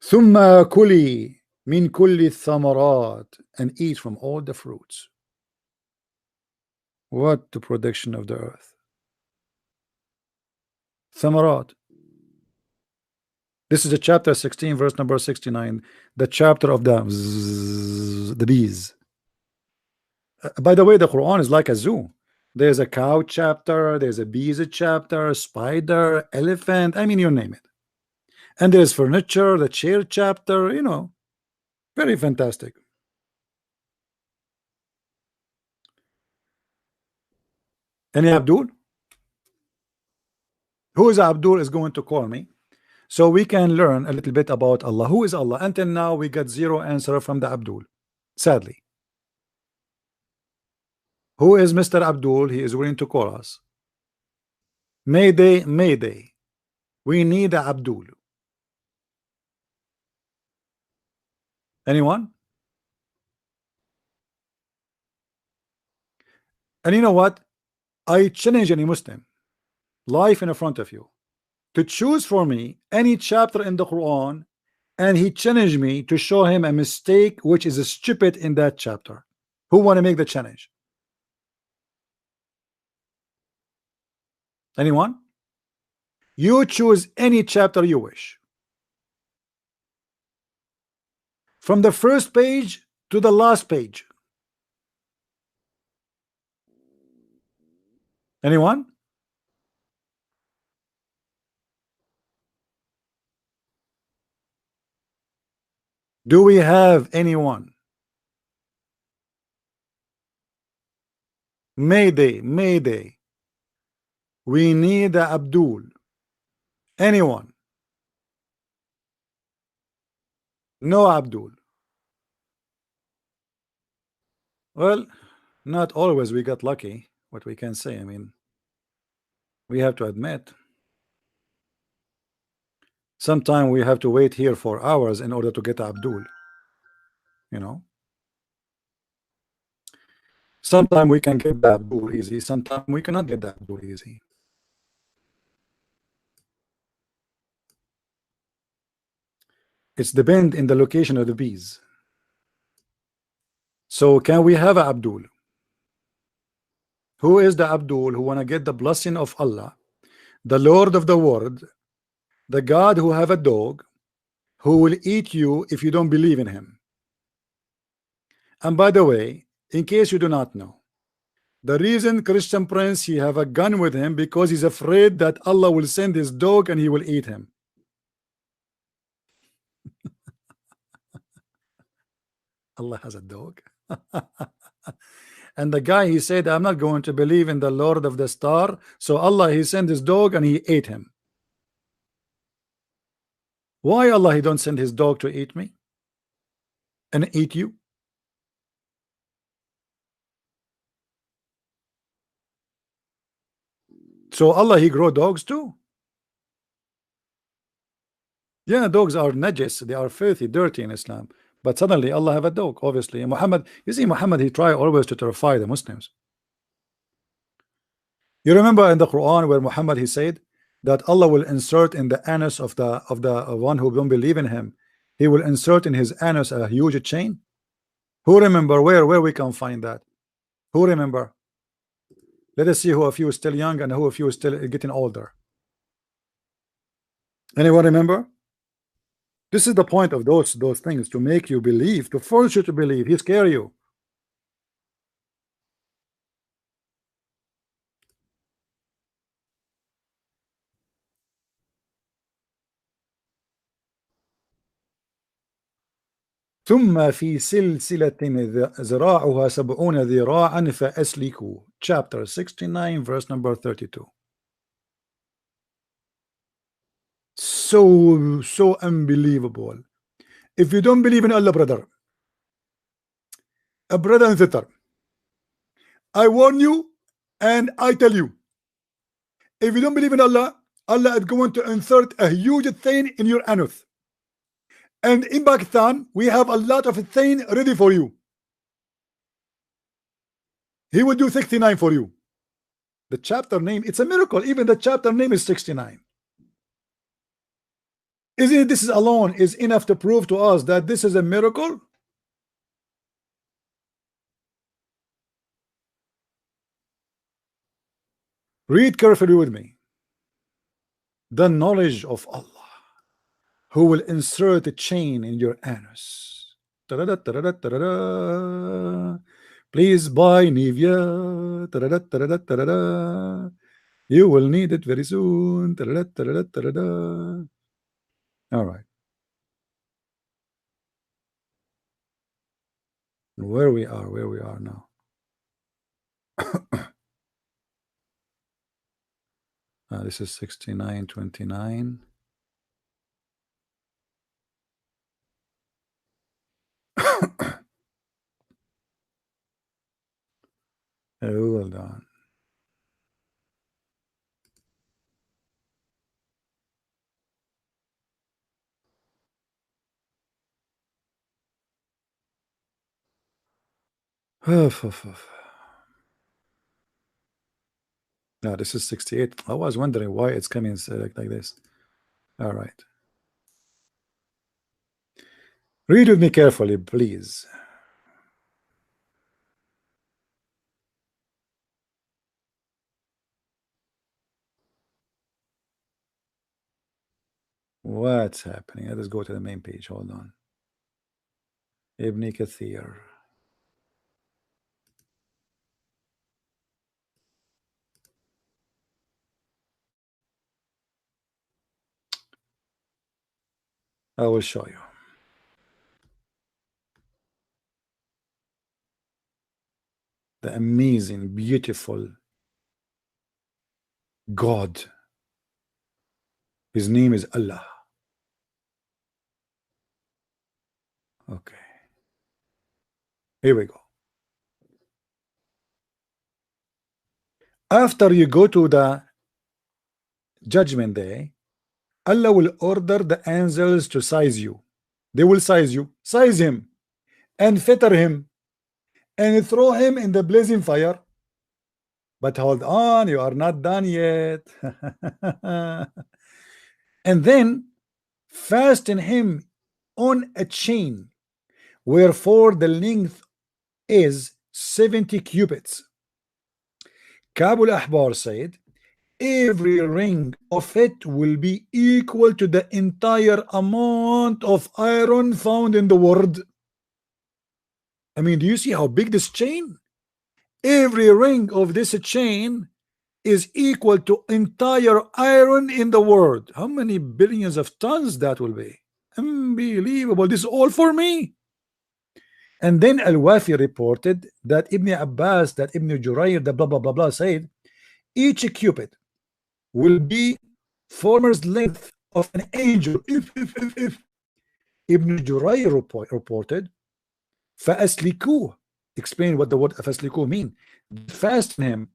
Speaker 1: ثم كلي من كل الثمرات, and eat from all the fruits. What the production of the earth? ثمرات. This is the chapter 16, verse number 69, the chapter of the bees. By the way, the Quran is like a zoo. There's a cow chapter, there's a bees chapter, spider, elephant, I mean, you name it. And there's furniture, the chair chapter, you know, very fantastic. Any Abdul? Who is Abdul is going to call me, so we can learn a little bit about Allah. Who is Allah? Until now, we got zero answer from the Abdul, sadly. Who is Mr. Abdul? He is willing to call us. Mayday, Mayday. We need a Abdul. Anyone? And you know what? I challenge any Muslim, life in front of you, to choose for me any chapter in the Quran, and he challenged me to show him a mistake which is stupid in that chapter. Who want to make the challenge? Anyone? You choose any chapter you wish, from the first page to the last page. Anyone? Do we have anyone? Mayday, Mayday. We need a Abdul. Anyone? No Abdul. Well, not always we got lucky. What we can say, I mean, we have to admit, sometimes we have to wait here for hours in order to get Abdul. You know, sometimes we can get the Abdul easy, sometimes we cannot get the Abdul easy. It's depend in the location of the bees. So can we have a Abdul? Who is the Abdul who want to get the blessing of Allah, the Lord of the world, the God who have a dog, who will eat you if you don't believe in him? And by the way, in case you do not know, the reason Christian Prince he have a gun with him because he's afraid that Allah will send his dog and he will eat him. Allah has a dog. And the guy, he said, I'm not going to believe in the Lord of the Star, so Allah, he sent his dog and he ate him. Why Allah, he don't send his dog to eat me and eat you? So Allah, he grow dogs too. Yeah, dogs are najis, they are filthy, dirty in Islam. But suddenly Allah have a dog, obviously. And Muhammad, you see, Muhammad, he try always to terrify the Muslims. You remember in the Quran where Muhammad, he said that Allah will insert in the anus of the one who don't believe in him, he will insert in his anus a huge chain. Who remember where we can find that? Who remember? Let us see who of you is still young and who of you is still getting older. Anyone remember? This is the point of those things, to make you believe, to force you to believe. He scare you. ثم في سلسلة ذراعها 70 ذراعا فأسلكوا. Chapter 69, verse number 32. So unbelievable. If you don't believe in Allah, brother and sister, I warn you and I tell you, if you don't believe in Allah, Allah is going to insert a huge thing in your anus. And in Pakistan, we have a lot of thing ready for you. He will do 69 for you. The chapter name, it's a miracle. Even the chapter name is 69. Isn't it? This is alone is enough to prove to us that this is a miracle. Read carefully with me. The knowledge of Allah, who will insert a chain in your anus. Ta-da-da, ta-da-da, ta-da-da. Please buy Nivea. Ta-da-da, ta-da-da, ta-da-da. You will need it very soon. Ta-da-da, ta-da-da, ta-da-da. All right. Where we are now. This is 69:29. Hold on. No, this is 68. I was wondering why it's coming like this. All right. Read with me carefully, please. What's happening? Let us go to the main page. Hold on. Ibn Kathir. I will show you. The amazing, beautiful God. His name is Allah. Okay. Here we go. After you go to the judgment day, Allah will order the angels to size you. They will size you, size him, and fetter him, and throw him in the blazing fire. But hold on, you are not done yet. And then fasten him on a chain, wherefore the length is 70 cubits. Kabul Ahbar said, every ring of it will be equal to the entire amount of iron found in the world. I mean, do you see how big this chain? Every ring of this chain is equal to entire iron in the world. How many billions of tons that will be? Unbelievable. This is all for me. And then Al-Wafi reported that Ibn Abbas, that Ibn Jurayr, the blah blah blah blah said, each cubit will be former's length of an angel. If Ibn Jurayr reported, فَأَسْلِكُوهُ, explain what the word فَأَسْلِكُوهُ mean. Fasten him,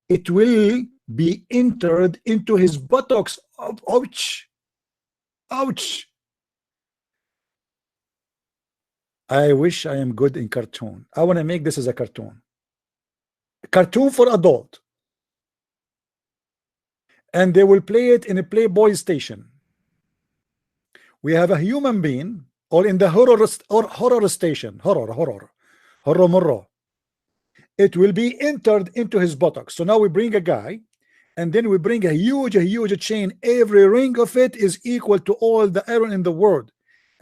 Speaker 1: it will be entered into his buttocks. Ouch, ouch. I wish I am good in cartoon. I want to make this as a cartoon for adult, and they will play it in a Playboy station. We have a human being, or in the horror station, horror morro. It will be entered into his buttocks. So now we bring a guy, and then we bring a huge chain. Every ring of it is equal to all the iron in the world.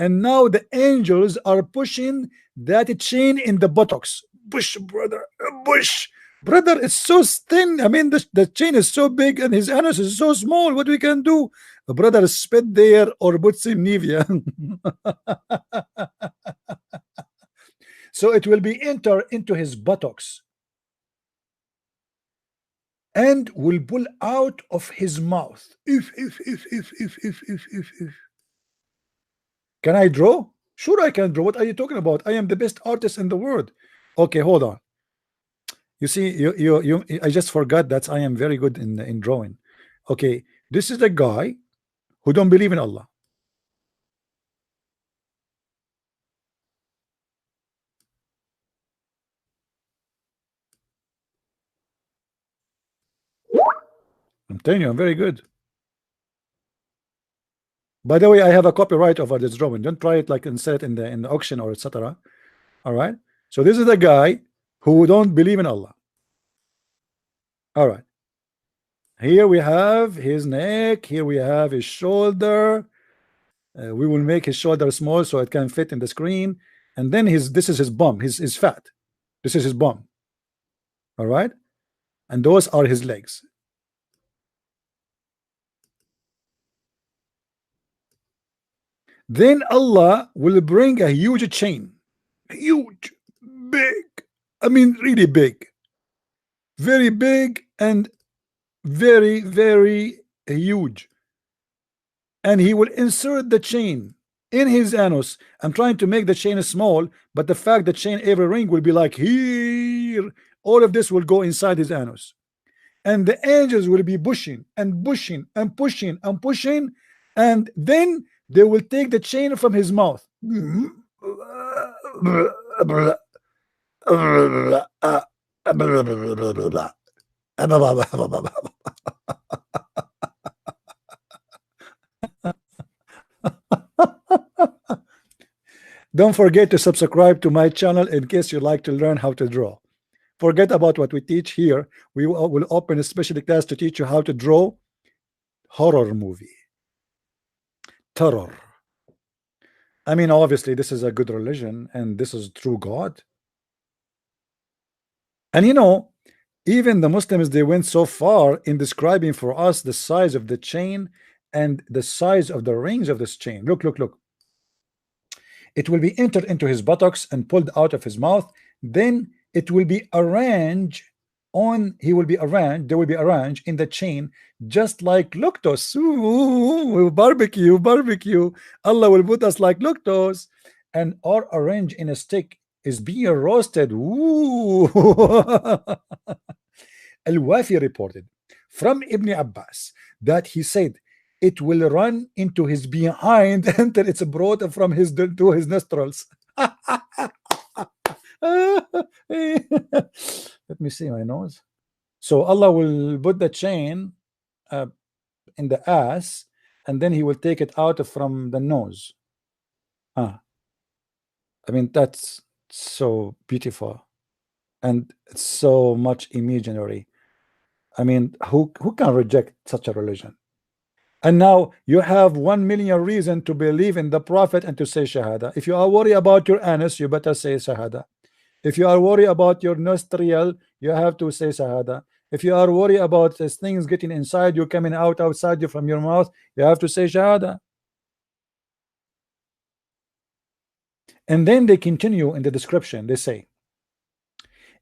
Speaker 1: And now the angels are pushing that chain in the buttocks. Push, brother, push. Brother, it's so thin. I mean, the chain is so big and his anus is so small. What we can do? Brother, spit there or put some Nivea. So it will be entered into his buttocks and will pull out of his mouth. If. Can I draw? Sure, I can draw. What are you talking about? I am the best artist in the world. Okay, hold on. You see, you I just forgot that I am very good in drawing. Okay, this is the guy who don't believe in Allah. I'm telling you, I'm very good. By the way, I have a copyright over this drawing. Don't try it like and sell it in the auction or etc. All right. So this is the guy who don't believe in Allah. All right. Here we have his neck. Here we have his shoulder. We will make his shoulder small so it can fit in the screen. And then this is his bum. His fat. This is his bum. All right. And those are his legs. Then Allah will bring a huge chain. Huge. Big. I mean, really big. Very big and very, very huge. And he will insert the chain in his anus. I'm trying to make the chain small, but the fact the chain every ring will be like here. All of this will go inside his anus. And the angels will be pushing and pushing and pushing and pushing. And then they will take the chain from his mouth. Don't forget to subscribe to my channel in case you like to learn how to draw. Forget about what we teach here. We will open a special class to teach you how to draw horror movie. Terror. I mean, obviously, this is a good religion and this is true God. And you know, even the Muslims, they went so far in describing for us the size of the chain and the size of the rings of this chain. Look, look, look. It will be entered into his buttocks and pulled out of his mouth. Then it will be arranged on, there will be arranged in the chain, just like luctos. Ooh, barbecue. Allah will put us like luctos, and are arranged in a stick, is being roasted. Ooh. Al-Wafi reported from Ibn Abbas that he said it will run into his behind until it's brought from his to his nostrils. Let me see my nose. So Allah will put the chain in the ass, and then he will take it out from the nose. I mean, that's so beautiful and so much imaginary. I mean, who can reject such a religion? And now you have 1 million reasons to believe in the Prophet and to say Shahada. If you are worried about your anus, you better say Shahada. If you are worried about your nostril, you have to say Shahada. If you are worried about these things getting inside you, coming outside you from your mouth, you have to say Shahada. And then they continue in the description. They say,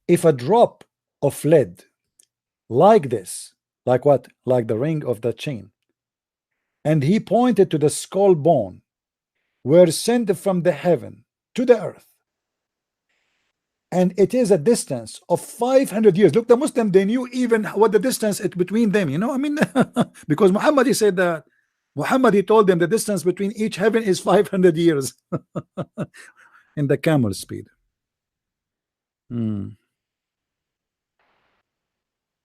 Speaker 1: if a drop of lead like this, like what? Like the ring of the chain, and he pointed to the skull bone, were sent from the heaven to the earth, and it is a distance of 500 years. Look, the Muslim, they knew even what the distance is between them, you know. I mean, because Muhammad, he said that. Muhammad, he told them the distance between each heaven is 500 years in the camel speed. Do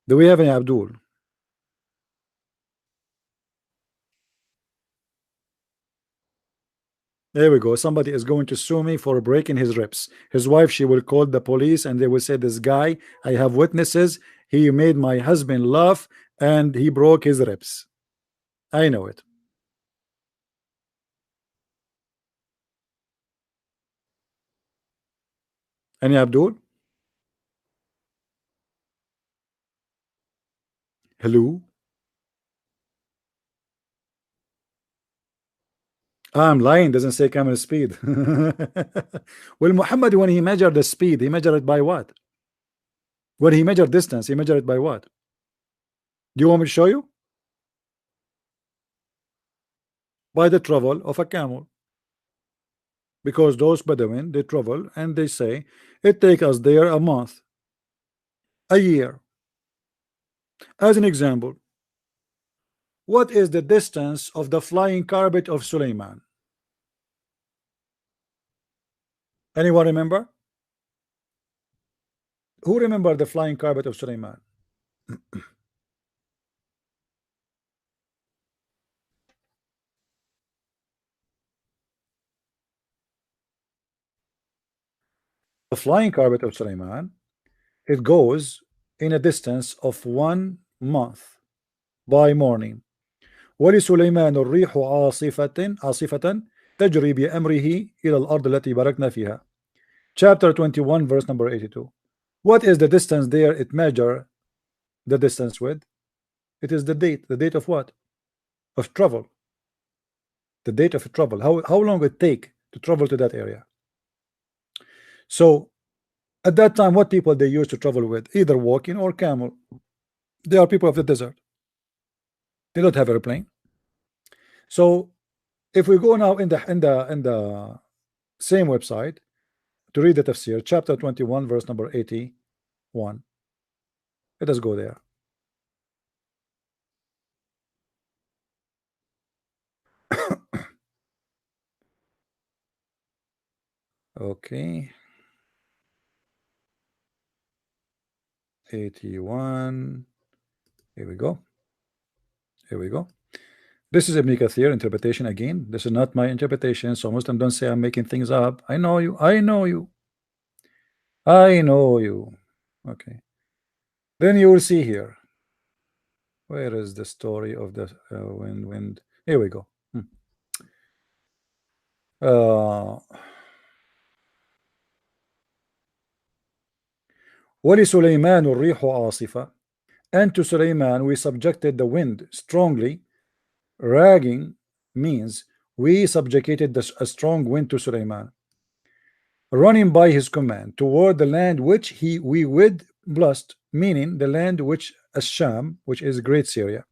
Speaker 1: we have any Abdul? There we go. Somebody is going to sue me for breaking his ribs. His wife, she will call the police and they will say, this guy, I have witnesses, he made my husband laugh and he broke his ribs. I know it. Any Abdul? Hello? I'm lying, doesn't say camel speed. Well, Muhammad, when he measured the speed, he measured it by what? When he measured distance, he measured it by what? Do you want me to show you? By the travel of a camel. Because those Bedouin, they travel and they say it takes us there a month, a year. As an example, what is the distance of the flying carpet of Suleiman? Anyone remember? Who remember the flying carpet of Suleiman? The flying carpet of Sulaiman, it goes in a distance of 1 month by morning. ولسليمان الريح عاصفة تجري بأمره إلى الأرض التي باركنا فيها. Chapter 21 verse number 82. What is the distance there? It measure the distance with. It is the date of what? Of travel. The date of travel. How long it take to travel to that area? So at that time, what people they used to travel with? Either walking or camel. They are people of the desert. They don't have airplane. So if we go now in the same website to read the tafsir, chapter 21 verse number 81, let us go there. Okay, 81, here we go. This is Ibn Kathir interpretation again. This is not my interpretation, so Muslims don't say I'm making things up. I know you. Okay, then you will see here. Where is the story of the wind? Here we go. وَلِسُلَيْمَانُ الرِّيحُ عَاصِفَةً. And to Sulaiman we subjected the wind strongly. Ragging means we subjugated a strong wind to Sulaiman, running by his command toward the land which we would blessed, meaning the land which Sham, which is great Syria.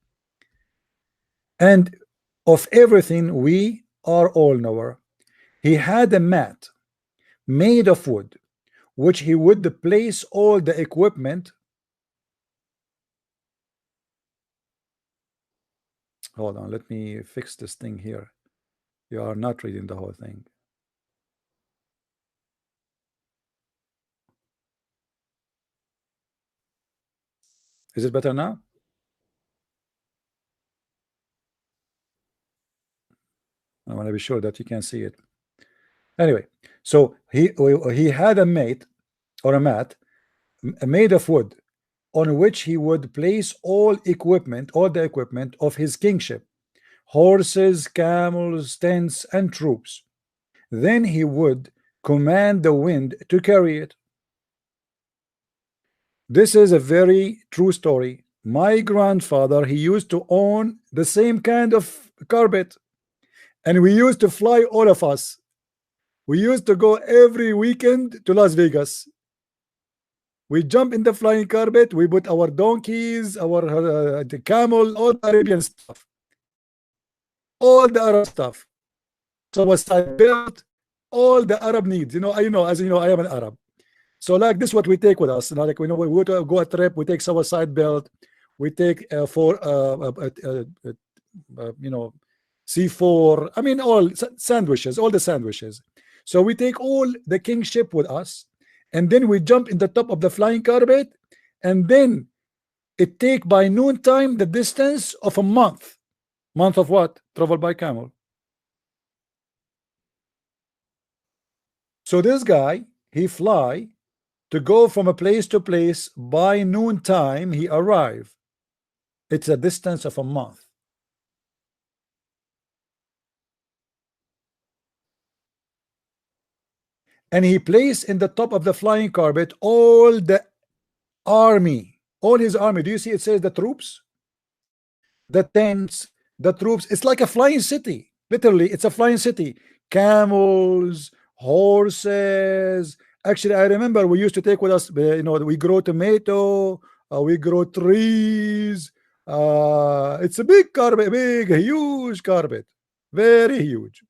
Speaker 1: And of everything we are all knower. He had a mat made of wood, which he would place all the equipment. Hold on, let me fix this thing here. You are not reading the whole thing. Is it better now? I want to be sure that you can see it. Anyway, so he had a mat or a mat made of wood, on which he would place all the equipment of his kingship, horses, camels, tents, and troops. Then he would command the wind to carry it. This is a very true story. My grandfather, he used to own the same kind of carpet, and we used to fly, all of us. We used to go every weekend to Las Vegas. We jump in the flying carpet, we put our donkeys, our the camel, all the Arabian stuff, all the Arab stuff. So was I built all the Arab needs. As you know, I am an Arab. So like this, what we take with us. Like we would go a trip, we take our side belt, we take C4. I mean, all the sandwiches. So we take all the kingship with us. And then we jump in the top of the flying carpet, and then it take by noontime the distance of a month. Month of what? Travel by camel. So this guy, he fly to go from a place to place. By noontime he arrive. It's a distance of a month. And he placed in the top of the flying carpet all the army, all his army. Do you see it says the troops, the tents, the troops? It's like a flying city. Literally, it's a flying city. Camels, horses. Actually, I remember we used to take with us, we grow tomato, we grow trees. It's a big carpet, huge carpet, very huge.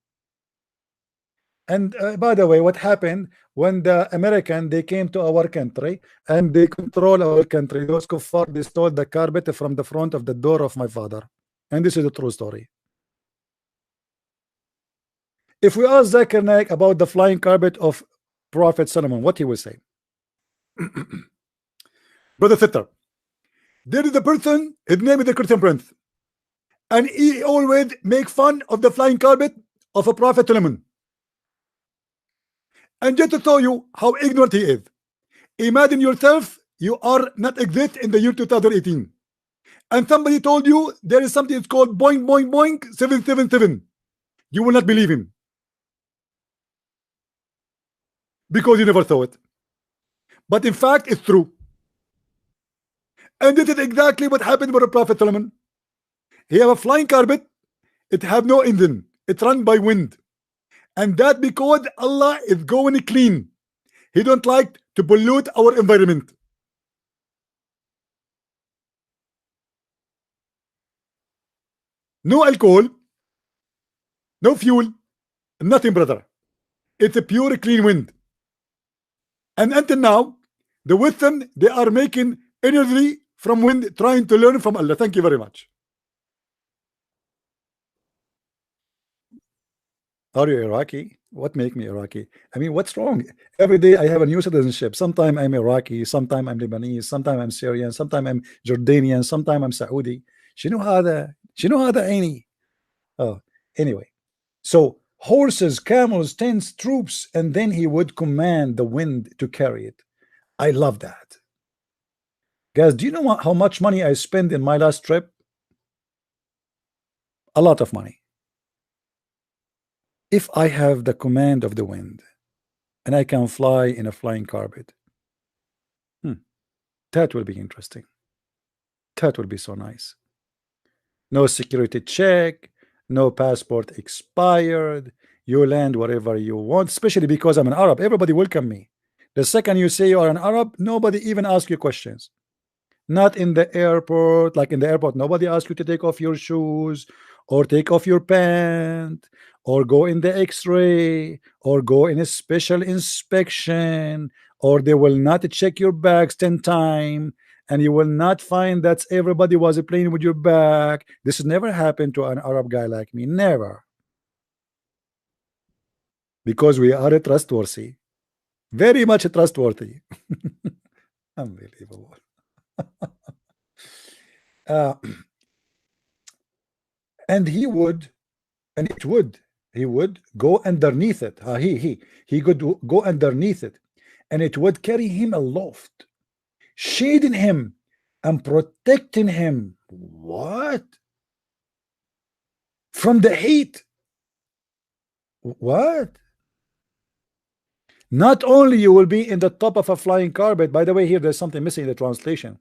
Speaker 1: And by the way, what happened when the American, they came to our country and they control our country? Those kuffar, they stole the carpet from the front of the door of my father. And this is a true story. If we ask Zakir Naik about the flying carpet of Prophet Solomon, what he will say? Brother Fitter, there is a person, his name is the Christian Prince, and he always make fun of the flying carpet of a Prophet Solomon. And just to show you how ignorant he is, imagine yourself, you are not exist in the year 2018, and somebody told you there is something it's called boing boing boing 777. You will not believe him because you never saw it. But in fact, it's true. And this is exactly what happened with the Prophet Solomon. He have a flying carpet, it have no engine, it run by wind. And that because Allah is going clean. He don't like to pollute our environment. No alcohol, no fuel, nothing, brother. It's a pure clean wind. And until now, the Western, they are making energy from wind, trying to learn from Allah. Thank you very much. Are you Iraqi? What make me Iraqi? I mean, what's wrong? Every day I have a new citizenship. Sometimes I'm Iraqi, sometimes I'm Lebanese, sometimes I'm Syrian, sometimes I'm Jordanian, sometimes I'm Saudi. شنو هذا عيني. Oh, anyway. So horses, camels, tents, troops, and then he would command the wind to carry it. I love that. Guys, do you know how much money I spent in my last trip? A lot of money. If I have the command of the wind and I can fly in a flying carpet, that will be interesting. That will be so nice. No security check, no passport expired. You land wherever you want, especially because I'm an Arab. Everybody welcome me. The second you say you are an Arab, nobody even asks you questions. Not in the airport. Like in the airport, nobody asks you to take off your shoes or take off your pant or go in the x-ray or go in a special inspection, or they will not check your bags 10 times and you will not find that everybody was playing with your bag. This has never happened to an Arab guy like me. Never. Because we are trustworthy. Very much trustworthy. Unbelievable. And he would go underneath it. He could go underneath it, and it would carry him aloft, shading him and protecting him. What? From the heat. What? Not only you will be in the top of a flying carpet. By the way, here there's something missing in the translation.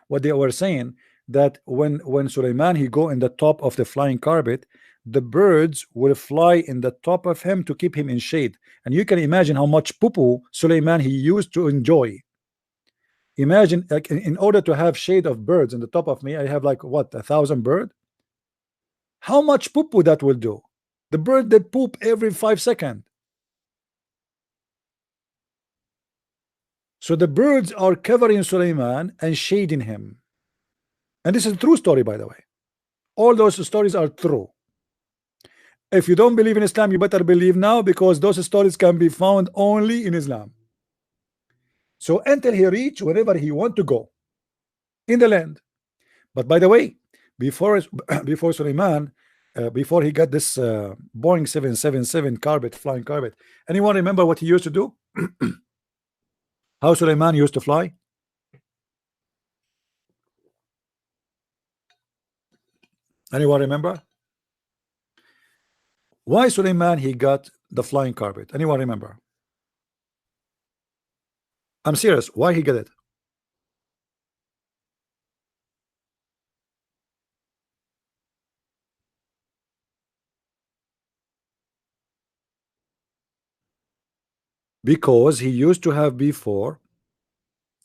Speaker 1: What they were saying, that when Sulaiman he go in the top of the flying carpet, the birds will fly in the top of him to keep him in shade. And you can imagine how much poo Sulaiman he used to enjoy. Imagine, like, in order to have shade of birds in the top of me, I have like what, 1,000 bird. How much poo that will do? The bird that poop every 5 seconds. So the birds are covering Sulaiman and shading him. And this is a true story, by the way. All those stories are true. If you don't believe in Islam, you better believe now, because those stories can be found only in Islam. So until he reach wherever he want to go in the land. But by the way, before Sulaiman, before he got this Boeing 777 carpet, flying carpet, anyone remember what he used to do? How Sulaiman used to fly? Anyone remember? Why Sulaiman he got the flying carpet? Anyone remember? I'm serious. Why he got it? Because he used to have before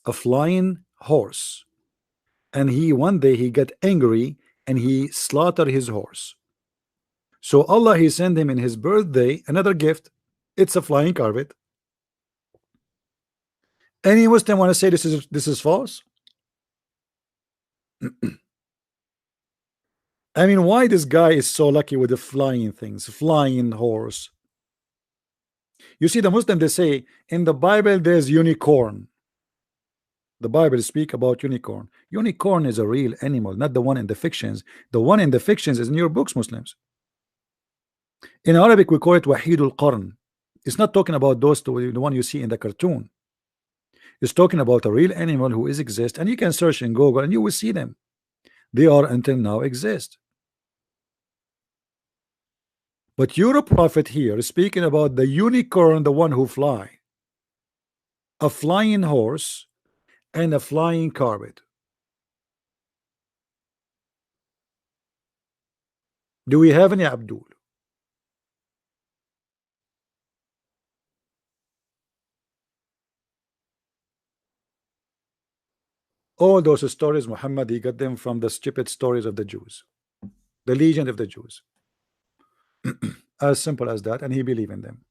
Speaker 1: a flying horse, and he one day he got angry and he slaughtered his horse. So Allah he sent him in his birthday another gift. It's a flying carpet. Any Muslim want to say this is false? I mean, why this guy is so lucky with the flying things, flying horse? You see, the Muslim they say in the Bible there's unicorn. The Bible speak about unicorn. Unicorn is a real animal, not the one in the fictions. The one in the fictions is in your books, Muslims. In Arabic we call it Wahidul Qarn. It's not talking about those two, the one you see in the cartoon. It's talking about a real animal who is exist, and you can search in Google and you will see them. They are until now exist. But your prophet here is speaking about the unicorn, the one who fly, a flying horse and a flying carpet. Do we have any Abdul? All those stories, Muhammad, he got them from the stupid stories of the Jews, the legend of the Jews. As simple as that, and he believed in them.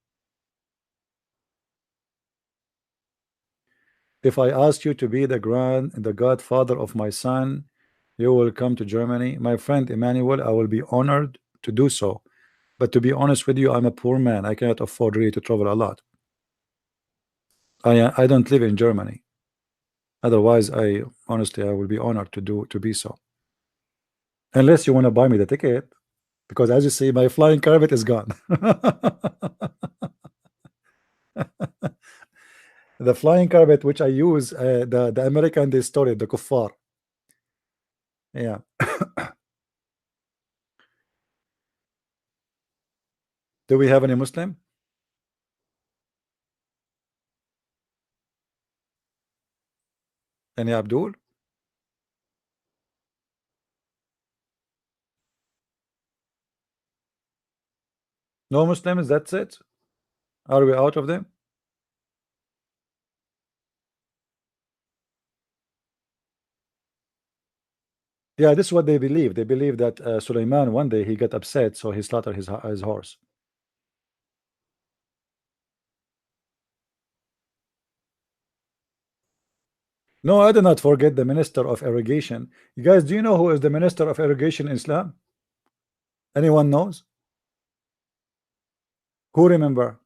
Speaker 1: If I ask you to be the godfather of my son, you will come to Germany. My friend Emmanuel, I will be honored to do so. But to be honest with you, I'm a poor man. I cannot afford really to travel a lot. I don't live in Germany. Otherwise, honestly I will be honored to be so. Unless you want to buy me the ticket, because as you see, my flying carpet is gone. The flying carpet which I use, the American, they stole it, the kuffar. Yeah. Do we have any Muslim? Any Abdul? No Muslims, that's it? Are we out of them? Yeah, this is what they believe. They believe that Sulaiman, one day he got upset, so he slaughtered his horse. No, I do not forget the minister of irrigation. You guys, do you know who is the minister of irrigation in Islam? Anyone knows? Who remember?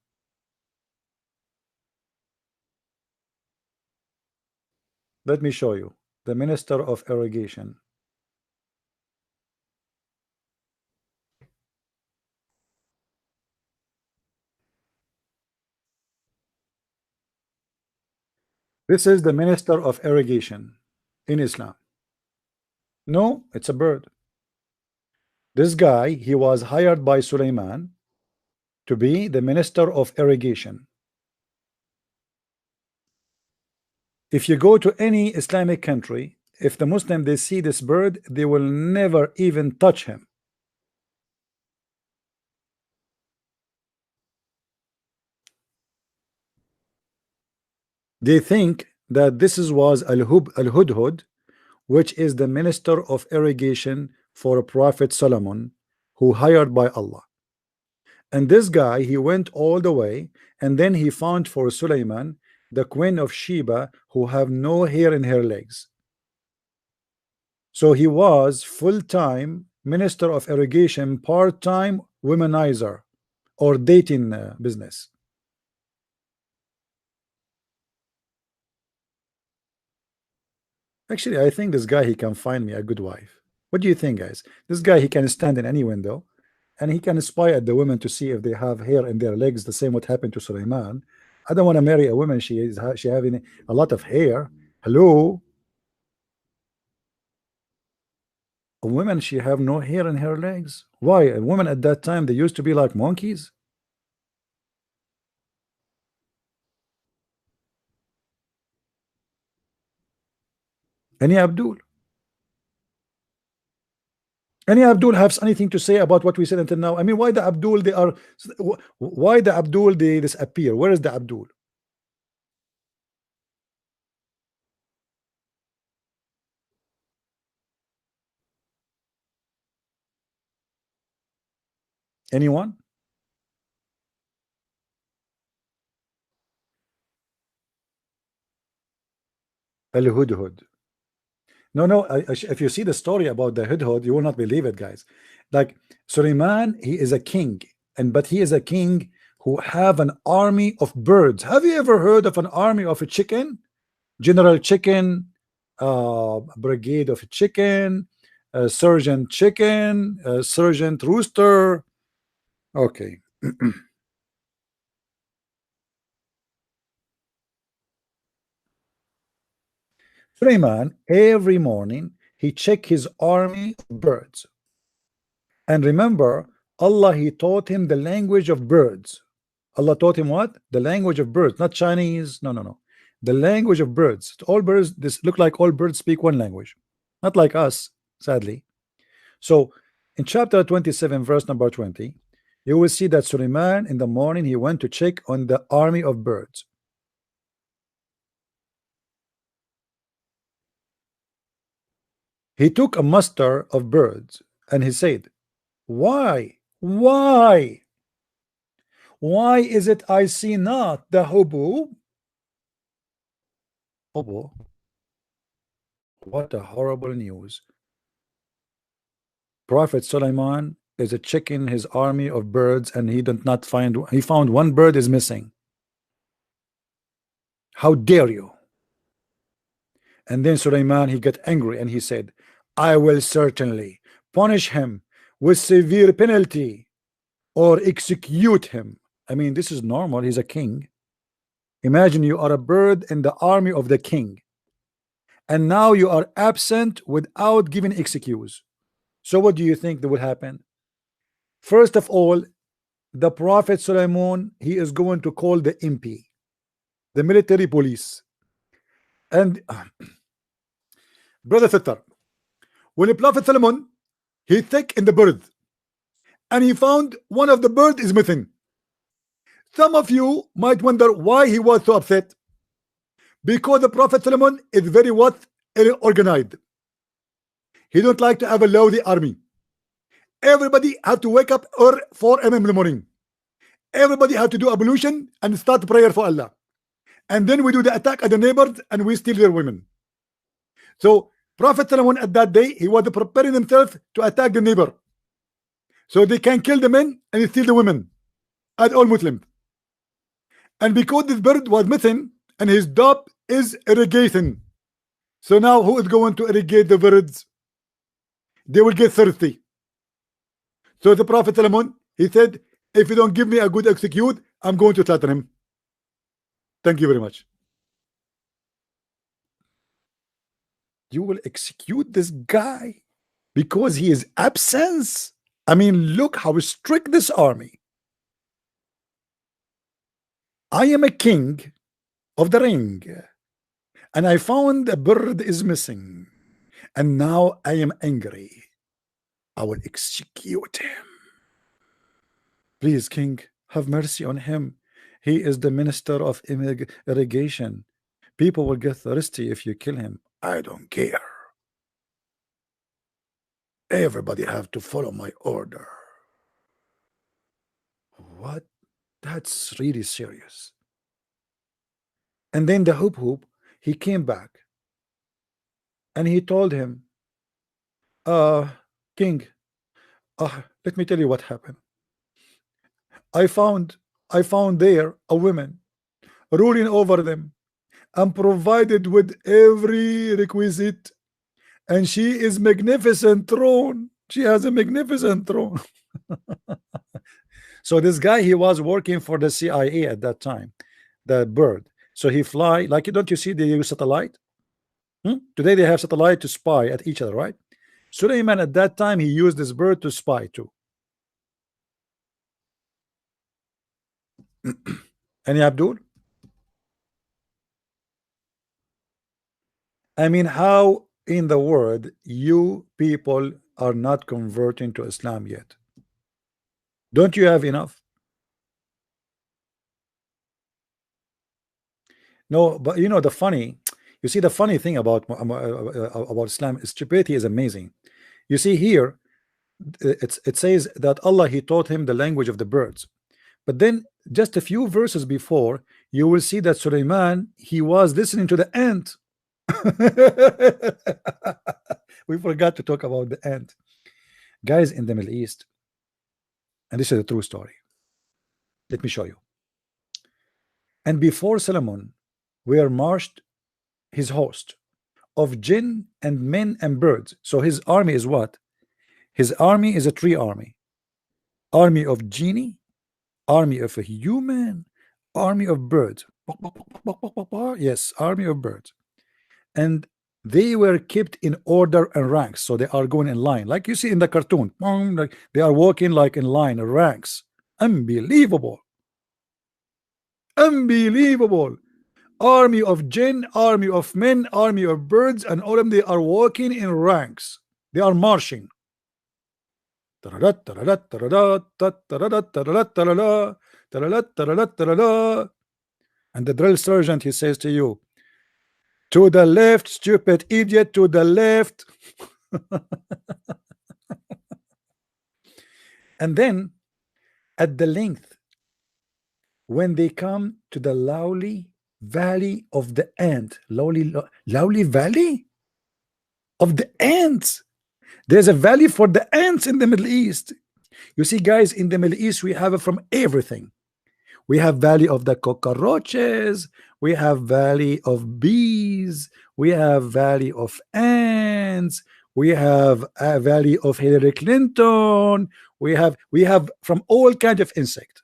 Speaker 1: Let me show you. The minister of irrigation. This is the minister of irrigation in Islam. No, it's a bird. This guy, he was hired by Sulaiman to be the minister of irrigation. If you go to any Islamic country, if the Muslim they see this bird, they will never even touch him. They think that this was al-Hudhud, which is the minister of irrigation for Prophet Solomon, who hired by Allah. And this guy, he went all the way, and then he found for Sulaiman the Queen of Sheba, who have no hair in her legs. So he was full-time minister of irrigation, part-time womanizer, or dating business. Actually, I think this guy, he can find me a good wife. What do you think, guys? This guy, he can stand in any window, and he can spy at the women to see if they have hair in their legs, the same what happened to Sulaiman. I don't want to marry a woman, she having a lot of hair. Hello? A woman, she have no hair in her legs. Why? A woman at that time, they used to be like monkeys. Any Abdul? Any Abdul has anything to say about what we said until now? I mean, why the Abdul they are? Why the Abdul they disappear? Where is the Abdul? Anyone? Al-Hudhud. No. If you see the story about the Hudhud, you will not believe it, guys. Like Suleiman, he is a king, but he is a king who have an army of birds. Have you ever heard of an army of a chicken? General Chicken, Brigade of Chicken, Sergeant Chicken, Sergeant Rooster. Okay. Suleiman, every morning, he check his army of birds. And remember, Allah, he taught him the language of birds. Allah taught him what? The language of birds, not Chinese. No, no, no. The language of birds. All birds, this look like all birds speak one language, not like us, sadly. So in chapter 27, verse number 20, you will see that Suleiman in the morning he went to check on the army of birds. He took a muster of birds and he said, why is it I see not the hubub? What a horrible news. Prophet Suleiman is checking his army of birds and he did not find, he found one bird is missing. How dare you? And then Suleiman, he got angry and he said, I will certainly punish him with severe penalty or execute him. I mean, this is normal. He's a king. Imagine you are a bird in the army of the king, and now you are absent without giving excuse. So what do you think that will happen? First of all, the Prophet Suleiman, he is going to call the MP, the military police. And brother Fitter, when the Prophet Solomon, he thick in the bird and he found one of the bird is missing. Some of you might wonder why he was so upset. Because the Prophet Solomon is very what? Organized. He don't like to have a lousy army. Everybody have to wake up or 4 a.m. in the morning. Everybody have to do ablution and start prayer for Allah. And then we do the attack at the neighbors and we steal their women. So Prophet Solomon at that day, he was preparing himself to attack the neighbor. So they can kill the men and steal the women as all Muslims. And because this bird was missing and his job is irrigation. So now who is going to irrigate the birds? They will get thirsty. So the Prophet Solomon, he said, if you don't give me a good execute, I'm going to slaughter him. Thank you very much. You will execute this guy because he is absent? I mean, look how strict this army. I am a king of the ring, and I found a bird is missing, and now I am angry. I will execute him. Please, king, have mercy on him. He is the minister of irrigation. People will get thirsty if you kill him. I don't care. Everybody have to follow my order. What? That's really serious. And then the hoop, he came back and he told him, king, let me tell you what happened. I found there a woman ruling over them and provided with every requisite, and she is magnificent throne. She has a magnificent throne. So this guy, he was working for the CIA at that time, the bird. So he fly, like, don't you see they use satellite? Today they have satellite to spy at each other, right? Suleiman at that time, he used this bird to spy too. Any Abdul? I mean, how in the world you people are not converting to Islam yet? Don't you have enough? No, but you know the funny, you see the funny thing about Islam, stupidity is amazing. You see here, it says that Allah, he taught him the language of the birds, but then just a few verses before, you will see that Suleiman, he was listening to the ant. We forgot to talk about the ant, guys, in the Middle East. And this is a true story. Let me show you. And before Solomon were marched his host of jinn and men and birds. So his army is what? His army is a tree army. Army of genie, army of a human, army of birds. Yes, army of birds. And they were kept in order and ranks, so they are going in line like you see in the cartoon. Like they are walking like in line, ranks. Unbelievable. Unbelievable. Army of jinn, army of men, army of birds, and all of them, they are walking in ranks. They are marching. And the drill sergeant, he says to you, to the left, stupid idiot, to the left. And then at the length, when they come to the lowly valley of the ant, lowly valley of the ants, there's a valley for the ants in the Middle East. You see, guys, in the Middle East we have it from everything. We have valley of the cockroaches, we have valley of bees, we have valley of ants, we have a valley of Hillary Clinton, we have from all kinds of insect.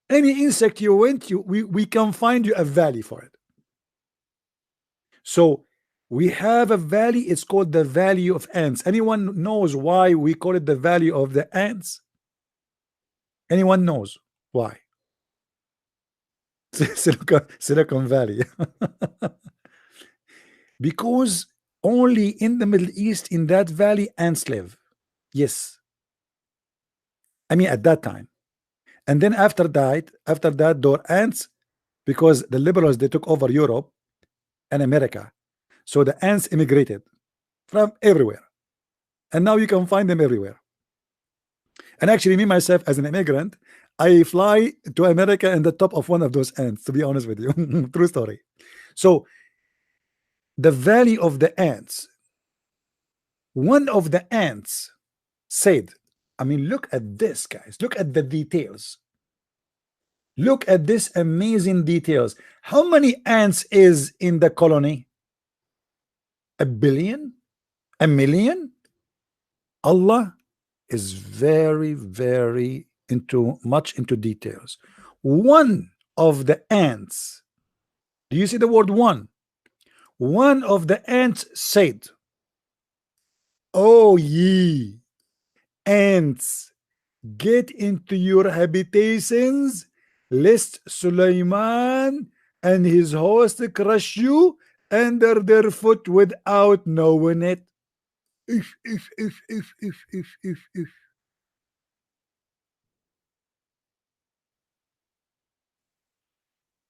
Speaker 1: Any insect you went to, we can find you a valley for it. So we have a valley, it's called the Valley of Ants. Anyone knows why we call it the Valley of the Ants? Anyone knows why? Silicon Valley. Because only in the Middle East, in that valley, ants live. Yes. I mean, at that time. And then after that, there were ants, because the liberals, they took over Europe and America. So the ants immigrated from everywhere. And now you can find them everywhere. And actually, me myself, as an immigrant, I fly to America in the top of one of those ants, to be honest with you. True story. So the Valley of the Ants, one of the ants said, I mean, look at this, guys. Look at the details. Look at this amazing details. How many ants is in the colony? 1 billion? 1 million? Allah is very, very much into details. One of the ants, do you see the word one? One of the ants said, "Oh ye ants, get into your habitations, lest Sulaiman and his host crush you under their foot without knowing it." If.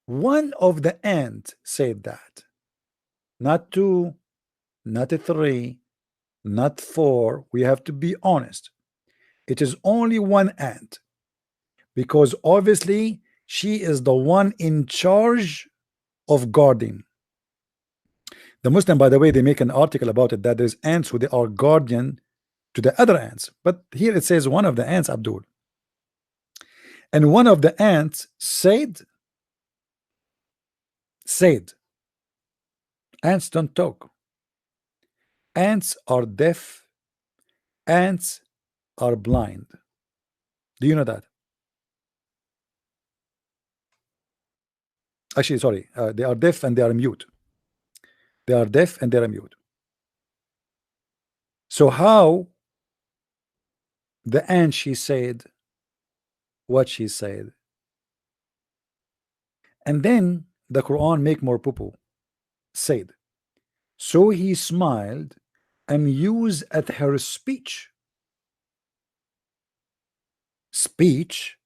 Speaker 1: One of the ants said that. Not two, not a three, not four. We have to be honest. It is only one ant, because obviously she is the one in charge of guarding. The Muslim, by the way, they make an article about it, that there's ants who they are guardian to the other ants. But here it says one of the ants, Abdul. And one of the ants said, ants don't talk. Ants are deaf. Ants are blind. Do you know that? Actually, sorry, they are deaf and they are mute. They are deaf and they are mute. So how the ant, she said what she said, and then the Quran make more poo-poo. Said, so he smiled, amused at her speech. Speech?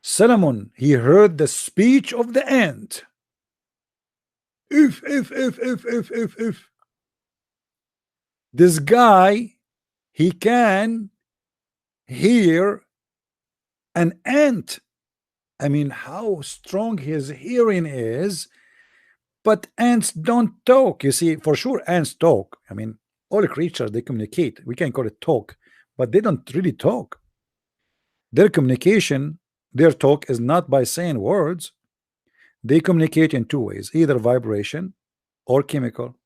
Speaker 1: Solomon, he heard the speech of the ant. If. This guy, he can hear an ant. I mean, how strong his hearing is. But ants don't talk. You see, for sure, ants talk. I mean, all creatures, they communicate. We can call it talk, but they don't really talk. Their communication, their talk is not by saying words. They communicate in two ways, either vibration or chemical.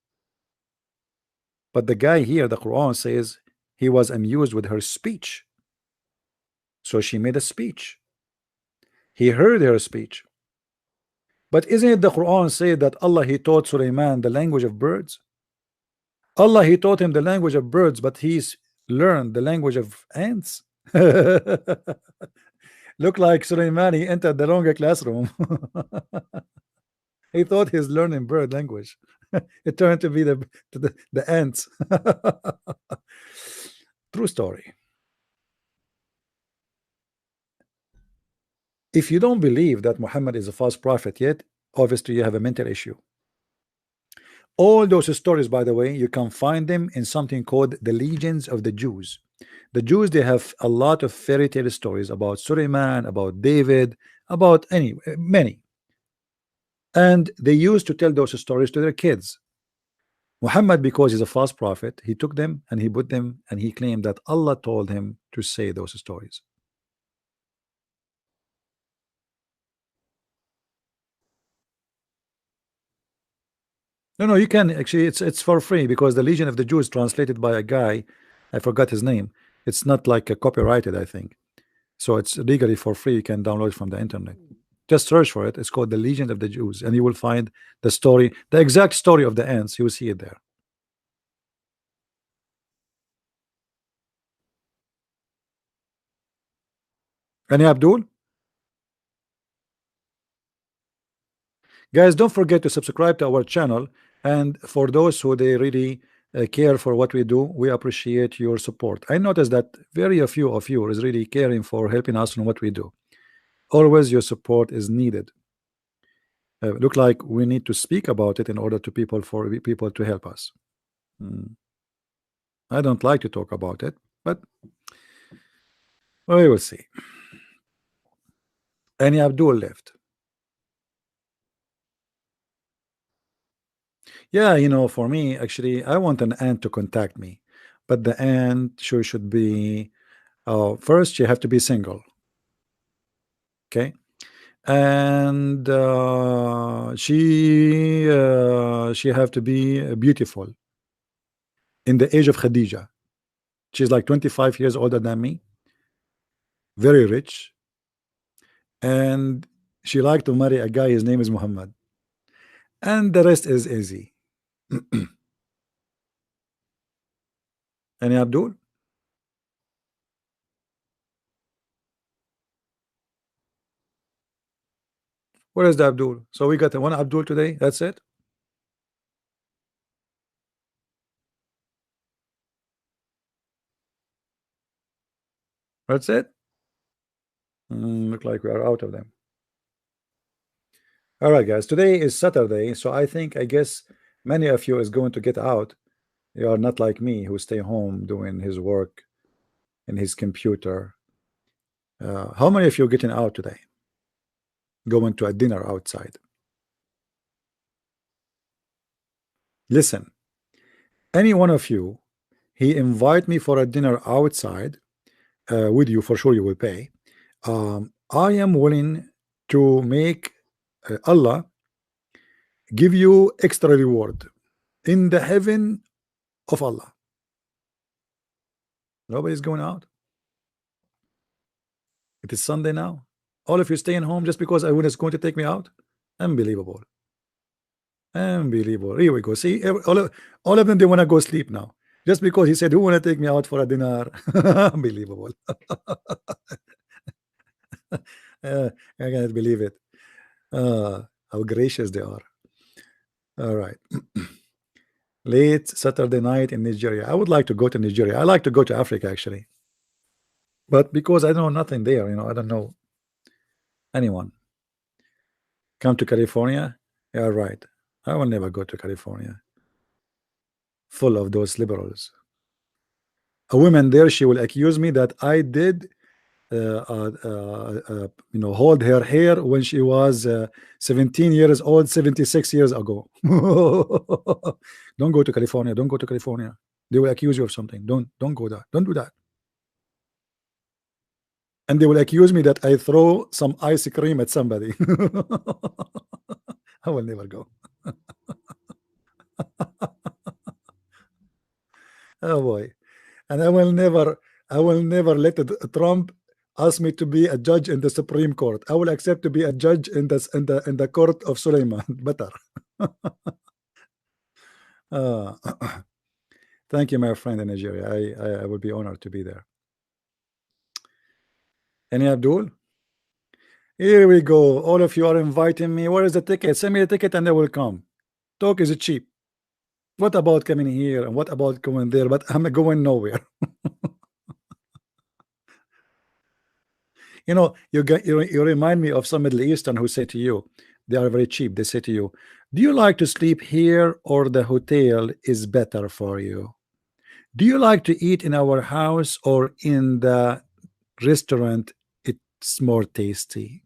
Speaker 1: But the guy here, the Quran says, he was amused with her speech. So she made a speech. He heard her speech. But isn't it the Quran say that Allah he taught Sulaiman the language of birds? Allah he taught him the language of birds, but he's learned the language of ants. Look like Sulaiman he entered the wrong classroom. He thought he's learning bird language. It turned to be the ants. True story. If you don't believe that Muhammad is a false prophet yet, obviously you have a mental issue. All those stories, by the way, you can find them in something called the Legends of the Jews. The Jews, they have a lot of fairy tale stories about Suleiman, about David, about many. And they used to tell those stories to their kids. Muhammad, because he's a false prophet, he took them and he put them and he claimed that Allah told him to say those stories. No, you can actually. It's for free because the Legion of the Jews translated by a guy, I forgot his name. It's not like a copyrighted, I think. So it's legally for free. You can download it from the internet. Just search for it. It's called the Legion of the Jews, and you will find the story, the exact story of the ants. You will see it there. Any Abdul? Guys, don't forget to subscribe to our channel. And for those who they really care for what we do, we appreciate your support. I noticed that very few of you is really caring for helping us on what we do. Always your support is needed. Look like we need to speak about it in order to people to help us. I don't like to talk about it, but we will see. Any Abdul left? Yeah, for me, actually, I want an ant to contact me, but the ant should be first you have to be single, okay, and she have to be beautiful in the age of Khadija. She's like 25 years older than me, very rich, and she liked to marry a guy, his name is Muhammad, and the rest is easy. Any Abdul? Where is the Abdul? So we got one Abdul today. That's it. That's it. Look like we are out of them. All right, guys. Today is Saturday, so I guess many of you is going to get out. You are not like me who stay home doing his work in his computer. How many of you are getting out today? Going to a dinner outside? Listen, any one of you, he invite me for a dinner outside with you, for sure you will pay. I am willing to make Allah give you extra reward in the heaven of Allah. Nobody's going out. It is Sunday now. All of you staying home just because I is going to take me out. Unbelievable. Unbelievable. Here we go. See, all of them, they want to go sleep now. Just because he said, who want to take me out for a dinner? Unbelievable. I cannot believe it. How gracious they are. All right. Late Saturday night in Nigeria. I would like to go to Nigeria. I like to go to Africa, actually. But because I know nothing there, I don't know anyone. Come to California? Yeah, right. I will never go to California. Full of those liberals. A woman there, she will accuse me that I did hold her hair when she was 17 years old, 76 years ago. Don't go to California. Don't go to California. They will accuse you of something. Don't go there. Don't do that. And they will accuse me that I throw some ice cream at somebody. I will never go. Oh boy. And I will never let Trump ask me to be a judge in the Supreme Court. I will accept to be a judge in the court of Suleiman. Better. Thank you, my friend in Nigeria. I would be honored to be there. Any Abdul? Here we go. All of you are inviting me. Where is the ticket? Send me a ticket and I will come. Talk is cheap. What about coming here and what about going there? But I'm going nowhere. You know, you remind me of some Middle Eastern who say to you, they are very cheap. They say to you, do you like to sleep here or the hotel is better for you? Do you like to eat in our house or in the restaurant? It's more tasty.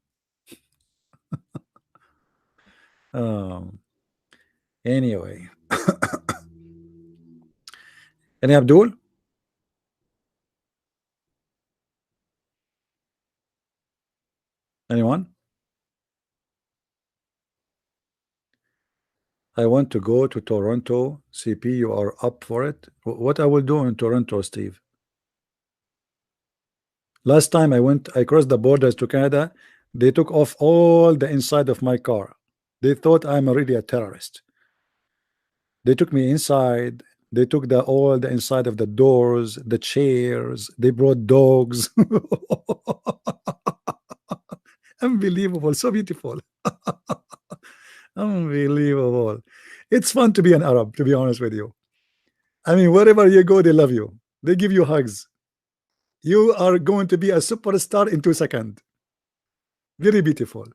Speaker 1: Anyway. Any Abdul? Anyone? I want to go to Toronto. CP, you are up for it? What I will do in Toronto, Steve? Last time I crossed the borders to Canada, they took off all the inside of my car. They thought I'm already a terrorist. They took me inside. They took all the inside of the doors, the chairs. They brought dogs. Unbelievable, so beautiful. Unbelievable. It's fun to be an Arab, to be honest with you. I mean, wherever you go, they love you. They give you hugs. You are going to be a superstar in 2 seconds. Very beautiful.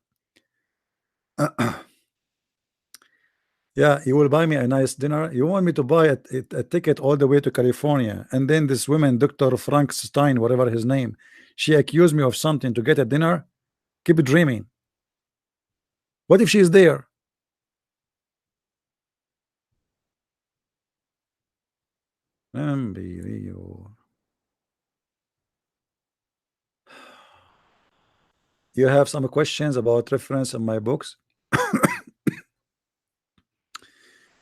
Speaker 1: Yeah, you will buy me a nice dinner. You want me to buy a ticket all the way to California, and then this woman, Dr. Frank Stein, whatever his name, she accused me of something to get a dinner. Keep dreaming. What if she is there? Unbelievable. You have some questions about reference in my books?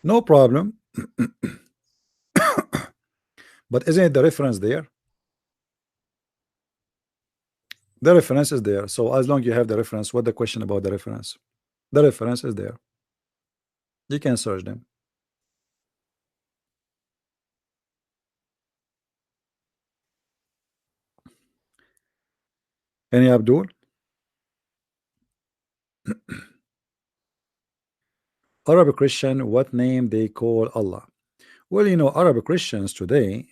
Speaker 1: No problem. But isn't it the reference there? The reference is there. So as long as you have the reference, what the question about the reference? The reference is there. You can search them. Any Abdul? Arab Christian, what name they call Allah? Well, you know, Arab Christians today,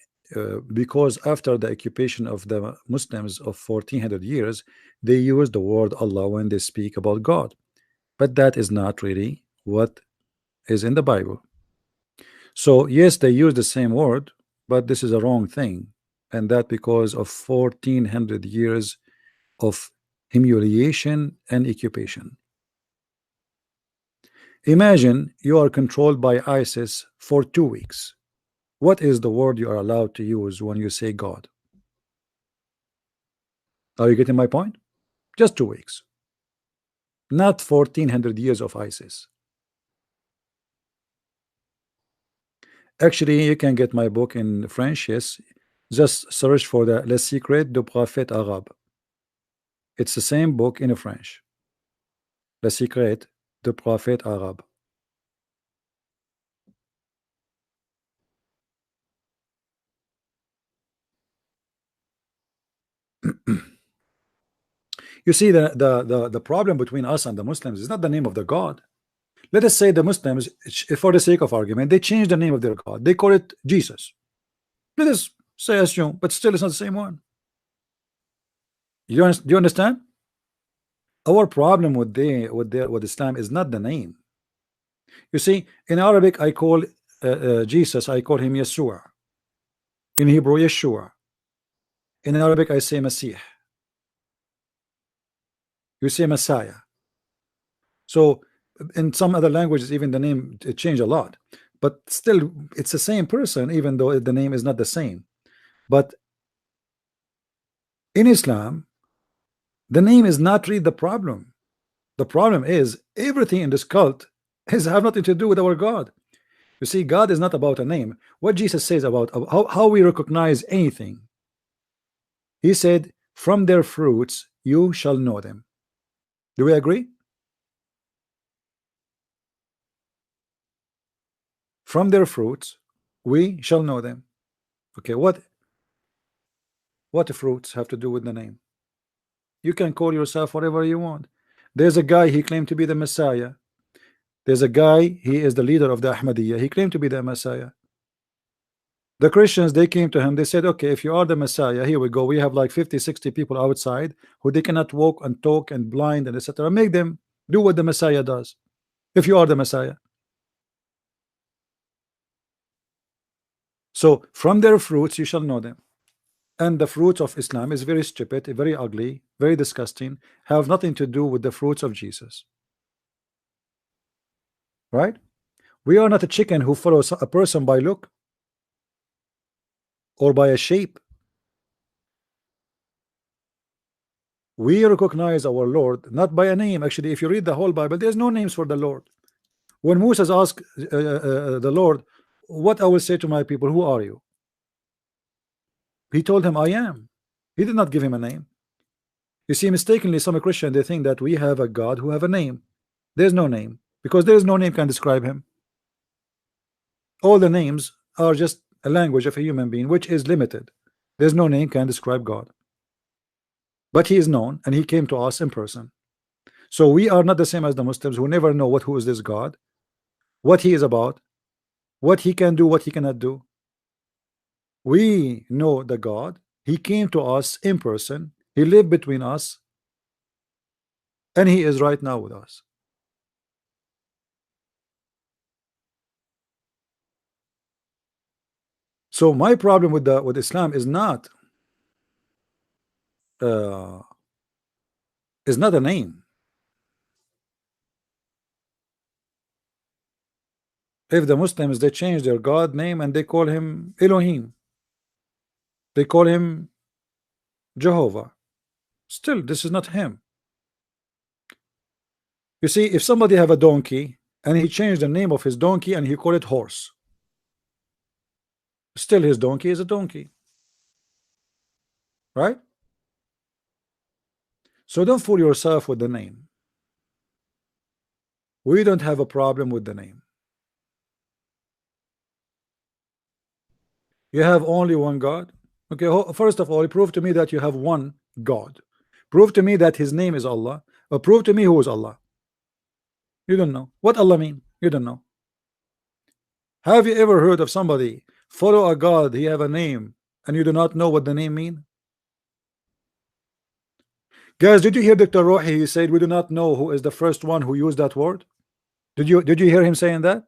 Speaker 1: because after the occupation of the Muslims of 1400 years, they use the word Allah when they speak about God. But that is not really what is in the Bible. So yes, they use the same word, but this is a wrong thing, and that because of 1400 years of humiliation and occupation. Imagine you are controlled by ISIS for 2 weeks. What is the word you are allowed to use when you say God? Are you getting my point? Just 2 weeks. Not 1400 years of ISIS. Actually, you can get my book in French, yes. Just search for the Le Secret du Prophète Arabe. It's the same book in French. Le Secret du Prophète Arabe. You see, the problem between us and the Muslims is not the name of the God. Let us say the Muslims, for the sake of argument, they change the name of their God. They call it Jesus. Let us say assume, but still it's not the same one. Do you understand? Our problem with Islam is not the name. You see, in Arabic I call Jesus, I call him Yeshua. In Hebrew, Yeshua. In Arabic I say Masih. You say Messiah. So in some other languages, even the name it changed a lot, but still it's the same person, even though the name is not the same. But in Islam, the name is not really the problem. The problem is everything in this cult have nothing to do with our God. You see, God is not about a name. What Jesus says about how we recognize anything, he said, From their fruits you shall know them. Do we agree? From their fruits we shall know them. Okay, what fruits have to do with the name? You can call yourself whatever you want. There's a guy, he claimed to be the Messiah. There's a guy, he is the leader of the Ahmadiyya. He claimed to be the Messiah. The Christians, they came to him, they said, okay, if you are the Messiah, here we go, we have like 50-60 people outside who they cannot walk and talk and blind and etc. Make them do what the Messiah does, if you are the Messiah. So from their fruits you shall know them. And the fruits of Islam is very stupid, very ugly, very disgusting, have nothing to do with the fruits of Jesus. Right? We are not a chicken who follows a person by look or by a shape. We recognize our Lord not by a name. Actually, if you read the whole Bible, there's no names for the Lord. When Moses asked the Lord, what I will say to my people, who are you? He told him, I am. He did not give him a name. You see, mistakenly some Christians, they think that we have a God who have a name. There's no name, because there is no name can describe him. All the names are just a language of a human being, which is limited. There's no name can describe God. But he is known, and he came to us in person. So we are not the same as the Muslims who never know who is this God, what he is about, what he can do, what he cannot do. We know the God. He came to us in person. He lived between us, and he is right now with us. So my problem with Islam is not a name. If the Muslims, they change their God name and they call him Elohim, they call him Jehovah, still this is not him. You see, if somebody have a donkey and he changed the name of his donkey and he call it horse, still his donkey is a donkey, right? So don't fool yourself with the name. We don't have a problem with the name. You have only one God. Okay, first of all, prove to me that you have one God. Prove to me that his name is Allah, or prove to me who is Allah. You don't know what Allah mean. You don't know. Have you ever heard of somebody follow a God, he have a name, and you do not know what the name mean? Guys, did you hear Dr. Rohi? He said we do not know who is the first one who used that word. Did you hear him saying that?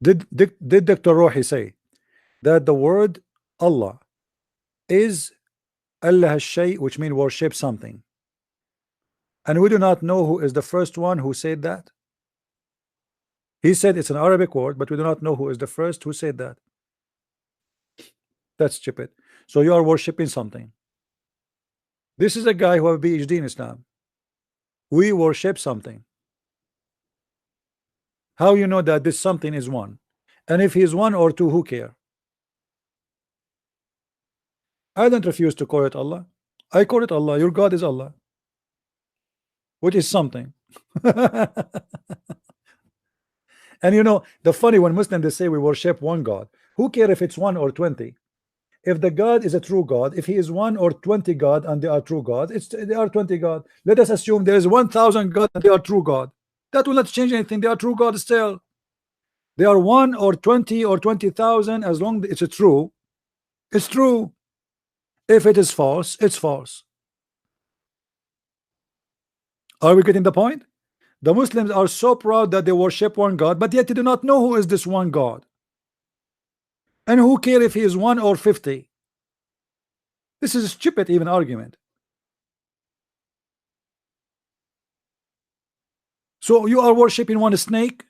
Speaker 1: Did Dr. Rohi say that the word Allah is Allah shay, which means worship something, and we do not know who is the first one who said that? He said it's an Arabic word, but we do not know who is the first who said that. That's stupid. So you are worshiping something. This is a guy who have a PhD in Islam. We worship something. How you know that this something is one? And if he is one or two, who care? I don't refuse to call it Allah. I call it Allah. Your God is Allah, which is something. And you know, the funny, when Muslims they say we worship one God, who care if it's 1 or 20? If the God is a true God, if he is 1 or 20 God and they are true God, they are 20 God. Let us assume there is 1,000 God and they are true God. That will not change anything. They are true God still. They are 1 or 20 or 20,000. As long as it's true, it's true. If it is false, it's false. Are we getting the point? The Muslims are so proud that they worship one God, but yet they do not know who is this one God. And who care if he is 1 or 50? This is a stupid even argument. So you are worshiping one snake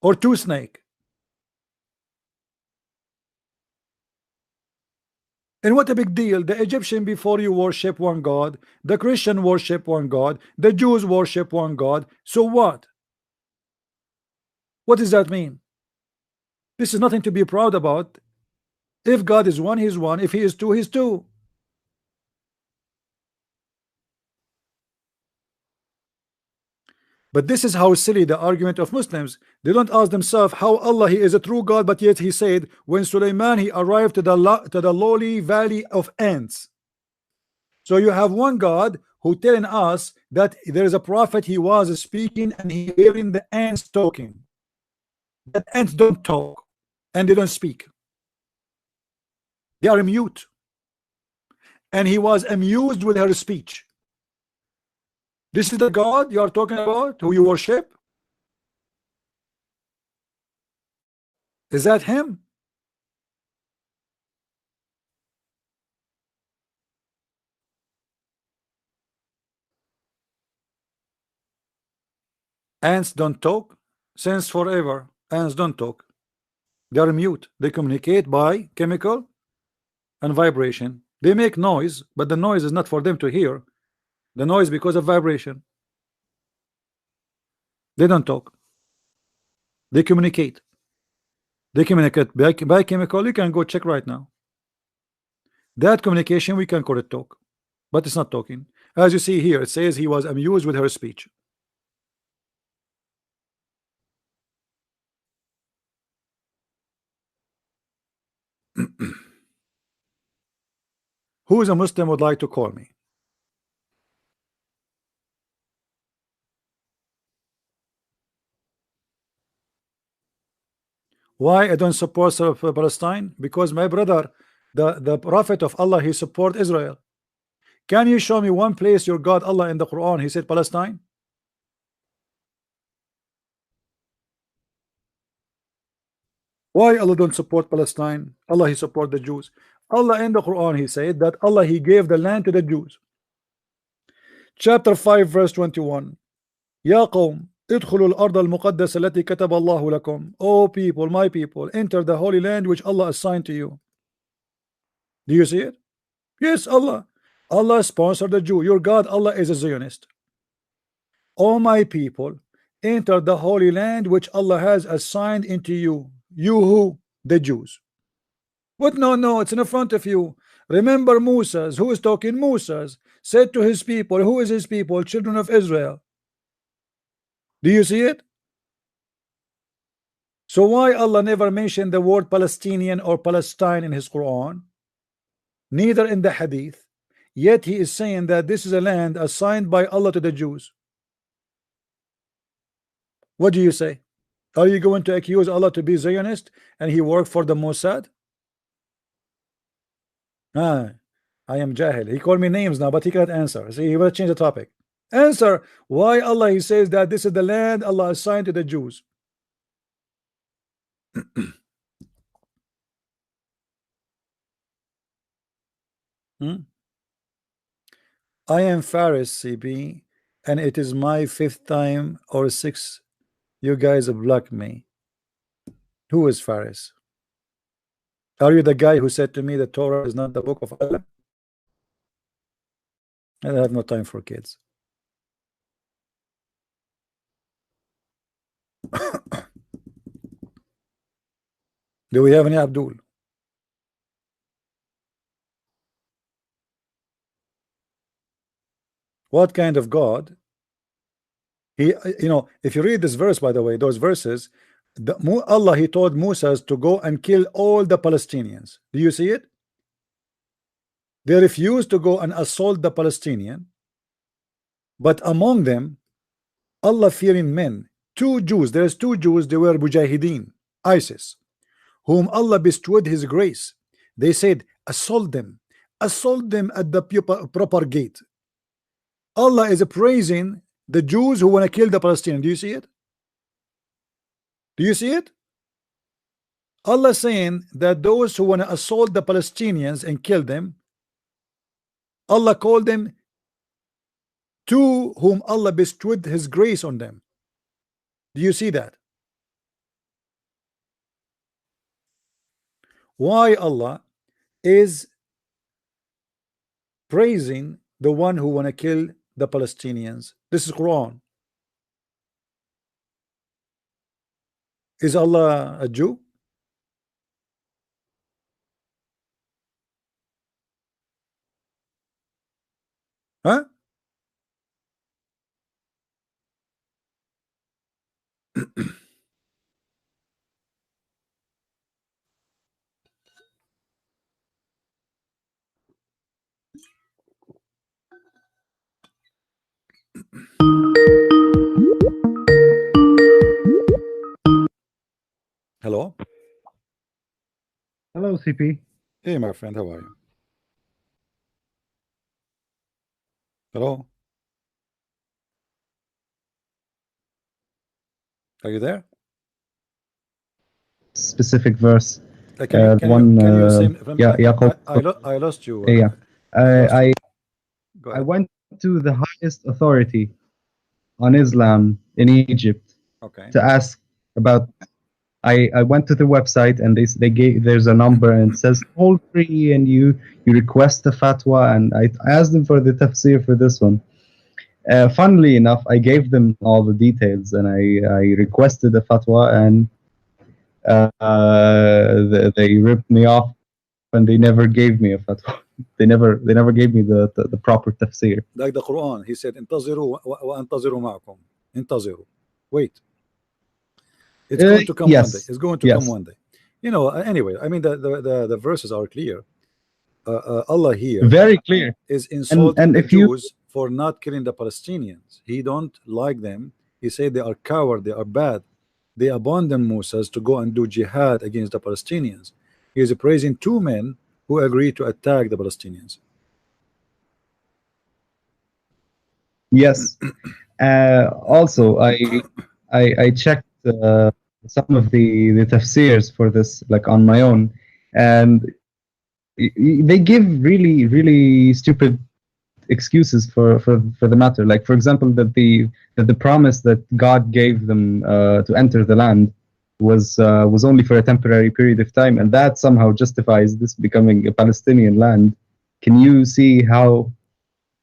Speaker 1: or 2 snake? And what a big deal. The Egyptian before you worship one God, the Christian worship one God, the Jews worship one God. So what? What does that mean? This is nothing to be proud about. If God is one, he's one. If he is two, he's two. But this is how silly the argument of Muslims. They don't ask themselves how Allah, he is a true God, but yet he said when Sulaiman he arrived to the lowly valley of ants. So you have one God who telling us that there is a prophet, he was speaking and he hearing the ants talking. That ants don't talk and they don't speak. They are mute. And he was amused with her speech. This is the God you are talking about, who you worship? Is that him? Ants don't talk. Since forever, ants don't talk. They are mute. They communicate by chemical and vibration. They make noise, but the noise is not for them to hear. The noise because of vibration. They don't talk. They communicate. They communicate by chemical. You can go check right now. That communication we can call it talk, but it's not talking. As you see here, it says he was amused with her speech. Who is a Muslim would like to call me? Why I don't support Palestine? Because my brother, the prophet of Allah, he support Israel. Can you show me one place your God Allah in the Quran he said Palestine? Why Allah don't support Palestine? Allah he support the Jews. Allah in the Quran he said that Allah he gave the land to the Jews. Chapter 5 verse 21. Ya qawm ادخلوا الأرض المقدسة التي كتب الله لكم. Oh people, my people, enter the holy land which Allah assigned to you. Do you see it? Yes, Allah. Allah sponsored the Jew. Your God Allah is a Zionist. Oh my people, enter the holy land which Allah has assigned into you. You who? The Jews. What? No, it's in front of you. Remember Moses. Who is talking? Moses said to his people. Who is his people? Children of Israel. Do you see it? So why Allah never mentioned the word Palestinian or Palestine in his Quran? Neither in the Hadith. Yet he is saying that this is a land assigned by Allah to the Jews. What do you say? Are you going to accuse Allah to be Zionist and he worked for the Mossad? I am Jahil. He called me names now, but he cannot answer. See, he will change the topic. Answer why Allah he says that this is the land Allah assigned to the Jews. I am Faris CB and it is my 5th time or 6th you guys block me. Who is Faris? Are you the guy who said to me the Torah is not the book of Allah? I have no time for kids. Do we have any Abdul? What kind of God? He, if you read this verse, by the way, those verses, Allah he told Moses to go and kill all the Palestinians. Do you see it? They refused to go and assault the Palestinian, but among them, Allah-fearing men, 2 Jews. There's 2 Jews. They were Mujahideen, ISIS, whom Allah bestowed His grace. They said, assault them at the proper gate. Allah is praising the Jews who want to kill the Palestinians. Do you see it? Do you see it? Allah saying that those who want to assault the Palestinians and kill them, Allah called them 2 whom Allah bestowed His grace on them. Do you see that? Why Allah is praising the one who want to kill the Palestinians? This is Quran. Is Allah a Jew? Huh? Hello?
Speaker 5: Hello, CP.
Speaker 1: Hey, my friend, how are you? Hello? Are you there?
Speaker 5: Specific verse.
Speaker 1: Can you say
Speaker 5: Yeah,
Speaker 1: I lost you.
Speaker 5: Yeah.
Speaker 1: Go
Speaker 5: I
Speaker 1: ahead.
Speaker 5: went to the highest authority on Islam in Egypt
Speaker 1: Okay.
Speaker 5: to ask about. I went to the website and they gave there's a number and it says toll free and you request a fatwa, and I asked them for the tafsir for this one. Funnily enough, I gave them all the details and I requested a fatwa, and they ripped me off and they never gave me a fatwa. They never gave me the proper tafsir.
Speaker 1: Like the Quran, he said, انتظروا وانتظروا معكم. انتظروا. Wait. It's going to come one day.
Speaker 5: Yes.
Speaker 1: It's going to come one day. You know, anyway, I mean, the verses are clear. Allah here
Speaker 5: Very clear.
Speaker 1: is insulting
Speaker 5: And
Speaker 1: the
Speaker 5: if you
Speaker 1: Jews for not killing the Palestinians. He don't like them. He said they are coward, they are bad. They abandon Moses to go and do jihad against the Palestinians. He is praising two men who agreed to attack the Palestinians.
Speaker 5: Yes. Also, I checked some of the tafsirs for this, like on my own, and they give really stupid excuses for the matter. Like, for example, that the promise that God gave them to enter the land was only for a temporary period of time, and that somehow justifies this becoming a Palestinian land. Can you see how?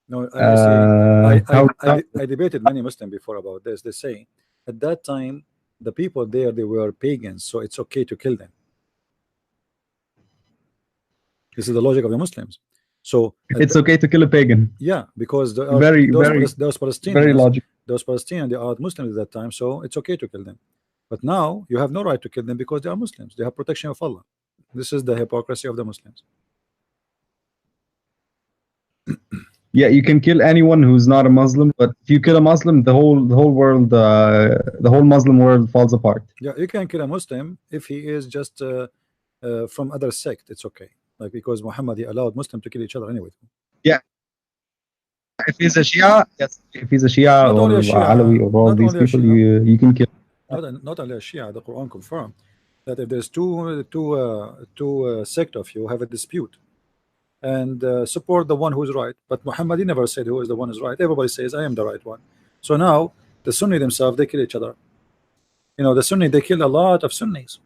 Speaker 1: No, you see, I debated many Muslims before about this. They say at that time the people there, they were pagans, so it's okay to kill them. This is the logic of the Muslims. So
Speaker 5: it's okay to kill a pagan.
Speaker 1: Yeah, because those Palestinians,
Speaker 5: very logical.
Speaker 1: Those Palestinians, they are Muslims at that time, so it's okay to kill them. But now you have no right to kill them because they are Muslims. They have protection of Allah. This is the hypocrisy of the Muslims.
Speaker 5: Yeah, you can kill anyone who's not a Muslim, but if you kill a Muslim, the whole world, the whole Muslim world falls apart.
Speaker 1: Yeah, you can kill a Muslim if he is just from other sect. It's okay, like because Muhammad, he allowed Muslims to kill each other anyway.
Speaker 5: Yeah, if he's a Shia, yes. If he's a Shia or Alawi or all these people, you can kill.
Speaker 1: Not only a Shia. The Quran confirmed that if there's two sect of you have a dispute, and support the one who's right. But Muhammad, he never said who is the one who's right. Everybody says I am the right one. So now the Sunni themselves, they kill each other. You know, the Sunni, they kill a lot of Sunnis,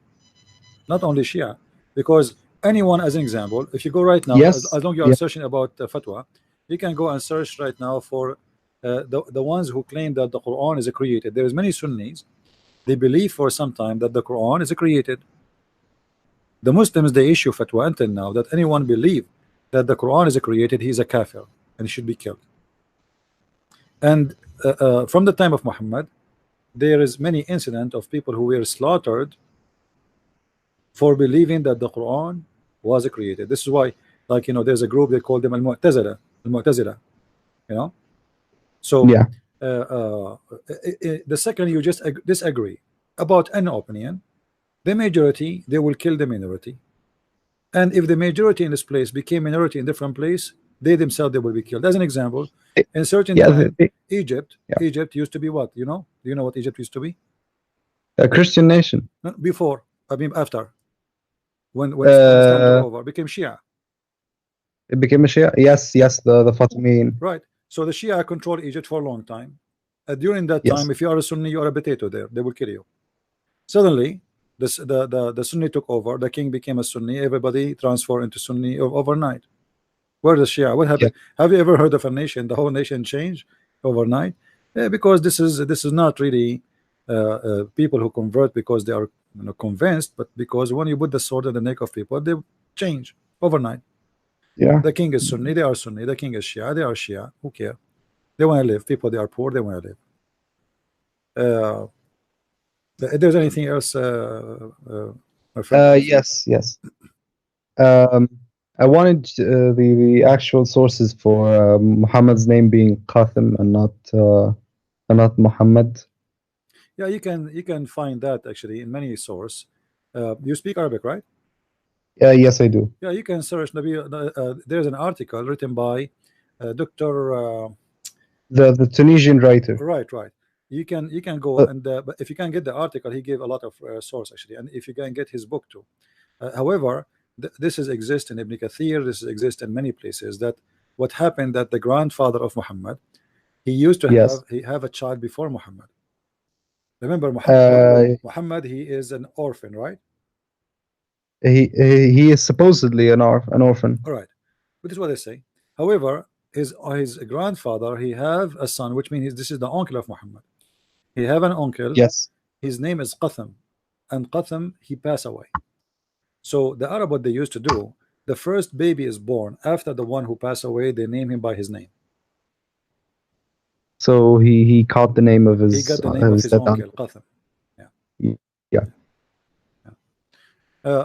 Speaker 1: not only Shia. Because anyone, as an example, if you go right now, as long as you are searching about fatwa, you can go and search right now for the ones who claim that the Quran is created. There is many Sunnis, they believe for some time that the Quran is created. The Muslims, they issue fatwa until now that anyone believe that the Quran is created, he is a kafir and he should be killed. And from the time of Muhammad, there is many incident of people who were slaughtered for believing that the Quran was created. This is why, like, you know, there's a group, they call them al-Mu'tazila, you know. So
Speaker 5: yeah.
Speaker 1: The second you just disagree about an opinion, the majority, they will kill the minority. And if the majority in this place became minority in different place, they themselves, they will be killed. As an example, in certain time, Egypt used to be what? You know? Do you know what Egypt used to be?
Speaker 5: A Christian nation.
Speaker 1: No, before, I mean after. When Islam took over, became Shia.
Speaker 5: It became a Shia? Yes, the Fatimiyyin.
Speaker 1: Right. So the Shia controlled Egypt for a long time. During that time, if you are a Sunni, you are a potato there. They will kill you. Suddenly, the Sunni took over. The king became a Sunni. Everybody transferred into Sunni overnight. Where the Shia? What happened? Have you ever heard of a nation? The whole nation changed overnight? Because this is not really people who convert because they are, you know, convinced, but because when you put the sword in the neck of people, they change overnight.
Speaker 4: Yeah.
Speaker 1: The king is Sunni, they are Sunni. The king is Shia, they are Shia. Who care? They want to live. People, they are poor, they want to live. If there's anything else, my friend?
Speaker 5: Yes. I wanted the actual sources for Muhammad's name being Qasim and not Muhammad.
Speaker 1: Yeah, you can find that actually in many sources. You speak Arabic, right?
Speaker 5: Yes, I do.
Speaker 1: Yeah, you can search. There's an article written by Dr.
Speaker 5: The Tunisian writer.
Speaker 1: Right. You can go and but if you can get the article, he gave a lot of source actually, and if you can get his book too. However, this is exist in Ibn Kathir. This exists in many places. That what happened that the grandfather of Muhammad, he used to have a child before Muhammad. Remember Muhammad, he is an orphan, right?
Speaker 5: He is supposedly an orphan.
Speaker 1: All right, which is what they say. However, his grandfather, he have a son, which means this is the uncle of Muhammad. He have an uncle.
Speaker 5: Yes.
Speaker 1: His name is Qasim, and Qasim, he passed away. So the Arab, what they used to do, the first baby is born after the one who passed away. They name him by his name.
Speaker 5: So he caught the name of his.
Speaker 1: He got the name of his uncle, Qasim.
Speaker 5: Yeah.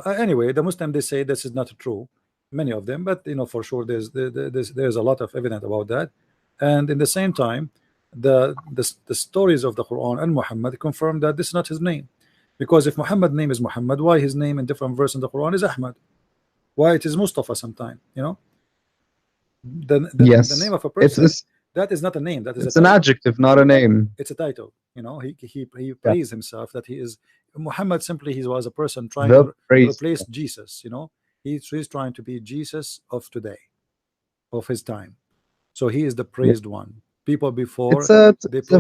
Speaker 1: Anyway, the Muslim, they say this is not true. Many of them, but for sure there's a lot of evidence about that. And in the same time, the stories of the Quran and Muhammad confirm that this is not his name. Because if Muhammad's name is Muhammad, why his name in different verse in the Quran is Ahmed? Why it is Mustafa sometime? The name of a person, that is not a name. That is
Speaker 5: it's an adjective, not a name.
Speaker 1: It's a title. He praised himself that he is Muhammad. Simply, he was a person trying to replace Jesus. He's trying to be Jesus of today, of his time. So he is the praised one. People before
Speaker 5: it's a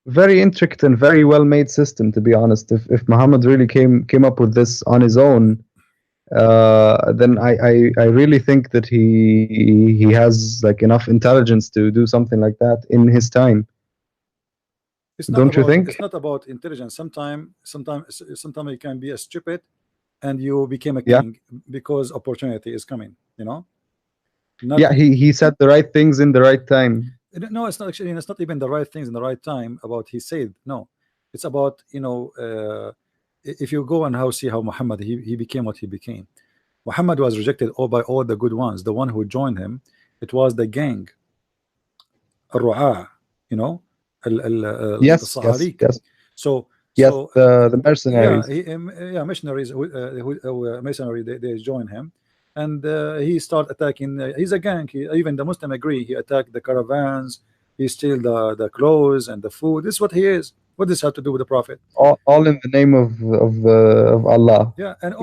Speaker 5: very intricate and very well made system, to be honest. If Muhammad really came up with this on his own, then I really think that he has like enough intelligence to do something like that in his time. Don't you think?
Speaker 1: It's not about intelligence. Sometimes you can be a stupid and you became a king because opportunity is coming.
Speaker 5: He said the right things in the right time.
Speaker 1: No, it's not actually. It's not even the right things in the right time. About he said no. It's about if you go and see how Muhammad he became what he became. Muhammad was rejected by all the good ones. The one who joined him, it was the gang. Al-Ru'a,
Speaker 5: yes.
Speaker 1: So
Speaker 5: the mercenaries.
Speaker 1: Missionaries. Mercenary. They join him. And he started attacking. He's a gang. Even the Muslim agree. He attacked the caravans. He steal the clothes and the food. This is what he is. What does this have to do with the Prophet?
Speaker 5: All in the name of Allah.
Speaker 1: Yeah, and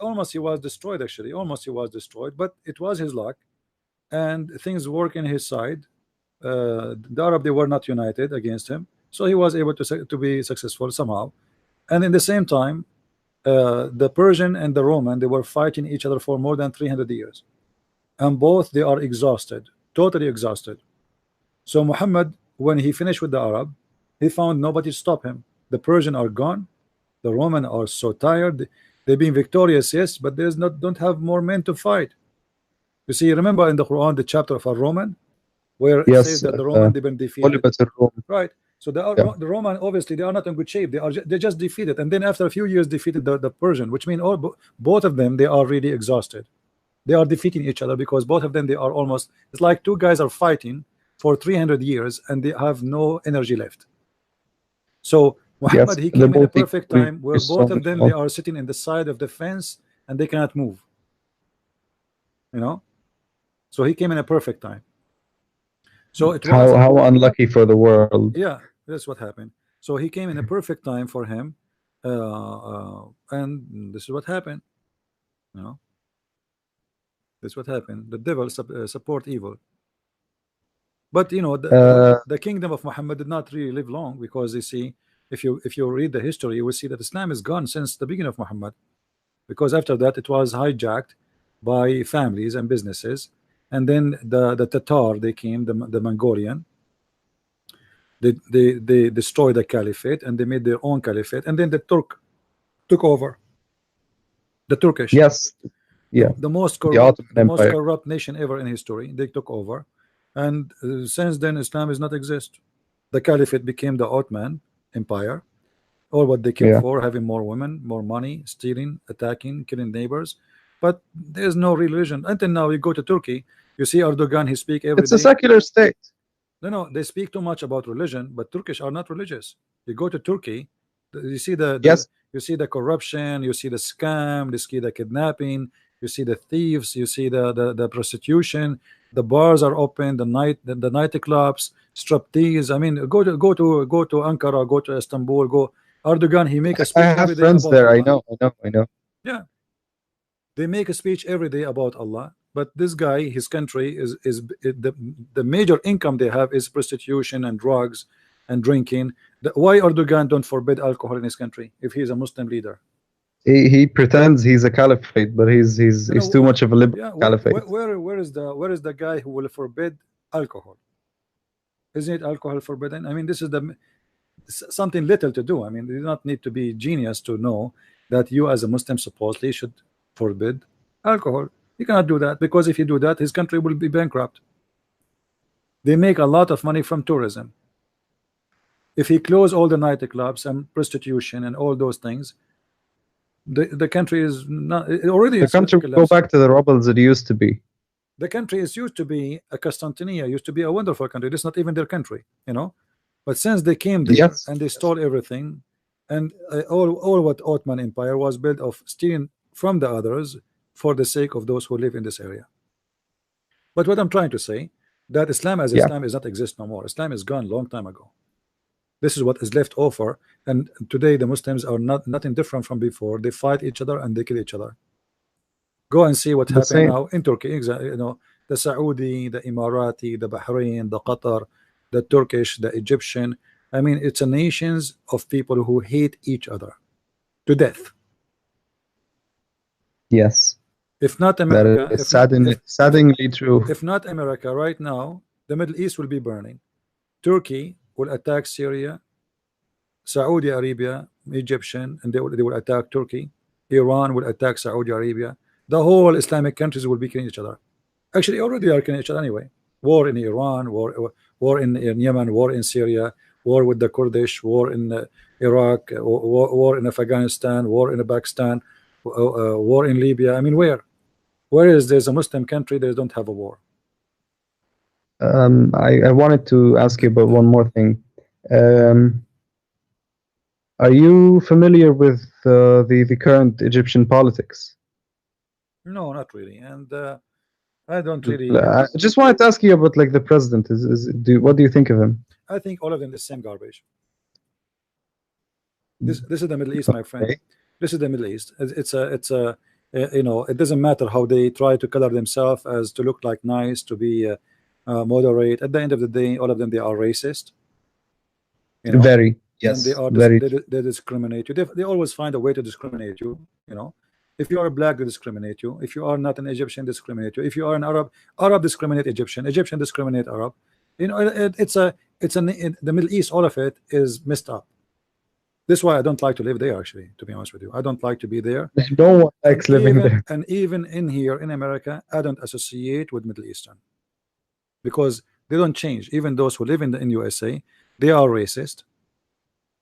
Speaker 1: almost he was destroyed. Actually, almost he was destroyed. But it was his luck, and things work in his side. The Arab, they were not united against him, so he was able to be successful somehow. And in the same time, the Persian and the Roman, they were fighting each other for more than 300 years, and both they are exhausted, totally exhausted. So Muhammad, when he finished with the Arab, he found nobody to stop him. The Persian are gone, the Roman are so tired. They've been victorious, yes, but don't have more men to fight. You see, remember in the Quran the chapter of a Roman where it says that the Roman they've been defeated, right? So the Roman, obviously they are not in good shape. They just defeated, and then after a few years defeated the Persian, which means both of them, they are really exhausted. They are defeating each other because both of them, they are almost, it's like two guys are fighting for 300 years and they have no energy left. So Muhammad, he came in a perfect time where both of them, they are sitting in the side of the fence and they cannot move. So he came in a perfect time. So it was
Speaker 5: how unlucky for the world.
Speaker 1: Yeah, that's what happened. So he came in a perfect time for him, and this is what happened. This is what happened. The devil support evil. But the kingdom of Muhammad did not really live long, because you see, if you read the history, you will see that Islam is gone since the beginning of Muhammad, because after that it was hijacked by families and businesses. And then the Tatar, they came, the Mongolian, they destroyed the caliphate and they made their own caliphate, and then the Turk took over, the Turkish.
Speaker 5: Yes, Yeah,
Speaker 1: the most
Speaker 5: the
Speaker 1: corrupt,
Speaker 5: Ottoman
Speaker 1: the most
Speaker 5: Empire.
Speaker 1: corrupt nation ever in history. They took over, and since then Islam does not exist. The caliphate became the Ottoman Empire. All what they came
Speaker 5: Yeah,
Speaker 1: for, having more women, more money, stealing, attacking, killing neighbors. But there's no real religion until now. You go to Turkey, you see Erdogan, he speak every
Speaker 5: it's a
Speaker 1: day.
Speaker 5: secular state.
Speaker 1: No, they speak too much about religion, but Turkish are not religious. You go to Turkey, you see
Speaker 5: Yes,
Speaker 1: you see the corruption, you see the scam, you see the kidnapping, you see the thieves, you see the prostitution, the bars are open, the nightclubs, striptease. I mean, go to Ankara, go to Istanbul, go. Erdogan, he make a
Speaker 5: I
Speaker 1: speech
Speaker 5: have
Speaker 1: every day
Speaker 5: friends
Speaker 1: about
Speaker 5: there. I
Speaker 1: Allah.
Speaker 5: know, I know, I know.
Speaker 1: Yeah, they make a speech every day about Allah. But this guy, his country is the major income they have is prostitution and drugs and drinking. Why Erdogan don't forbid alcohol in his country if he's a Muslim leader?
Speaker 5: He pretends he's a caliphate, but he's too much of a liberal
Speaker 1: Yeah,
Speaker 5: caliphate.
Speaker 1: where is the guy who will forbid alcohol? Isn't it alcohol forbidden? I mean, this is something little to do. I mean, you do not need to be genius to know that you as a Muslim supposedly should forbid alcohol. You cannot do that, because if you do that, his country will be bankrupt. They make a lot of money from tourism. If he close all the nightclubs and prostitution and all those things, the country is not already.
Speaker 5: The country will go back to the rubbles it used to be.
Speaker 1: The country is used to be a Constantinia, used to be a wonderful country. This is not even their country, you know. But since they came there,
Speaker 5: Yes,
Speaker 1: and they stole everything, and all what Ottoman Empire was built of stealing from the others for the sake of those who live in this area. But what I'm trying to say, that Islam as Islam is not exist no more. Islam is gone long time ago. This is what is left over, and today the Muslims are nothing different from before. They fight each other and they kill each other. Go and see what happened now in Turkey. Exactly, you know, the Saudi, the Emirati, the Bahrain, the Qatar, the Turkish, the Egyptian. I mean, it's a nations of people who hate each other to death.
Speaker 5: Yes.
Speaker 1: If not America,
Speaker 5: that is saddeningly true.
Speaker 1: If not America, right now, the Middle East will be burning. Turkey will attack Syria, Saudi Arabia, Egyptian, and they will attack Turkey. Iran will attack Saudi Arabia. The whole Islamic countries will be killing each other. Actually, already are killing each other anyway. War in Iran, war in Yemen, war in Syria, war with the Kurdish, war in Iraq, war in Afghanistan, war in Pakistan, war in Libya. I mean, where is there's a Muslim country they don't have a war?
Speaker 5: I wanted to ask you about one more thing. Are you familiar with the current Egyptian politics?
Speaker 1: No, not really, and I don't really.
Speaker 5: I just wanted to ask you about like the president. What do you think of him?
Speaker 1: I think all of them the same garbage. This is the Middle East, my friend.
Speaker 5: Okay.
Speaker 1: This is the Middle East. It's a you know, it doesn't matter how they try to color themselves as to look like nice, to be moderate. At the end of the day, all of them, they are racist. You know?
Speaker 5: Very, yes,
Speaker 1: and they are
Speaker 5: very.
Speaker 1: they discriminate you. They always find a way to discriminate you. You know, if you are black, they discriminate you. If you are not an Egyptian, they discriminate you. If you are an Arab discriminate Egyptian. Egyptian discriminate Arab. You know, the Middle East. All of it is messed up. This is why I don't like to live there. Actually, to be honest with you, I don't like to be there.
Speaker 5: No one likes living there.
Speaker 1: And even in here in America, I don't associate with Middle Eastern because they don't change. Even those who live in USA, they are racist.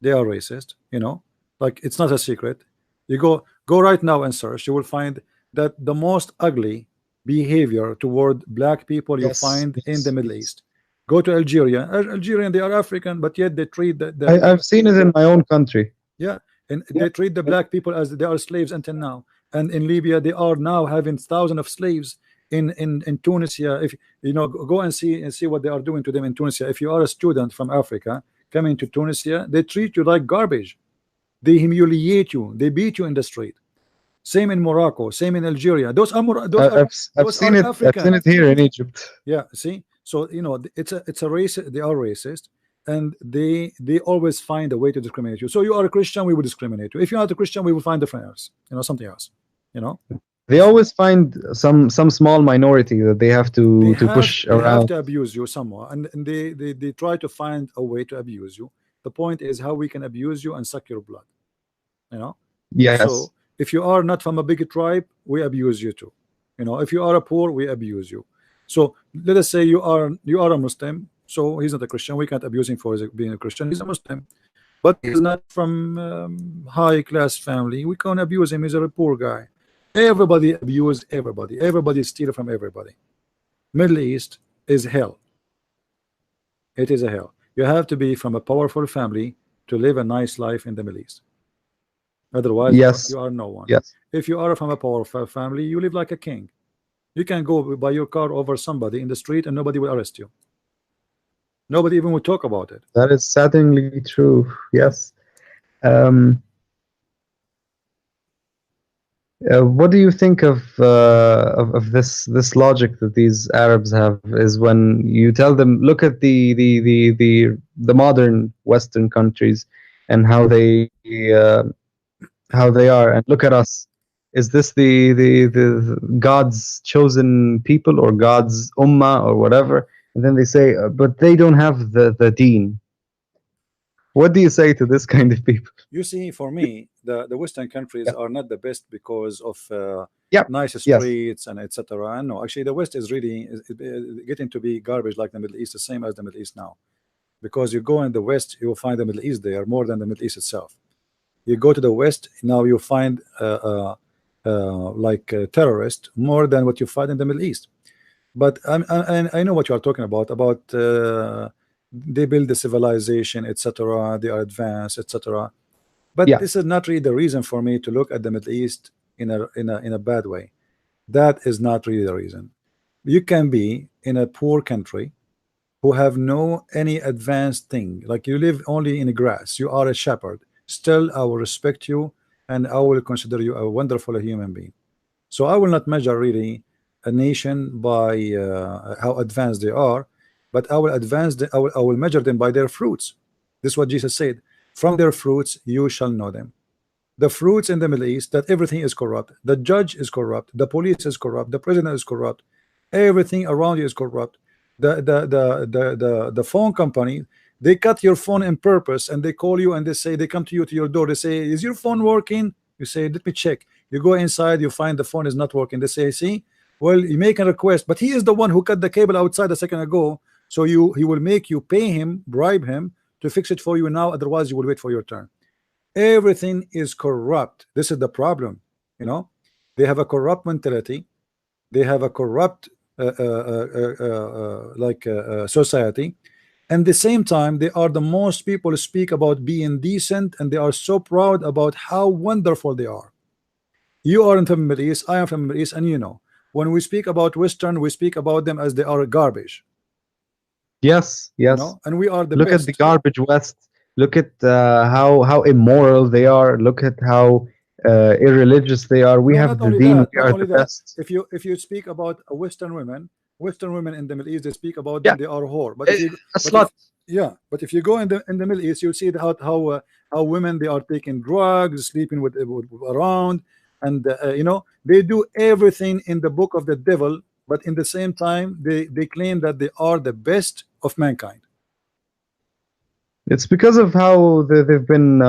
Speaker 1: They are racist. You know, like it's not a secret. You go right now and search. You will find that the most ugly behavior toward black people you find in the Middle East. Go to Algeria. Algerian, they are African, but yet they treat
Speaker 5: I've seen it in my own country.
Speaker 1: Yeah, and they treat the black people as they are slaves until now. And in Libya, they are now having thousands of slaves. In Tunisia, if you know, go and see what they are doing to them in Tunisia. If you are a student from Africa coming to Tunisia, they treat you like garbage. They humiliate you. They beat you in the street. Same in Morocco. Same in Algeria. I've
Speaker 5: seen it. I've seen it here in Egypt.
Speaker 1: Yeah. See. So you know, it's a race. They are racist, and they always find a way to discriminate you. So you are a Christian, we will discriminate you. If you're not a Christian, we will find different else. You know, something else. You know.
Speaker 5: They always find some small minority that they have to push around. They have
Speaker 1: to abuse you somewhere, and they try to find a way to abuse you. The point is how we can abuse you and suck your blood. You know.
Speaker 5: Yes.
Speaker 1: So if you are not from a big tribe, we abuse you too. You know, if you are a poor, we abuse you. So let us say you are a Muslim, so he's not a Christian. We can't abuse him for being a Christian. He's a Muslim, but he's not from high class family. We can't abuse him. He's a poor guy. Everybody abuse everybody. Everybody steal from everybody. Middle East is hell. It is a hell. You have to be from a powerful family to live a nice life in the Middle East. Otherwise,
Speaker 5: Yes.
Speaker 1: you are no one.
Speaker 5: Yes.
Speaker 1: If you are from a powerful family, you live like a king. You can go buy your car over somebody in the street and nobody will arrest you. Nobody even will talk about it.
Speaker 5: That is saddeningly true. Yes. What do you think of this logic that these Arabs have? Is when you tell them, look at the modern Western countries and how they are, and look at us. Is this the God's chosen people or God's ummah or whatever? And then they say, but they don't have the deen. What do you say to this kind of people?
Speaker 1: You see, for me, the Western countries are not the best because of nice
Speaker 5: Yes.
Speaker 1: streets and etc. No, actually, the West is really getting to be garbage like the Middle East, the same as the Middle East now. Because you go in the West, you will find the Middle East there more than the Middle East itself. You go to the West, now you find like terrorists more than what you find in the Middle East. But I know what you are talking about they build the civilization, etc. They are advanced, etc. But this is not really the reason for me to look at the Middle East in a bad way. That is not really the reason. You can be in a poor country who have no any advanced thing, like you live only in grass, you are a shepherd, still I will respect you and I will consider you a wonderful human being. So I will not measure really a nation by how advanced they are, but I will measure them by their fruits. This is what Jesus said, from their fruits you shall know them. The fruits in the Middle East, that everything is corrupt, the judge is corrupt, the police is corrupt, the president is corrupt, everything around you is corrupt. The phone company, they cut your phone in purpose, and they call you and they say, they come to you to your door, they say, is your phone working? You say, let me check. You go inside, you find the phone is not working. They say, see, well, you make a request, but he is the one who cut the cable outside a second ago, so he will make you pay him, bribe him to fix it for you now, otherwise you will wait for your turn. Everything is corrupt. This is the problem. You know, they have a corrupt mentality, they have a corrupt society, and at the same time they are the most people speak about being decent, and they are so proud about how wonderful they are. You are in the Middle East, I am from the Middle East, and you know, when we speak about Western, we speak about them as they are garbage.
Speaker 5: Yes, yes.
Speaker 1: You know? And we are the
Speaker 5: look
Speaker 1: best.
Speaker 5: at the garbage West. Look at how immoral they are. Look at how irreligious they are. We have the deen. We are the best.
Speaker 1: If you speak about Western women in the Middle East, they speak about them. They are whore. But but if you go in the Middle East, you'll see how women, they are taking drugs, sleeping with around, and you know, they do everything in the book of the devil. But in the same time, they claim that they are the best of mankind.
Speaker 5: It's because of how they've been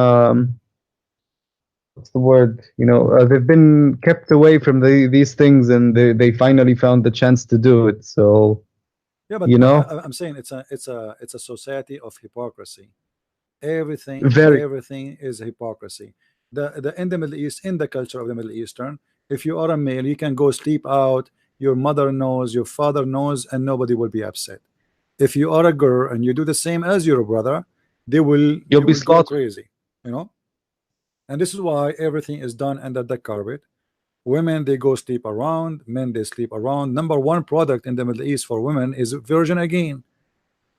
Speaker 5: what's the word? You know, they've been kept away from these things, and they finally found the chance to do it. So
Speaker 1: yeah, but
Speaker 5: you know,
Speaker 1: I'm saying it's a society of hypocrisy. Everything is hypocrisy. In the Middle East, in the culture of the Middle Eastern, if you are a male, you can go sleep out. Your mother knows, your father knows, and nobody will be upset. If you are a girl and you do the same as your brother, you'll be crazy, you know. And this is why everything is done under the carpet. Women, they go sleep around, men, they sleep around. Number one product in the Middle East for women is virgin again.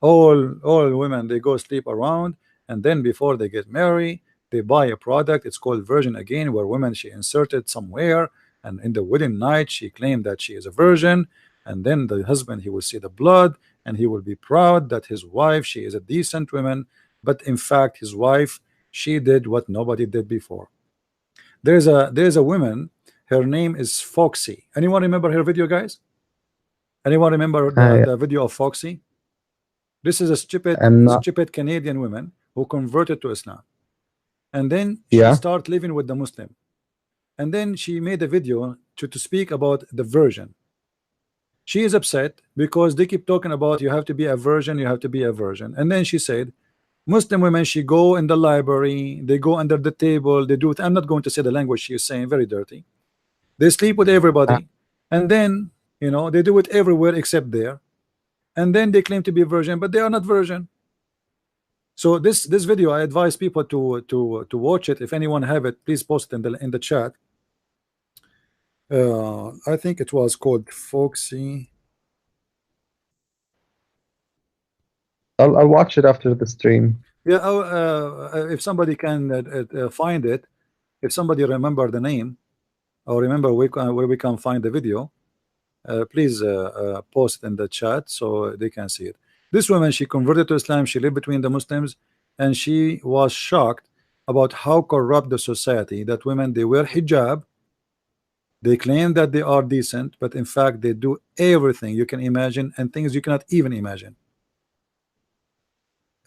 Speaker 1: All women, they go sleep around, and then before they get married, they buy a product. It's called virgin again, where women, she inserted somewhere, and in the wedding night she claimed that she is a virgin, and then the husband, he will see the blood, and he will be proud that his wife, she is a decent woman, but in fact his wife, she did what nobody did before. There's a woman, her name is Foxy. Anyone remember her video, guys? Anyone remember the video of Foxy? This is a stupid Canadian woman who converted to Islam, and then she started living with the Muslim. and then she made a video to speak about the virgin. She is upset because they keep talking about you have to be a virgin, you have to be a virgin. And then she said Muslim women, she go in the library, they go under the table, they do it. I'm not going to say the language she is saying, very dirty. They sleep with everybody, and then you know they do it everywhere except there, and then they claim to be a virgin, but they are not virgin. So this video, I advise people to watch it. If anyone have it, please post it in the chat. I think it was called Foxy.
Speaker 5: I'll watch it after the stream.
Speaker 1: Yeah, if somebody can find it, if somebody remember the name or remember where we can find the video, please post it in the chat so they can see it. This woman, she converted to Islam, she lived between the Muslims, and she was shocked about how corrupt the society, that women, they wear hijab, they claim that they are decent, but in fact they do everything you can imagine and things you cannot even imagine.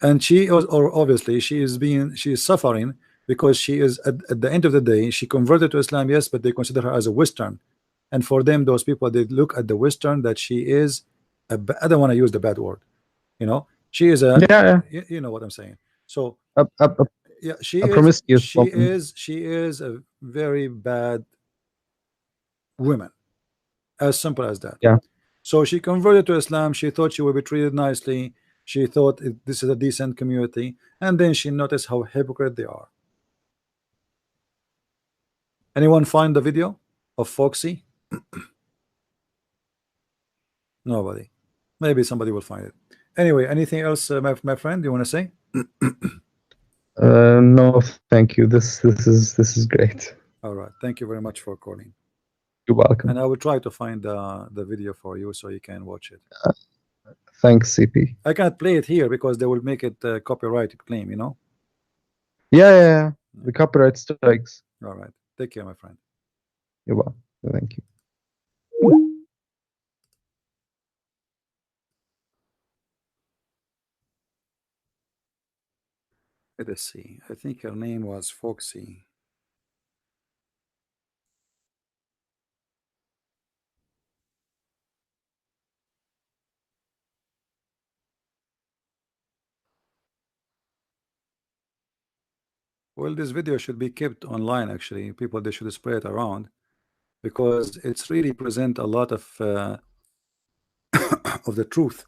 Speaker 1: And she is, or obviously she is suffering because she is at the end of the day, she converted to Islam, yes, but they consider her as a Western, and for them, those people, they look at the Western that she is I don't want to use the bad word, you know, she is a,
Speaker 5: yeah.
Speaker 1: You know what I'm saying. So yeah, she is a very bad woman, as simple as that.
Speaker 5: Yeah.
Speaker 1: So she converted to Islam, she thought she would be treated nicely, she thought this is a decent community, and then she noticed how hypocrite they are. Anyone find the video of Foxy? Nobody. Maybe somebody will find it. Anyway, anything else, my friend, you want to say?
Speaker 5: No, thank you. This is great.
Speaker 1: All right, thank you very much for calling.
Speaker 5: You're welcome.
Speaker 1: And I will try to find the video for you so you can watch it.
Speaker 5: Thanks, CP.
Speaker 1: I can't play it here because they will make it copyright claim, you know.
Speaker 5: Yeah. The copyright strikes.
Speaker 1: All right, take care, my friend.
Speaker 5: You're welcome. Thank you.
Speaker 1: Let us see. I think her name was Foxy. Well, this video should be kept online. Actually, people, they should spread it around because it's really present a lot of of the truth.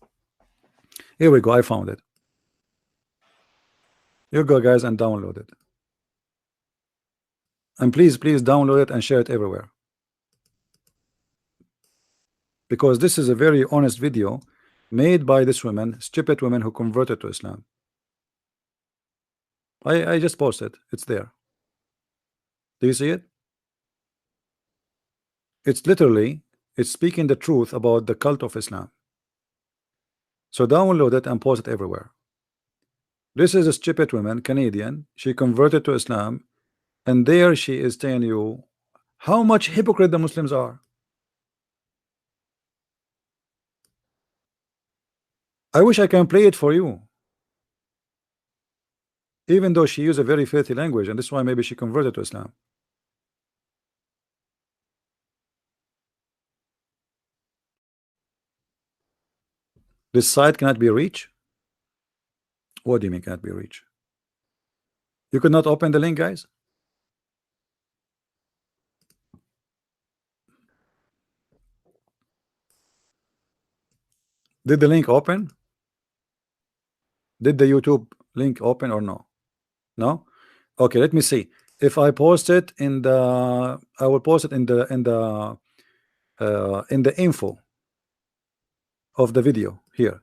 Speaker 1: Here we go. I found it. You go, guys, and download it. And please download it and share it everywhere, because this is a very honest video made by this woman, stupid women who converted to Islam. I just posted. It's there. Do you see it? It's literally, it's speaking the truth about the cult of Islam. So download it and post it everywhere. This is a stupid woman, Canadian. She converted to Islam, and there she is telling you how much hypocrite the Muslims are. I wish I can play it for you, even though she used a very filthy language, and this is why maybe she converted to Islam. This site cannot be reached. What do you mean cannot be reached? You could not open the link, guys? Did the link open? Did the YouTube link open or no? No? Okay, let me see. If I post it in the, I will post it in the info of the video here.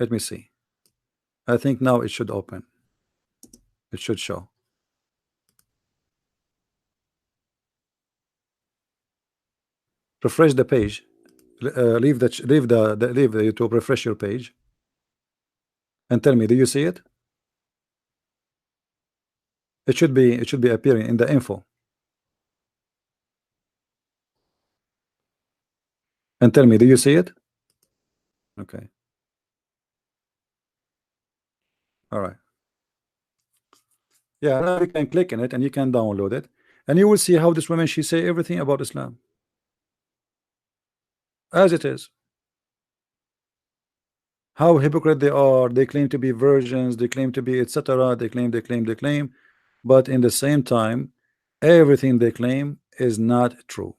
Speaker 1: Let me see. I think now it should open. It should show. Refresh the page. Leave the YouTube. Refresh your page. And tell me, do you see it? It should be appearing in the info. And tell me, do you see it? Okay. All right. Yeah, now you can click on it and you can download it. And you will see how this woman, she say everything about Islam as it is. How hypocrite they are. They claim to be virgins, they claim to be etc. They claim, but in the same time, everything they claim is not true.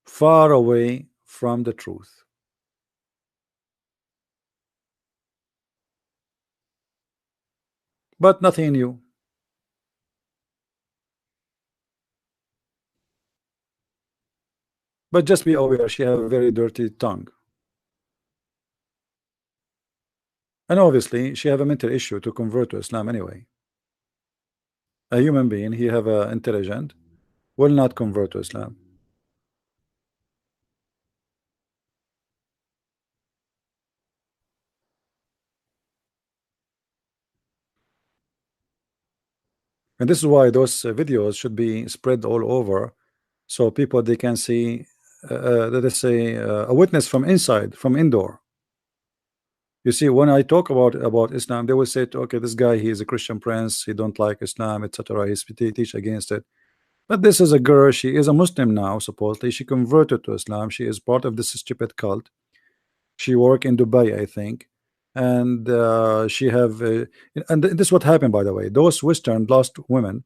Speaker 1: Far away from the truth. But nothing new. But just be aware, she have a very dirty tongue. And obviously, she have a mental issue to convert to Islam anyway. A human being, he have a intelligent, will not convert to Islam. And this is why those videos should be spread all over, so people they can see, let's say, a witness from inside, from indoor. You see, when I talk about Islam, they will say, okay, this guy, he is a Christian prince, he don't like Islam, etc. He teach against it. But this is a girl, she is a Muslim now, supposedly. She converted to Islam. She is part of this stupid cult. She work in Dubai, I think. And she have, and this is what happened, by the way. Those Western lost women,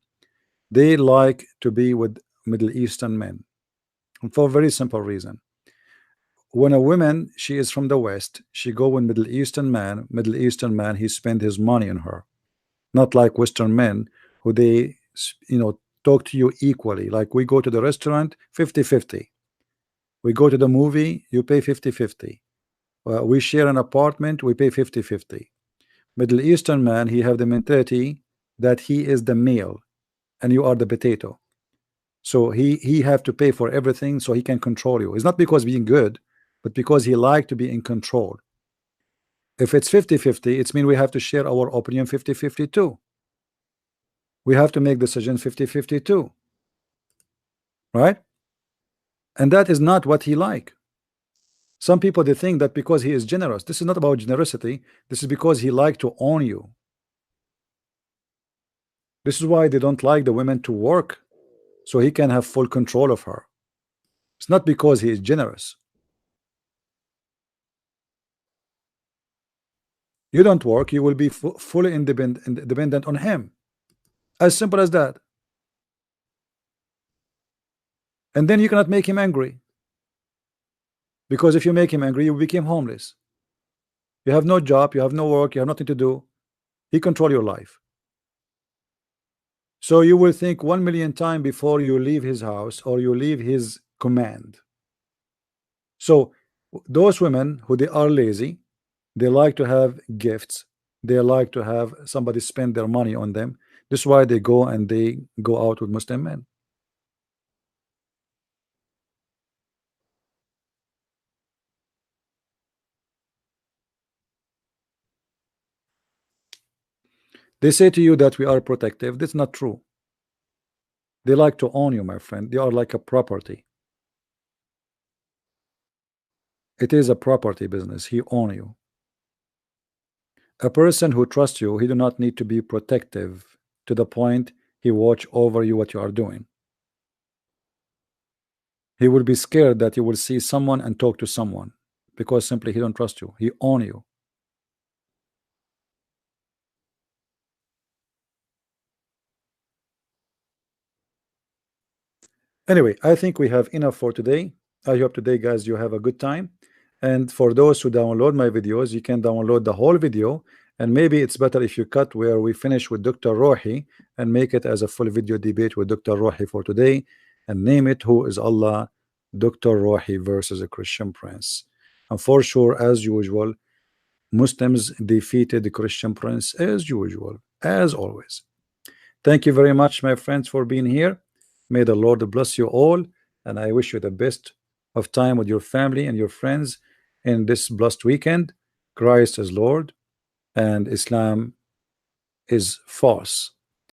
Speaker 1: they like to be with Middle Eastern men for a very simple reason. When a woman, she is from the West, she go with Middle Eastern man, he spend his money on her. Not like Western men who they, talk to you equally. Like we go to the restaurant, 50-50. We go to the movie, you pay 50-50. We share an apartment, we pay 50-50. Middle Eastern man, he have the mentality that he is the male and you are the potato. So he have to pay for everything so he can control you. It's not because being good, but because he like to be in control. If it's 50-50, it's mean we have to share our opinion 50-50 too. We have to make decisions 50-50 too. Right? And that is not what he like. Some people, they think that because he is generous, this is not about generosity, this is because he like to own you. This is why they don't like the women to work, so he can have full control of her. It's not because he is generous. You don't work, you will be fully dependent on him. As simple as that. And then you cannot make him angry, because if you make him angry, you become homeless. You have no job, you have no work, you have nothing to do. He control your life. So you will think 1,000,000 times before you leave his house or you leave his command. So those women who they are lazy, they like to have gifts, they like to have somebody spend their money on them. This is why they go and they go out with Muslim men. They say to you that we are protective. That's not true. They like to own you, my friend. They are like a property. It is a property business. He own you. A person who trusts you, he do not need to be protective to the point he watch over you what you are doing. He will be scared that you will see someone and talk to someone because simply he don't trust you. He own you. Anyway, I think we have enough for today. I hope today, guys, you have a good time. And for those who download my videos, you can download the whole video. And maybe it's better if you cut where we finish with Dr. Rohi and make it as a full video debate with Dr. Rohi for today and name it Who is Allah? Dr. Rohi versus a Christian Prince. And for sure, as usual, Muslims defeated the Christian Prince as usual, as always. Thank you very much, my friends, for being here. May the Lord bless you all, and I wish you the best of time with your family and your friends in this blessed weekend. Christ is Lord and Islam is false.